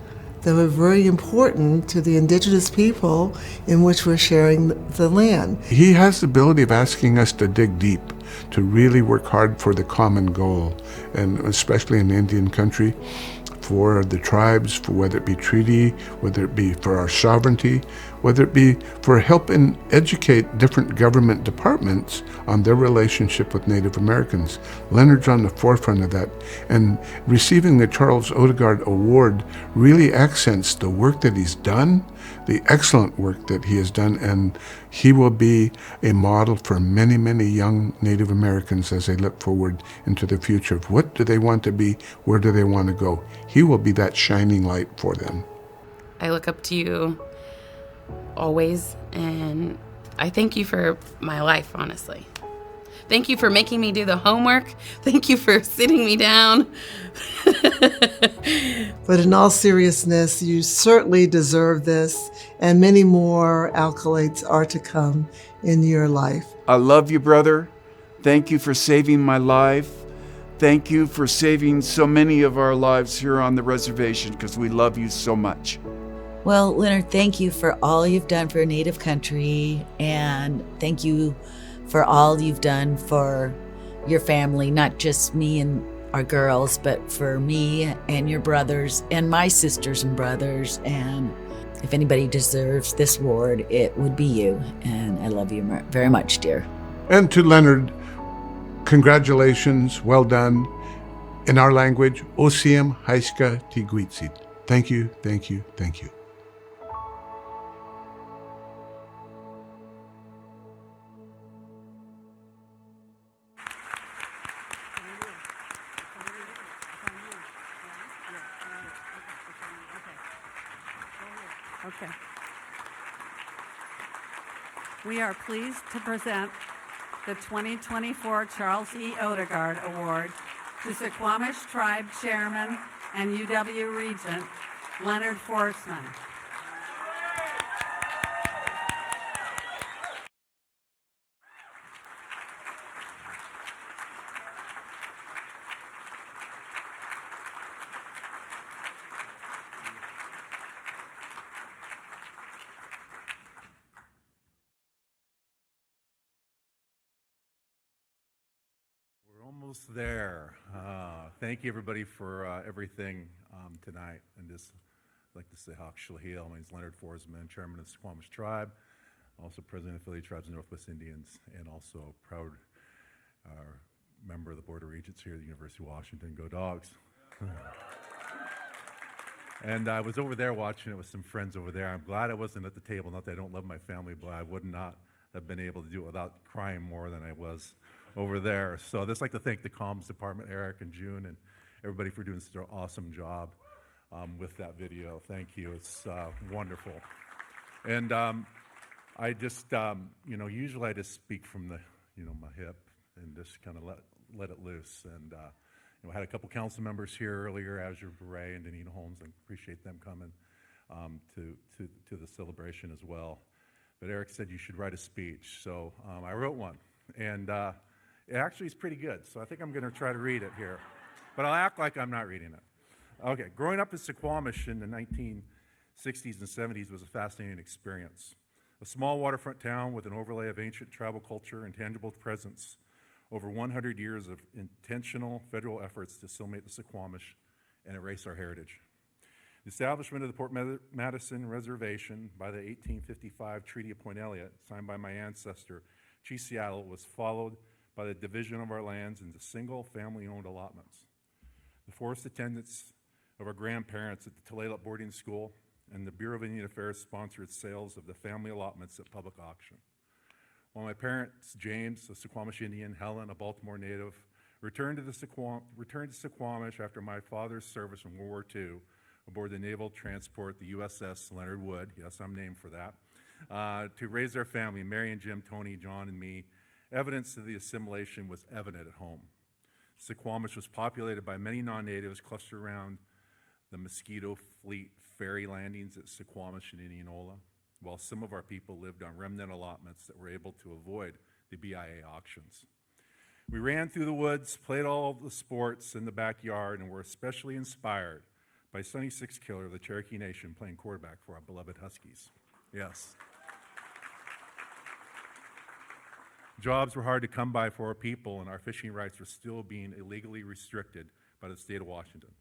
that are very important to the indigenous people in which we're sharing the land. He has the ability of asking us to dig deep, to really work hard for the common goal, and especially in Indian country, for the tribes, for whether it be treaty, whether it be for our sovereignty, whether it be for help and educate different government departments on their relationship with Native Americans. Leonard's on the forefront of that, and receiving the Charles Odegaard Award really accents the work that he's done, the excellent work that he has done, and he will be a model for many, many young Native Americans as they look forward into the future of what do they want to be, where do they want to go. He will be that shining light for them. I look up to you always, and I thank you for my life, honestly. Thank you for making me do the homework. Thank you for sitting me down. But in all seriousness, you certainly deserve this, and many more accolades are to come in your life. I love you, brother. Thank you for saving my life. Thank you for saving so many of our lives here on the reservation, because we love you so much. Well, Leonard, thank you for all you've done for Native country, and thank you for all you've done for your family, not just me and our girls, but for me and your brothers and my sisters and brothers. And if anybody deserves this award, it would be you. And I love you very much, dear. And to Leonard, congratulations, well done. In our language, Osiam Haiska Tiguitsit. Thank you, thank you, thank you. Okay. We are pleased to present the 2024 Charles E. Odegaard Award to Suquamish Tribe Chairman and UW Regent Leonard Forsman. We're almost there. Thank you, everybody, for everything tonight. And just like to say Hak Shlahil. My name is Leonard Forsman, Chairman of the Suquamish Tribe, also President of Affiliate Tribes of Northwest Indians, and also a proud member of the Board of Regents here at the University of Washington. Go Dogs! And I was over there watching it with some friends over there. I'm glad I wasn't at the table. Not that I don't love my family, but I would not have been able to do it without crying more than I was over there. So I'd just like to thank the comms department, Eric and June, and everybody for doing such an awesome job with that video. Thank you. It's wonderful. And I just, usually I just speak from the, my hip and just kind of let it loose. And I had a couple council members here earlier, Azure Beret and Danita Holmes. I appreciate them coming to the celebration as well. But Eric said you should write a speech, so I wrote one. And it actually is pretty good, so I think I'm going to try to read it here. But I'll act like I'm not reading it. Okay, growing up in Suquamish in the 1960s and 70s was a fascinating experience. A small waterfront town with an overlay of ancient tribal culture and tangible presence. Over 100 years of intentional federal efforts to assimilate the Suquamish and erase our heritage. The establishment of the Port Madison Reservation by the 1855 Treaty of Point Elliott, signed by my ancestor, Chief Seattle, was followed by the division of our lands into single family-owned allotments. The forced attendance of our grandparents at the Tulalip Boarding School and the Bureau of Indian Affairs sponsored sales of the family allotments at public auction. While my parents, James, a Suquamish Indian, Helen, a Baltimore native, returned to Suquamish after my father's service in World War II aboard the naval transport, the USS Leonard Wood, yes, I'm named for that, to raise their family, Mary and Jim, Tony, John, and me. Evidence of the assimilation was evident at home. Suquamish was populated by many non-natives clustered around the Mosquito Fleet ferry landings at Suquamish and Indianola, while some of our people lived on remnant allotments that were able to avoid the BIA auctions. We ran through the woods, played all the sports in the backyard, and were especially inspired by Sonny Sixkiller of the Cherokee Nation playing quarterback for our beloved Huskies. Yes. Jobs were hard to come by for our people, and our fishing rights were still being illegally restricted by the state of Washington.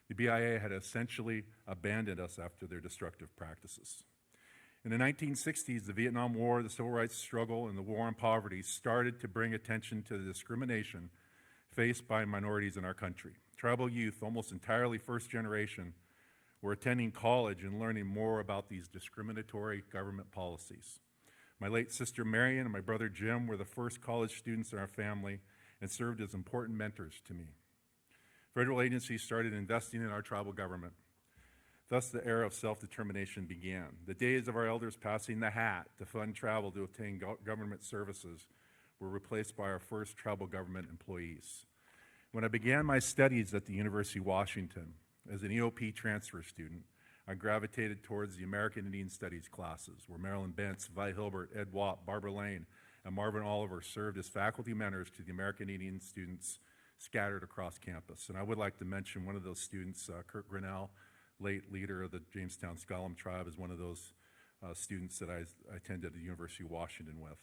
The BIA had essentially abandoned us after their destructive practices. In the 1960s, the Vietnam War, the Civil Rights struggle, and the war on poverty started to bring attention to the discrimination faced by minorities in our country. Tribal youth, almost entirely first generation, were attending college and learning more about these discriminatory government policies. My late sister Marion and my brother Jim were the first college students in our family and served as important mentors to me. Federal agencies started investing in our tribal government. Thus, the era of self-determination began. The days of our elders passing the hat to fund travel to obtain government services were replaced by our first tribal government employees. When I began my studies at the University of Washington as an EOP transfer student, I gravitated towards the American Indian Studies classes, where Marilyn Bentz, Vi Hilbert, Ed Watt, Barbara Lane, and Marvin Oliver served as faculty mentors to the American Indian students scattered across campus. And I would like to mention one of those students, Kurt Grinnell, late leader of the Jamestown S'Klallam tribe, is one of those students that I attended at the University of Washington with.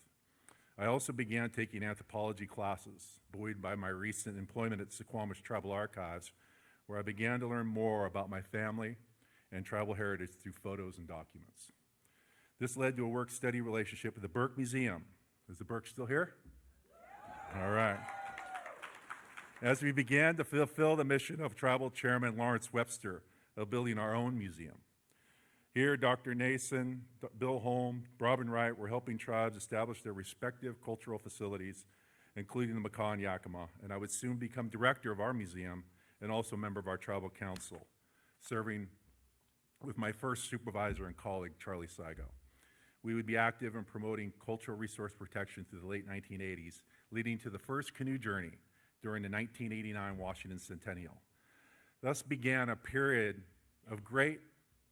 I also began taking anthropology classes, buoyed by my recent employment at Suquamish Tribal Archives, where I began to learn more about my family and tribal heritage through photos and documents. This led to a work-study relationship with the Burke Museum. Is the Burke still here? All right. As we began to fulfill the mission of Tribal Chairman Lawrence Webster of building our own museum. Here, Dr. Nason, Bill Holm, Robin Wright were helping tribes establish their respective cultural facilities, including the Makah and Yakima, and I would soon become director of our museum and also a member of our tribal council, serving with my first supervisor and colleague, Charlie Saigo. We would be active in promoting cultural resource protection through the late 1980s, leading to the first canoe journey during the 1989 Washington Centennial. Thus began a period of great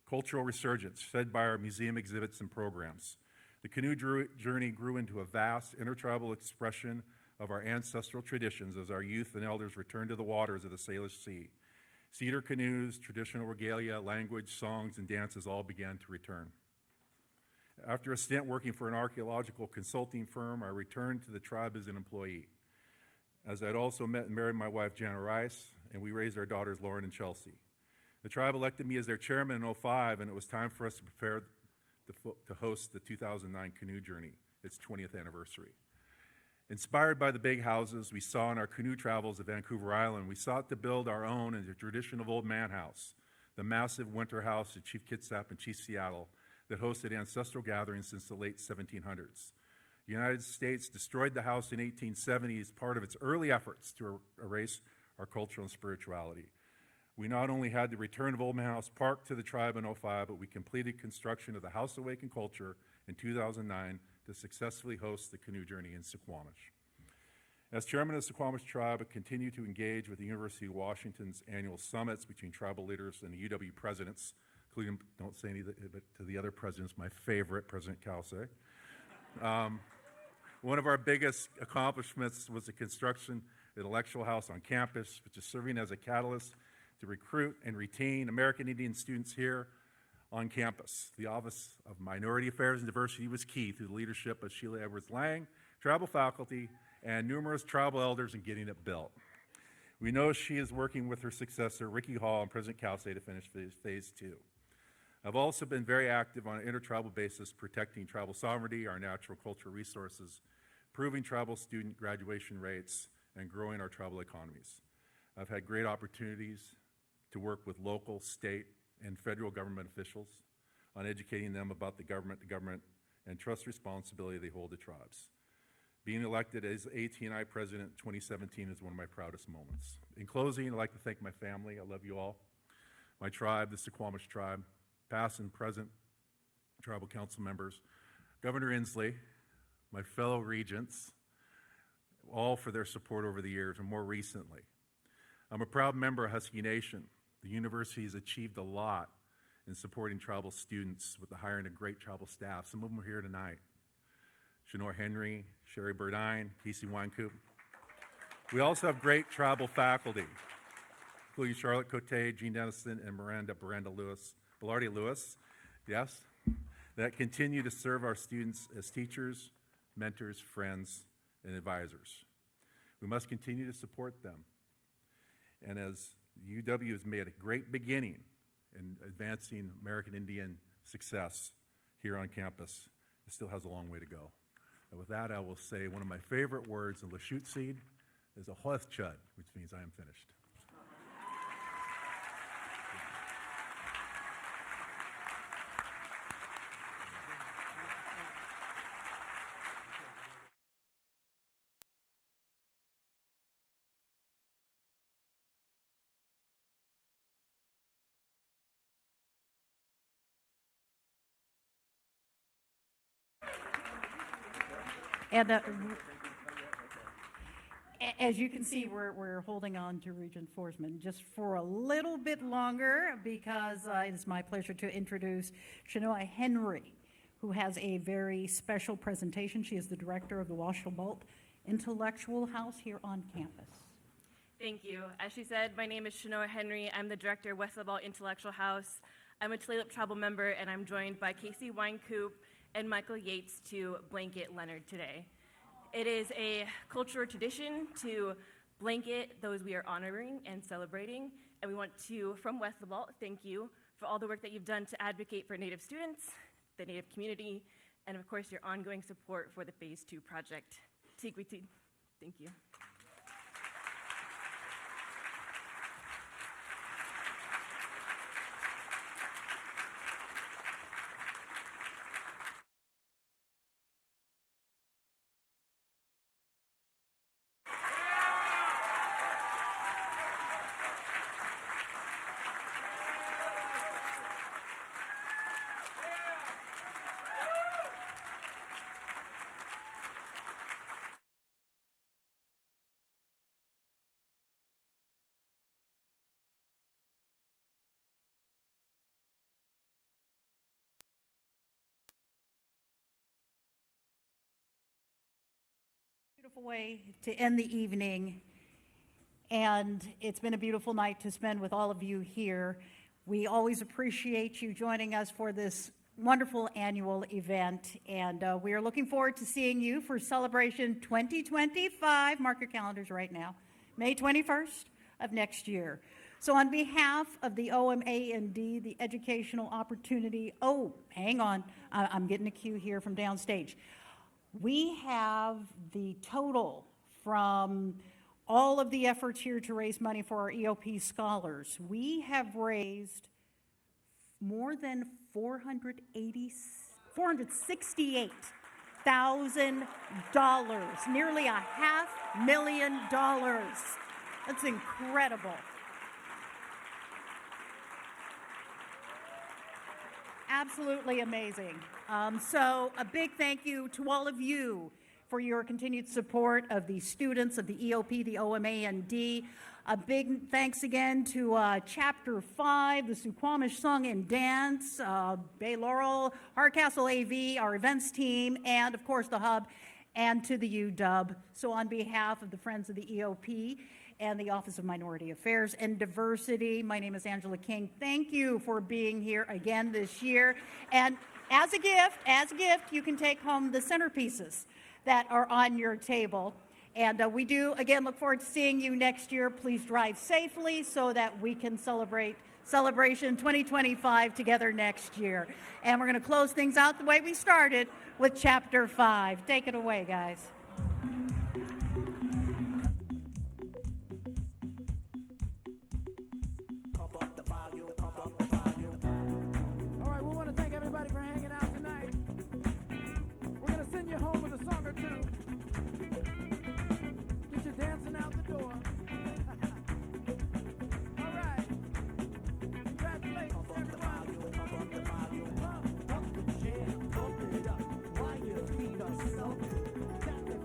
cultural resurgence fed by our museum exhibits and programs. The canoe journey grew into a vast intertribal expression of our ancestral traditions as our youth and elders returned to the waters of the Salish Sea. Cedar canoes, traditional regalia, language, songs, and dances all began to return. After a stint working for an archaeological consulting firm, I returned to the tribe as an employee, as I'd also met and married my wife, Jana Rice, and we raised our daughters, Lauren and Chelsea. The tribe elected me as their chairman in 2005, and it was time for us to prepare to host the 2009 Canoe Journey, its 20th anniversary. Inspired by the big houses we saw in our canoe travels at Vancouver Island, we sought to build our own in the tradition of Old Man House, the massive winter house at Chief Kitsap and Chief Seattle that hosted ancestral gatherings since the late 1700s. The United States destroyed the house in 1870 as part of its early efforts to erase our culture and spirituality. We not only had the return of Old Man House Park to the tribe in 2005, but we completed construction of the House Awakened Culture in 2009 to successfully host the canoe journey in Suquamish. As chairman of the Suquamish tribe, I continue to engage with the University of Washington's annual summits between tribal leaders and the UW presidents, including, don't say anything to the other presidents, my favorite, President Kalse. One of our biggest accomplishments was the construction of the Intellectual House on campus, which is serving as a catalyst to recruit and retain American Indian students here on campus. The Office of Minority Affairs and Diversity was key through the leadership of Sheila Edwards-Lang, tribal faculty, and numerous tribal elders in getting it built. We know she is working with her successor, Ricky Hall, and President Kalse to finish phase 2. I've also been very active on an intertribal basis, protecting tribal sovereignty, our natural cultural resources, improving tribal student graduation rates, and growing our tribal economies. I've had great opportunities to work with local, state, and federal government officials on educating them about the government and trust responsibility they hold to tribes. Being elected as AT&I president in 2017 is one of my proudest moments. In closing, I'd like to thank my family. I love you all. My tribe, the Suquamish tribe, past and present tribal council members, Governor Inslee, my fellow regents, all for their support over the years, and more recently. I'm a proud member of Husky Nation. The university has achieved a lot in supporting tribal students with the hiring of great tribal staff. Some of them are here tonight. Shanor Henry, Sherry Burdine, Casey Weinkoop. We also have great tribal faculty, including Charlotte Cote, Jean Dennison, and Miranda Belardi Lewis, yes, that continue to serve our students as teachers, mentors, friends, and advisors. We must continue to support them. And as UW has made a great beginning in advancing American Indian success here on campus, it still has a long way to go. And with that, I will say one of my favorite words in Lashute is a hoeth chud, which means I am finished. And as you can see, we're holding on to Regent Forsman just for a little bit longer because it's my pleasure to introduce Shanoa Henry, who has a very special presentation. She is the director of the Washtenaw Intellectual House here on campus. Thank you. As she said, my name is Shanoa Henry. I'm the director of Washtenaw Intellectual House. I'm a Tulalip tribal member, and I'm joined by Casey Weinkoop and Michael Yates to blanket Leonard today. It is a cultural tradition to blanket those we are honoring and celebrating, and we want to, from Washtenaw, thank you for all the work that you've done to advocate for Native students, the Native community, and of course your ongoing support for the Phase 2 project. Tigwiti, thank you. Beautiful way to end the evening, and it's been a beautiful night to spend with all of you here. We always appreciate you joining us for this wonderful annual event, and we are looking forward to seeing you for Celebration 2025. Mark your calendars right now, May 21st of next year. So on behalf of the OMA&D, the Educational Opportunity, hang on, I'm getting a cue here from downstage. We have the total from all of the efforts here to raise money for our EOP scholars. We have raised more than $468,000, nearly $500,000. That's incredible. Absolutely amazing. So a big thank you to all of you for your continued support of the students of the EOP, the OMA&D. A big thanks again to Chapter 5, the Suquamish Song and Dance, Bay Laurel, Hardcastle AV, our events team, and of course the Hub, and to the UW. So on behalf of the Friends of the EOP and the Office of Minority Affairs and Diversity, my name is Angela King. Thank you for being here again this year. And as a gift, you can take home the centerpieces that are on your table. And we do, again, look forward to seeing you next year. Please drive safely so that we can celebrate Celebration 2025 together next year. And we're going to close things out the way we started with Chapter 5. Take it away, guys. All right, we want to thank everybody for hanging out tonight. We're going to send you home with a song or two. Get you dancing out the door. All right. Congratulations, everybody. Pump the jam, pump it up while your feet are soaking.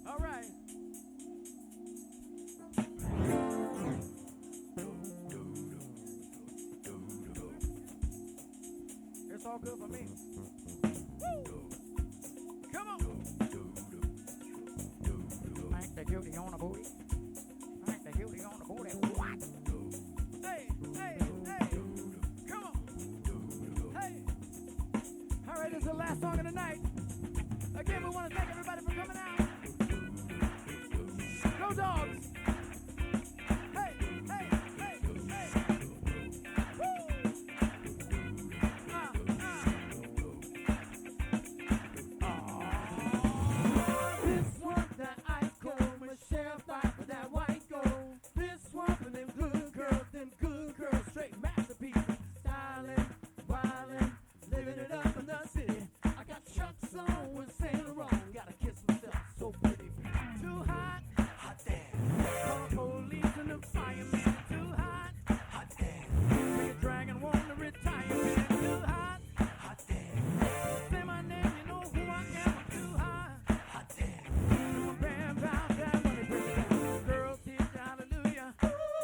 All right. It's all good for me. Woo! Come on. Ain't the guilty on the booty? Ain't the guilty on the booty? What? Hey, hey, hey. Come on. Hey. All right, this is the last song of the night. Again, we want to thank everybody for coming out. Go Dogs! Hey, hey, hey, hey! Woo! This one that ice cold, Michelle fight for that white gold. This one for them good girls, straight masterpieces. Styling, wildin', living it up in the city. I got Chuck's on with Saint Laurent. Gotta kiss myself, so pretty. Too hot, hot damn. Call police and the fireman. Too hot, hot damn. Make a dragon want to retire. Man. Too hot, hot damn. Say my name, you know who I am. I'm too hot, hot damn. Do a band bound that money bring it down. Girls teach you hallelujah.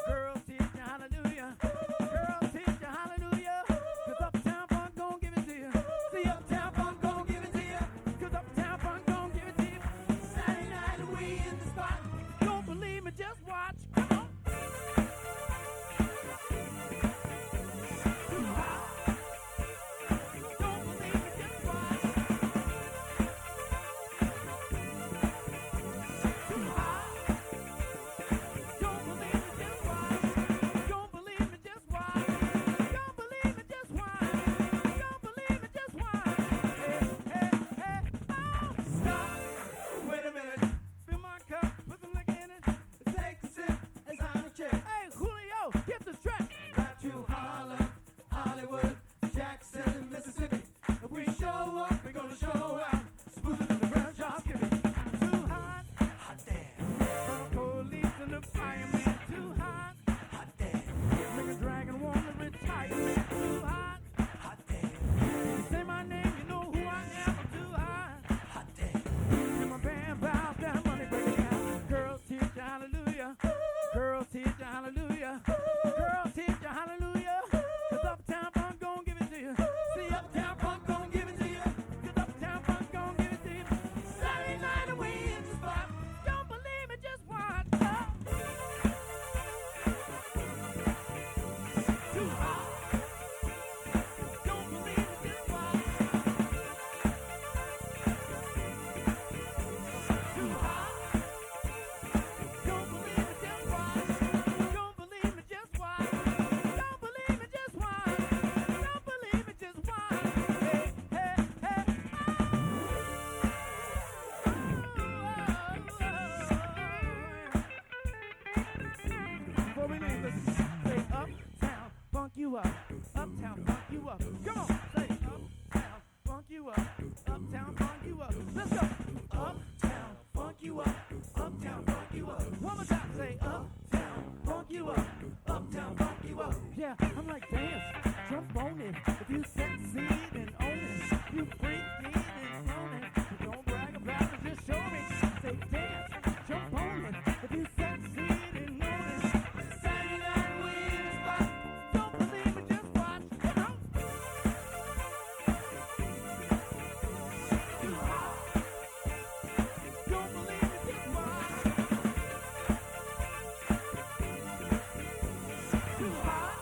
Girls teach you hallelujah. Girls teach you hallelujah. 'Cause Uptown Funk gon' give it to you. See Uptown Funk gon' give it to you. 'Cause Uptown Funk gon' give it to you. Saturday night and we in the spot. Don't believe me, just watch. Come on. Too hot. Don't believe me, just watch. Too hot. Don't believe me, just watch. Don't believe me, just watch. Don't believe me, just watch. Don't believe me, just watch. Hey, hey, hey, oh, stop. Wait a minute. Fill my cup, put some liquor in it. Take a sip as I check. Hey, Julio, get the strap. Got you Harlem, Hollywood, Jackson, Mississippi. If we show up, we're gonna show out. Smoother than the brown job giving. Too hot, hot damn. Police and the fireman. Too hot, hot damn. Make a dragon want to retire. Man. Too hot, hot damn. Say my name, you know who I am. I'm too hot, hot damn. And my band bows that money break it down. Girls teach you hallelujah. Girls teach you hallelujah. Girls teach you hallelujah. 'Cause Uptown Funk gon' give it to you. See Uptown Funk gon' give it to you. 'Cause Uptown Funk gon' give it to you. Saturday night and we in the spot. Don't believe me, just watch. Oh. Too hot. Don't believe me, just watch. Too hot. Don't believe me, just watch. Don't believe me, just watch. Don't believe me, just watch. Don't believe me, just watch. Hey, hey, hey, Before we leave, let's say Uptown, funk you up. Uptown, funk you up. Come on, say Uptown, funk you up. Uptown, funk you up. Let's go. Uptown, funk you up. Uptown, funk you up. One more time, say Uptown, funk you up. Uptown, funk you up. Yeah, I'm like dance, jump on it. If you succeed and own it, you freak me and own it. Don't brag about it, just show me. Say dance, jump on it. If you succeed and own it. Saturday night we in the spot. Don't believe me, just watch. Come on. Too hot. Don't believe me, just watch. Too hot.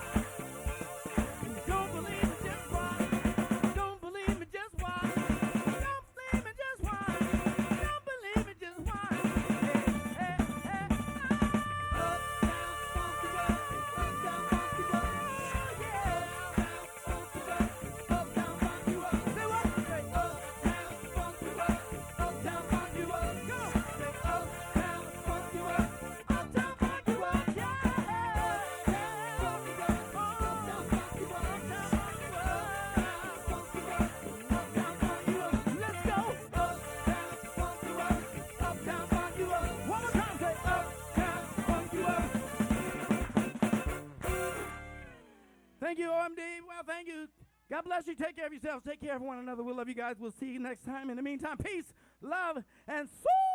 Don't believe me, just watch. Don't believe me, just watch. Don't believe me, just watch. Don't believe me, just watch. Hey, hey, hey. Uptown, funky up. Uptown, funky up. Yeah. Uptown, funky up. Say what? Say uptown, funky up. Uptown, funky up. Go. Say uptown, funky up. Uptown, funky up. Yeah. Let's go. Uptown, funk you up. Uptown, funk you up. One more time, say uptown, funk you up. Thank you, OMD. Well, thank you. God bless you. Take care of yourselves. Take care of one another. We love you guys. We'll see you next time. In the meantime, peace, love, and soul.